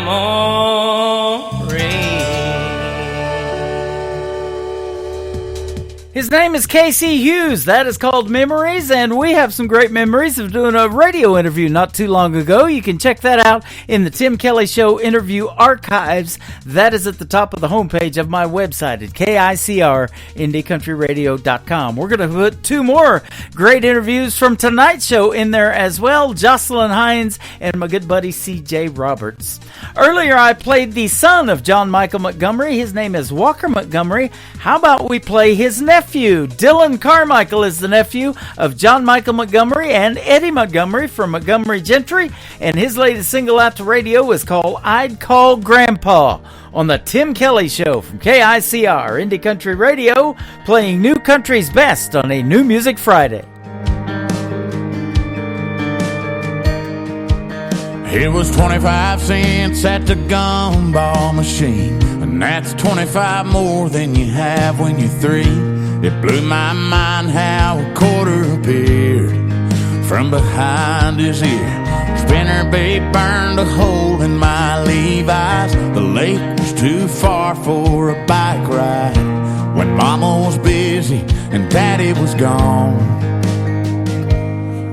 His name is Casey Hughes. That is called Memories, and we have some great memories of doing a radio interview not too long ago. You can check that out in the Tim Kelly Show interview archives. That is at the top of the homepage of my website at KICRIndieCountryRadio.com. We're going to put 2 more great interviews from tonight's show in there as well. Jocelyn Hines and my good buddy C.J. Roberts. Earlier I played the son of John Michael Montgomery. His name is Walker Montgomery. How about we play his nephew? Dylan Carmichael is the nephew of John Michael Montgomery and Eddie Montgomery from Montgomery Gentry, and his latest single out to radio is called I'd Call Grandpa on the Tim Kelly Show from KICR Indie Country Radio, playing new country's best on a New Music Friday. It was 25 cents at the gumball machine, and that's 25 more than you have when you're 3. It blew my mind how a quarter appeared from behind his ear. Spinnerbait burned a hole in my Levi's. The lake was too far for a bike ride. When Mama was busy and Daddy was gone,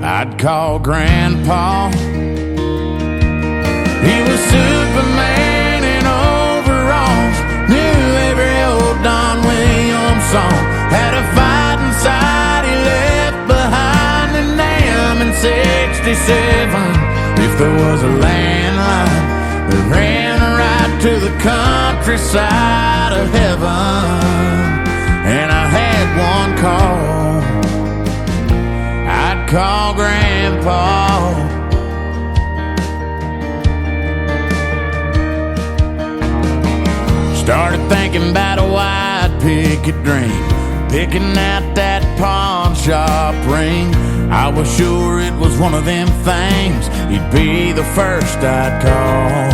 I'd call Grandpa. He was Superman in overalls, knew every old Don Williams song, had a fight inside he left behind in Nam in 67. If there was a landline that ran right to the countryside of heaven, and I had one call, I'd call Grandpa. Started thinking about a white picket dream, picking out that pawn shop ring. I was sure it was one of them things, he'd be the first I'd call.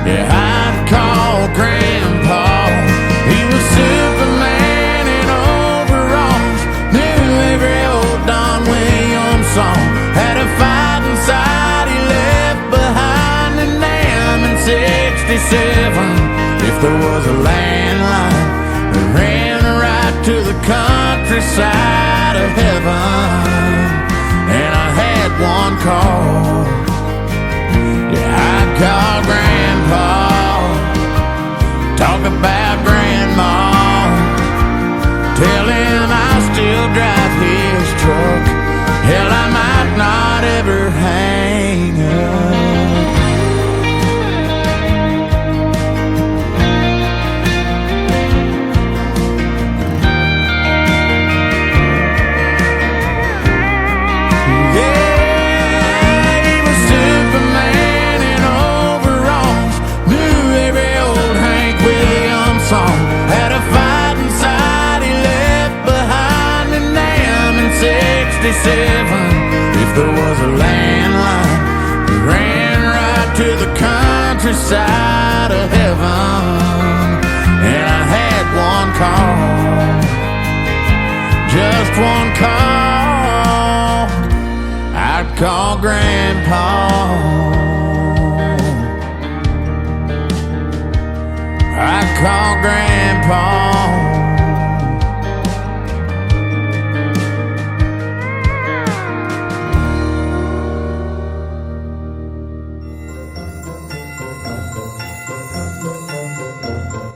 Yeah, I'd call Grandpa. He was Superman in overalls, knew every old Don Williams song, had a fight inside he left behind in Nam in 67. If there was a landline that ran right to the countryside of heaven, and I had one call, yeah, I'd call Grandpa. Talk about Grandma, tell him I still drive his truck. Hell, I might not ever hang up. Had a fight inside he left behind in Nam in 67. If there was a landline that ran right to the countryside of heaven, and I had one call, just one call, I'd call Grandpa. I call Grandpa.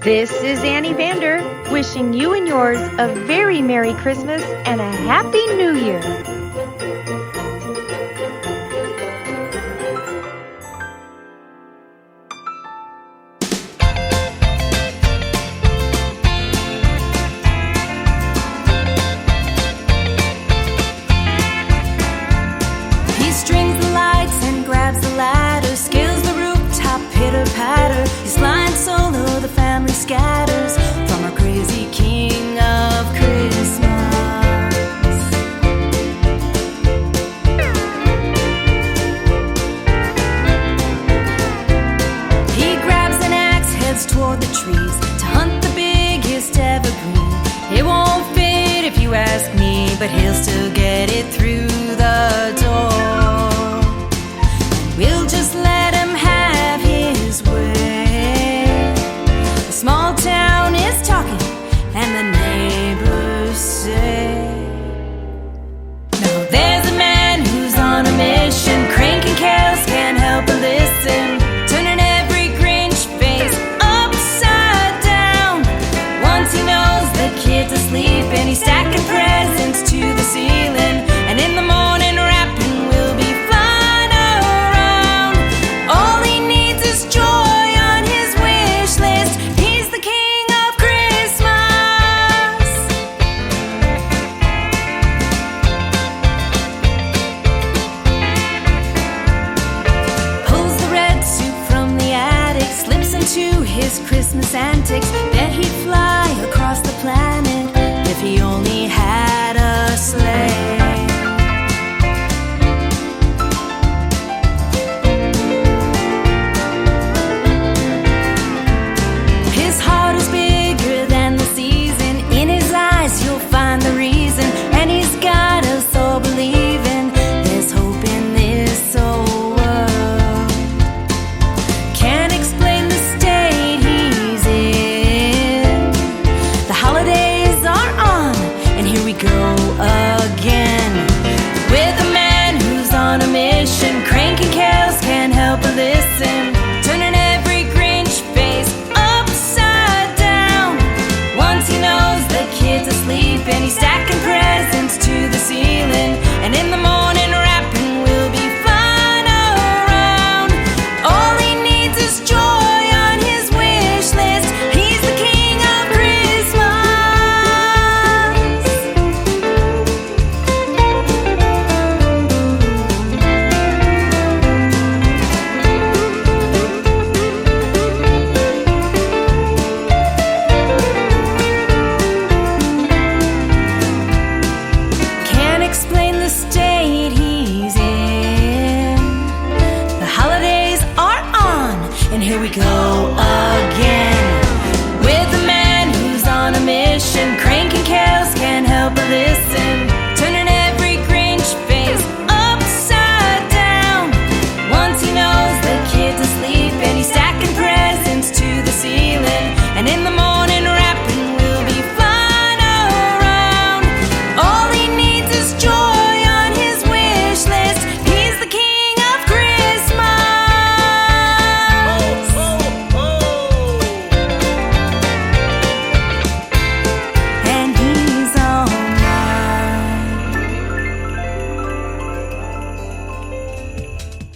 This is Annie Vander, wishing you and yours a very Merry Christmas and a Happy New Year. Scatters from our crazy king of Christmas. He grabs an axe, heads toward the trees to hunt the biggest evergreen. It won't fit if you ask me, but he'll still get it through the door. We'll just let him have his way. Small town is talking, and the neighbors say, now there's a man who's on a mission, cranking carols, can't help but listen, turning every Grinch face upside down. Once he knows the kid's asleep, and he's stacking presents to the ceiling, and in the morning rapping listen, turning every Grinch face upside down. Once he knows the kid's asleep and he's stacking presents to the ceiling, and in the morning rapping will be flying around. All he needs is joy on his wish list. He's the king of Christmas. And he's all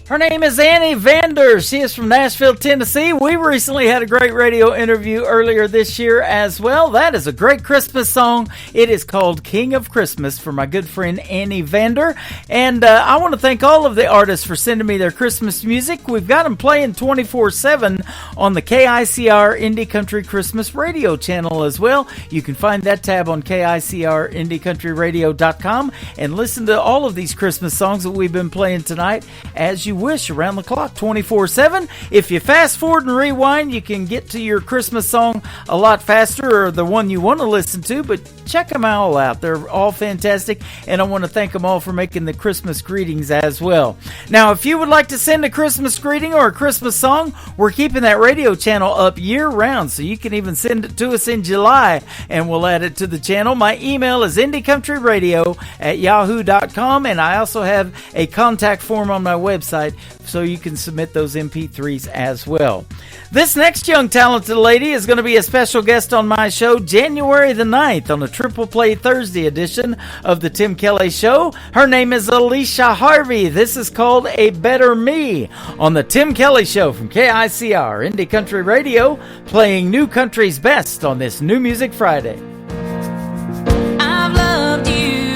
Her name is Annie Vander. She is from Nashville, Tennessee. We recently had a great radio interview earlier this year as well. That is a great Christmas song. It is called King of Christmas for my good friend Annie Vander. And I want to thank all of the artists for sending me their Christmas music. We've got them playing 24/7 on the KICR Indie Country Christmas Radio channel as well. You can find that tab on KICRIndieCountryRadio.com and listen to all of these Christmas songs that we've been playing tonight as you wish, around the clock, 24/7. If you fast forward and rewind, you can get to your Christmas song a lot faster, or the one you want to listen to, but check them all out. They're all fantastic, and I want to thank them all for making the Christmas greetings as well. Now, if you would like to send a Christmas greeting or a Christmas song, we're keeping that radio channel up year-round, so you can even send it to us in July, and we'll add it to the channel. My email is indiecountryradio@yahoo.com, and I also have a contact form on my website, so you can submit those MP3s as well. This next young talented lady is going to be a special guest on my show January the 9th on the Triple Play Thursday edition of the Tim Kelly Show. Her name is Alicia Harvey. This is called A Better Me on the Tim Kelly Show from KICR Indie Country Radio, playing new country's best on this New Music Friday. I've loved you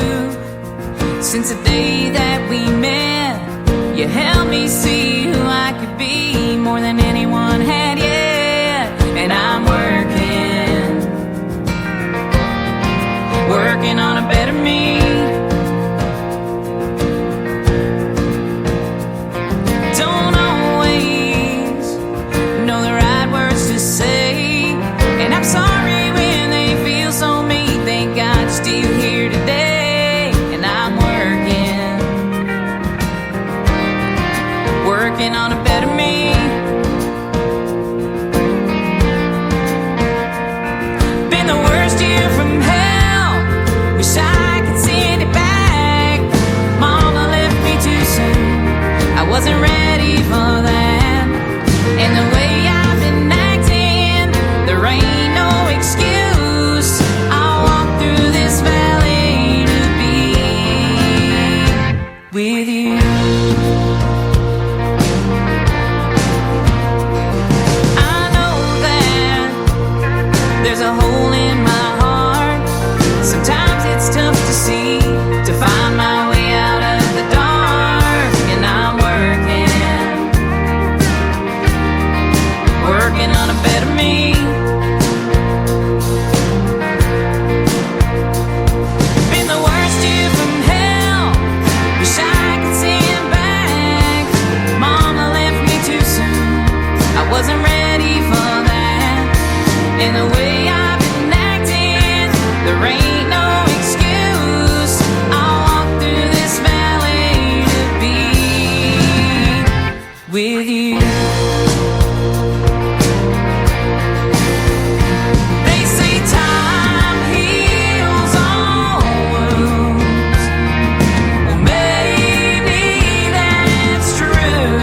since the day that we met. You helped me see who I could be more than anyone had yet. And I'm working on a better me. Don't always know the right words to say, and I'm sorry when they feel so mean. Thank God you're still here today. And I'm working on a better me. Been the worst year from hell. Wish I could send it back. Mama left me too soon. I wasn't ready for that. And the way I've been acting, there ain't no excuse. I'll walk through this valley to be with you. There's a hole in my heart. Sometimes it's tough to see, to find my way out of the dark. And I'm working on a better me. Been the worst year from hell. Wish I could send back. Mama left me too soon. I wasn't ready for that. And the way I've been acting, there ain't no excuse. I'll walk through this valley to be with you. They say time heals all wounds. Well, maybe that's true,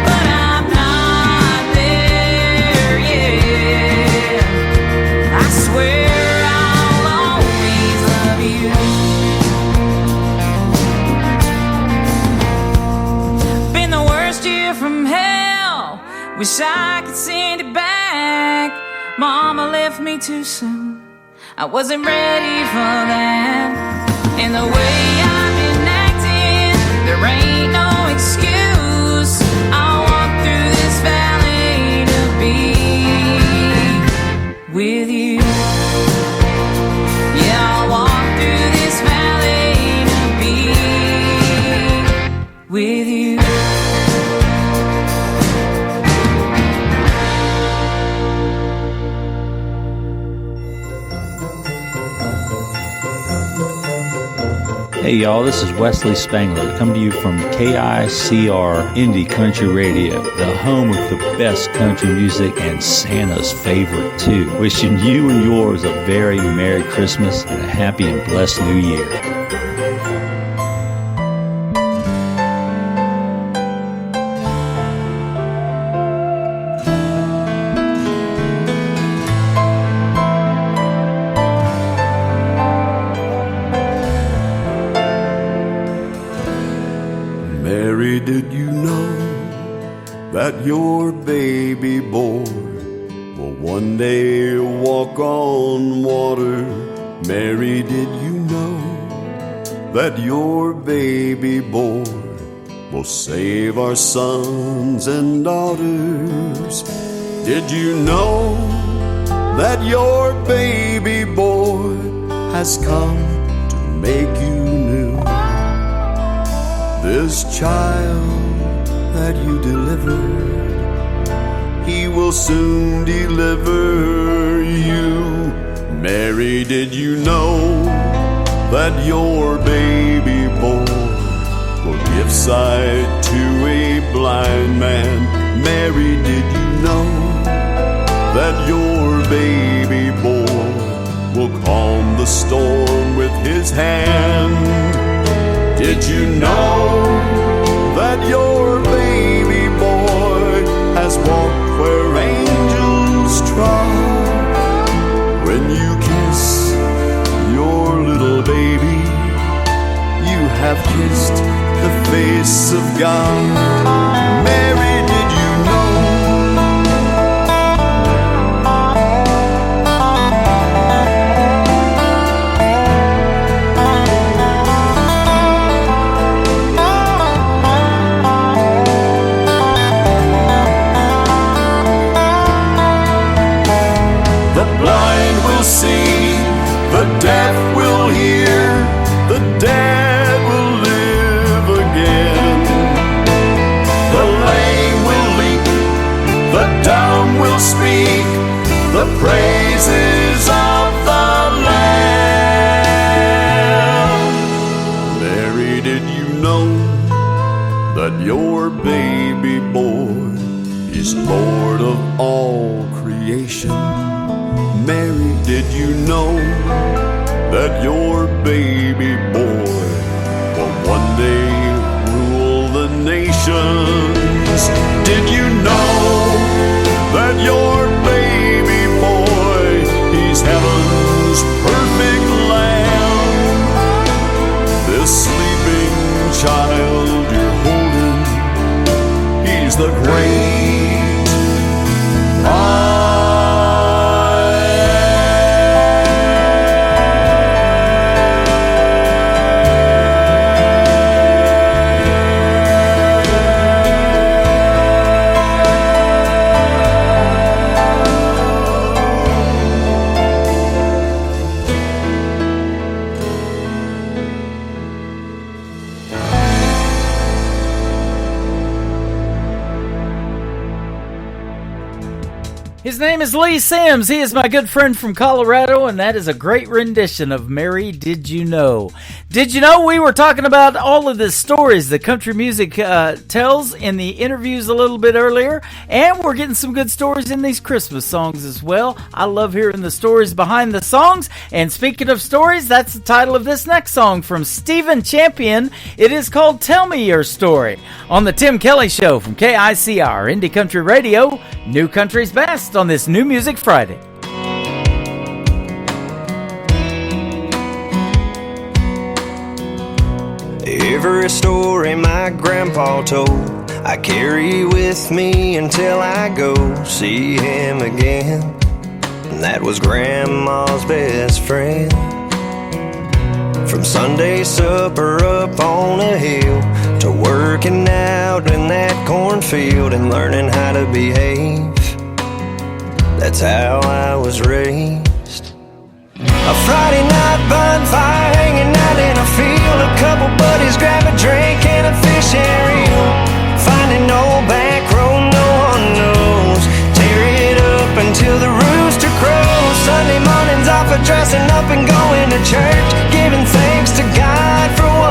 but I'm not there yet. I swear I'll always love you. Been the worst year from hell. Wish I could send it back. Mama left me too soon. I wasn't ready for that. And the way I've been acting, there ain't no excuse. I'll walk through this valley to be with you. Yeah, I'll walk through this valley to be with you. Hey y'all, this is Wesley Spangler coming to you from KICR Indie Country Radio, the home of the best country music and Santa's favorite too. Wishing you and yours a very Merry Christmas and a happy and blessed New Year. Mary, did you know that your baby boy will one day walk on water? Mary, did you know that your baby boy will save our sons and daughters? Did you know that your baby boy has come to make you new? This child that you delivered, he will soon deliver you. Mary, did you know that your baby boy will give sight to a blind man? Mary, did you know that your baby boy will calm the storm with his hand? Did you know that your baby boy has walked where angels trod? When you kiss your little baby, you have kissed the face of God. Mary, did you know? See, the deaf will hear, the dead will live again. The lame will leap, the dumb will speak, the praises of the Lamb. Mary, did you know that your baby boy is Lord of all creation? Mary, did you know that your baby boy will one day rule the nations? Did you know that your baby boy, he's heaven's perfect lamb? This sleeping child you're holding, he's the great I. His name is Lee Sims. He is my good friend from Colorado, and that is a great rendition of Mary, Did You Know? Did you know we were talking about all of the stories that country music tells in the interviews a little bit earlier, and we're getting some good stories in these Christmas songs as well. I love hearing the stories behind the songs, and speaking of stories, that's the title of this next song from Stephen Champion. It is called Tell Me Your Story on the Tim Kelly Show from KICR Indie Country Radio, New Country's Best on this New Music Friday. Every story my grandpa told, I carry with me until I go see him again. And that was Grandma's best friend. From Sunday supper up on a hill to working out in that cornfield and learning how to behave, that's how I was raised. A Friday night bonfire hanging out in a field, a couple buddies grab a drink and a fishing reel, finding old back road no one knows, tear it up until the rooster crows. Sunday mornings off of dressing up and going to church, giving thanks to God for what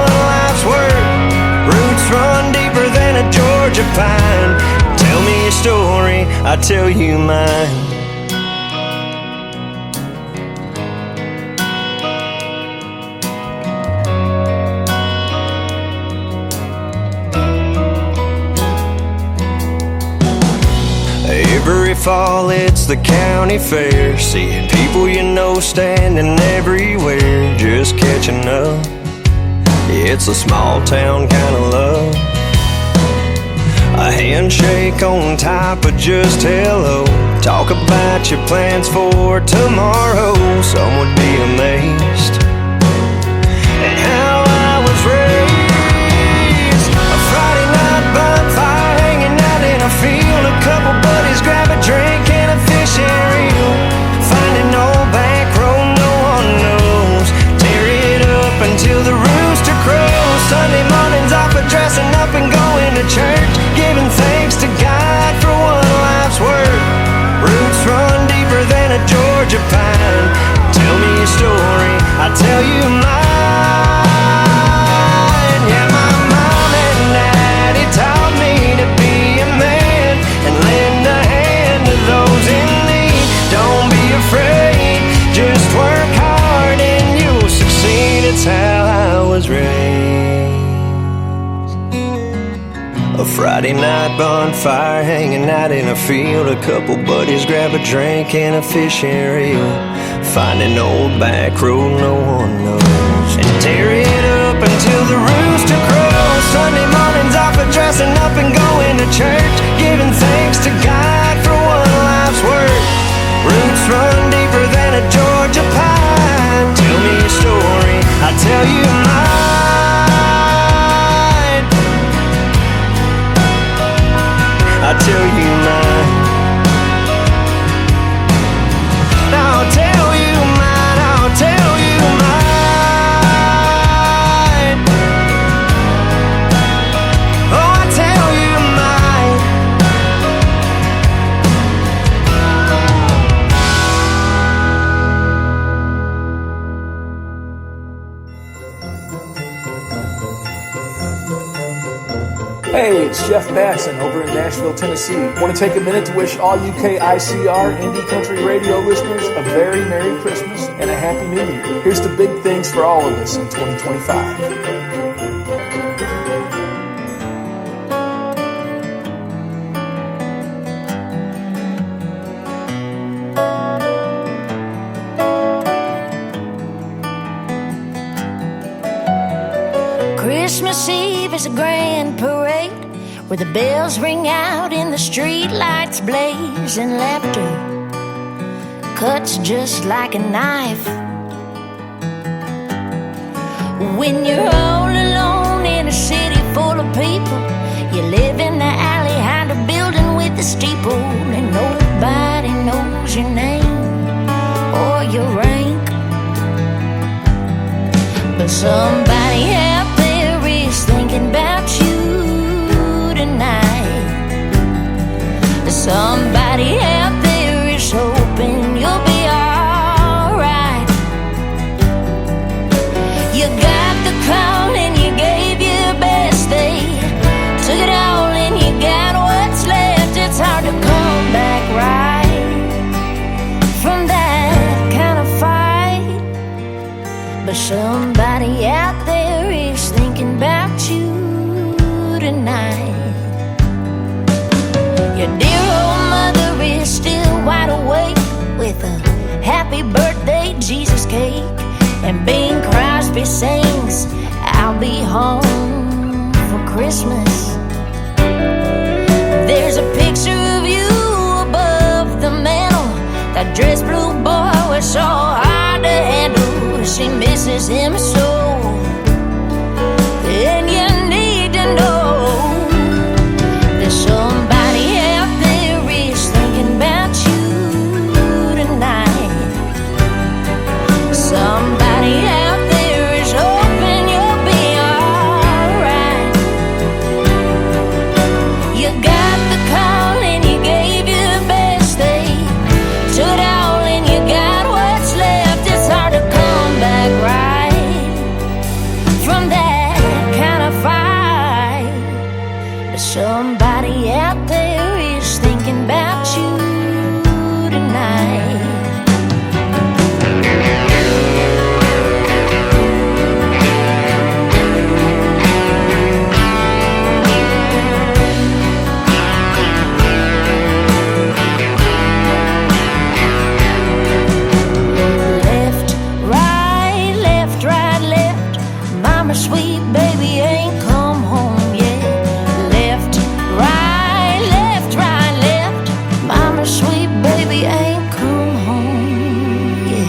pine. Tell me your story, I'll tell you mine. Every fall it's the county fair, seeing people you know standing everywhere, just catching up. It's a small town kind of love. A handshake on top of just hello. Talk about your plans for tomorrow. Some would be amazed at how I was raised. A Friday night bonfire hanging out in a field. A couple buddies grab a drink and a fishing reel. Find an old back road no one knows. Tear it up until the rooster crows. Sunday mornings off of dressing up and going to church, giving thanks to God for one life's work. Roots run deeper than a Georgia pine. Tell me your story, I'll tell you mine. Yeah, my mom and daddy taught me to be a man and lend a hand to those in need. Don't be afraid, just work hard and you'll succeed. It's how I was raised. A Friday night bonfire hanging out in a field. A couple buddies grab a drink and a fishing reel. Find an old back road no one knows and tear it up until the rooster crows. Sunday mornings off of dressing up and going to church, giving thanks to God for one life's work. Roots run deeper than a Georgia pine. Tell me your story, I'll tell you mine. I'll tell you mine. I'll tell you mine. I'll tell you mine. Oh, I'll tell you mine. Hey, it's Jeff Batson over in Nashville, Tennessee. Want to take a minute to wish all you KICR Indie Country Radio listeners a very Merry Christmas and a Happy New Year. Here's the big things for all of us in 2025. Christmas Eve is a grand parade where the bells ring out and the street lights blaze and laughter cuts just like a knife. When you're all alone in a city full of people, you live in the alley behind a building with a steeple, and nobody knows your name or your rank, but somebody out there is thinking about you tonight. Somebody out there is hoping you'll be alright. You got the call and you gave your best. They took it all and you got what's left. It's hard to come back right from that kind of fight, but somebody out there is thinking about you tonight. Your dear old mother is still wide awake with a happy birthday Jesus cake, and Bing Crosby sings I'll be home for Christmas. There's a picture of you above the mantle. That dress blue boy was so hard to handle. She misses him so, and you need to know there's somebody out there is thinking about you tonight. Somebody out there is hoping you'll be alright. You got the call and you gave your best. They took it all and you got what's left. It's hard to come back right sweet baby ain't come home yet. Left, right, left. Mama, sweet baby ain't come home yet.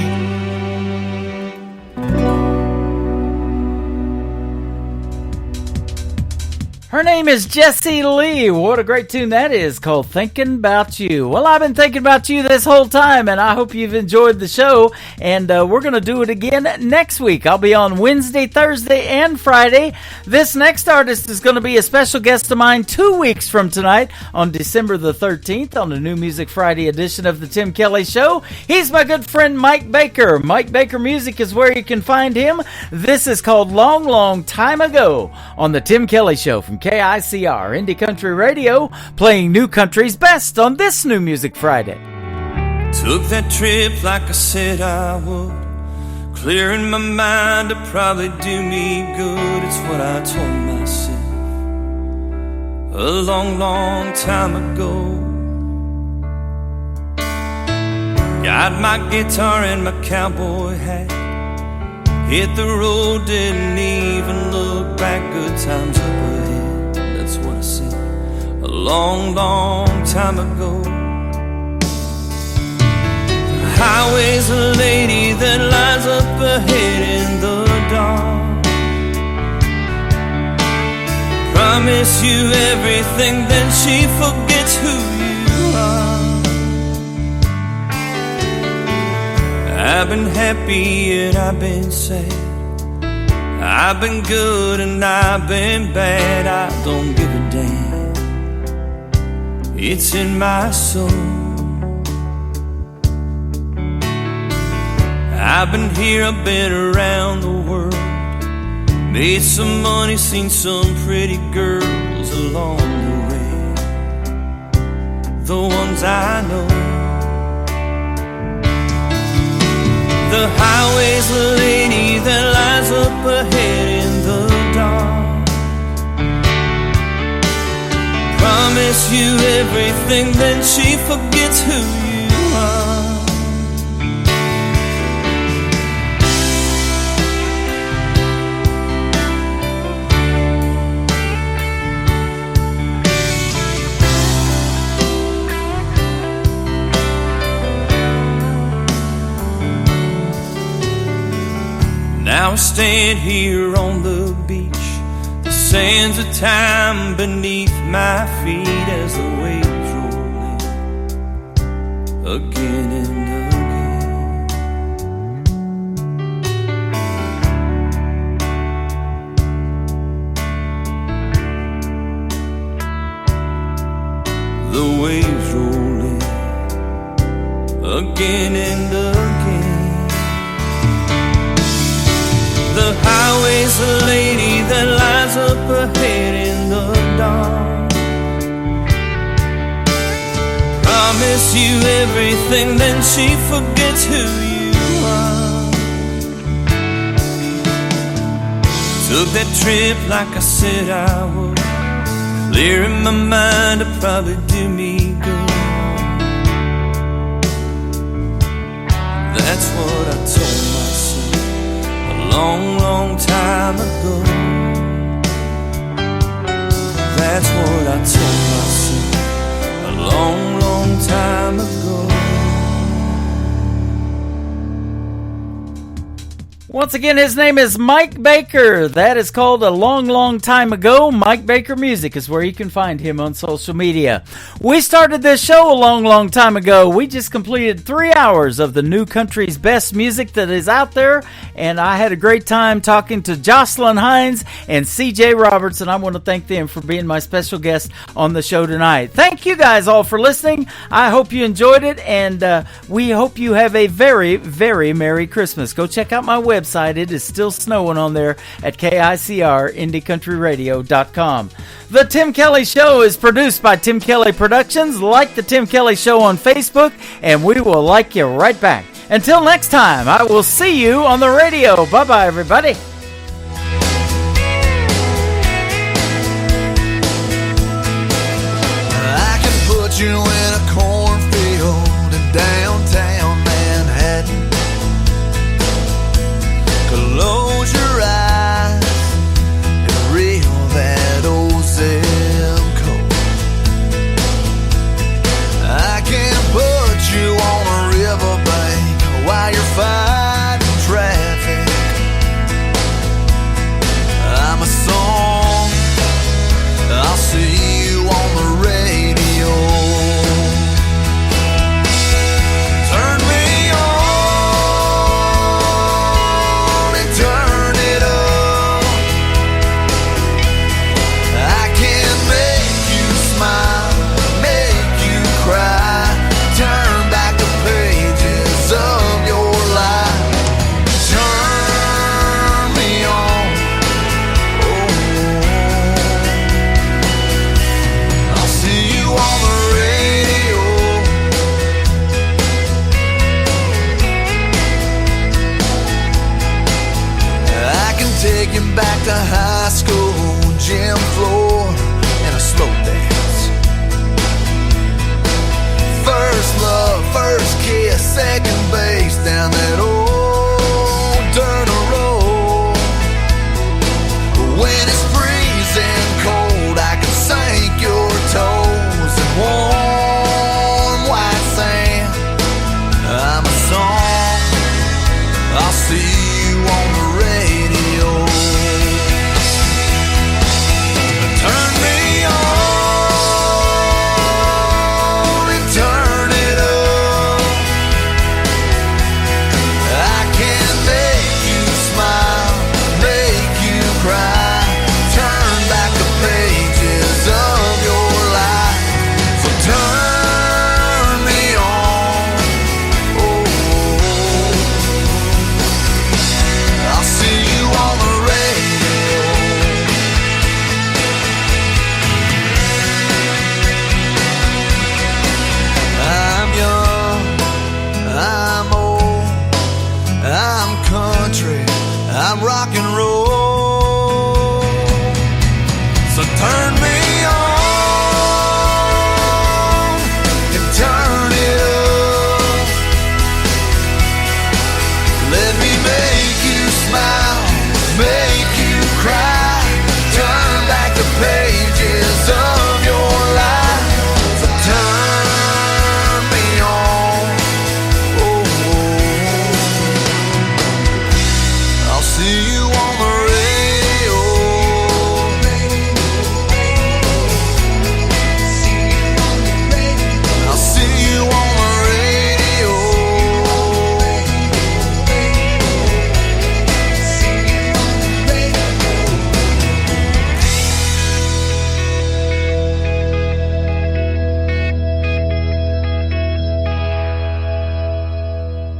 Her name is Jessie Lee. What a great tune that is, called Thinking About You. Well, I've been thinking about you this whole time, and I hope you've enjoyed the show. And we're going to do it again next week. I'll be on Wednesday, Thursday, and Friday. This next artist is going to be a special guest of mine 2 weeks from tonight on December the 13th on the New Music Friday edition of the Tim Kelly Show. He's my good friend Mike Baker. Mike Baker Music is where you can find him. This is called Long, Long Time Ago on the Tim Kelly Show from KICR Indie Country Radio, playing new country's best on this New Music Friday. Took that trip like I said I would, clearing my mind to probably do me good. It's what I told myself a long, long time ago. Got my guitar and my cowboy hat, hit the road, didn't even look back. Good times up ahead, that's what I said a long, long time ago. The highway's a lady that lies up ahead in the dark. Promise you everything, then she forgets who you are. I've been happy and I've been sad, I've been good and I've been bad. I don't give a damn, it's in my soul. I've been here, I've been around the world, made some money, seen some pretty girls along the way, the ones I know. The highway's a lady that lies up ahead in the dark. Promise you everything, then she forgets who you are. Now I stand here on the beach, the sands of time beneath my feet as the waves roll in again and again. The waves roll in again and again. The highway's a lady that lies up ahead in the dark. Promise you everything, then she forgets who you are. Took that trip like I said I would, clearing my mind to probably do me good. That's what I told myself a long, long time ago. That's what I told myself a long, long time ago. Once again, his name is Mike Baker. That is called A Long, Long Time Ago. Mike Baker Music is where you can find him on social media. We started this show a long, long time ago. We just completed 3 hours of the new country's best music that is out there, and I had a great time talking to Jocelyn Hines and CJ Roberts, and I want to thank them for being my special guest on the show tonight. Thank you guys all for listening. I hope you enjoyed it, and we hope you have a very, very Merry Christmas. Go check out my website. It is still snowing on there at KICR-IndieCountryRadio.com. The Tim Kelly Show is produced by Tim Kelly Productions. Like the Tim Kelly Show on Facebook, and we will like you right back. Until next time, I will see you on the radio. Bye-bye, everybody. I can put you in a cornfield in downtown Manhattan. Close your eyes back to high school, gym floor, and a slow dance. First love, first kiss, second base down that old dirt road. When it's freezing cold, I can sink your toes in warm white sand. I'm a song, I'll see you on the radio. Turn me on and turn it up. I can make you smile, make you cry, turn back the pages of your life. So turn me on. Oh, I'll see you on the radio. I'm young, I'm old, I'm country, I'm rock and roll. So turn me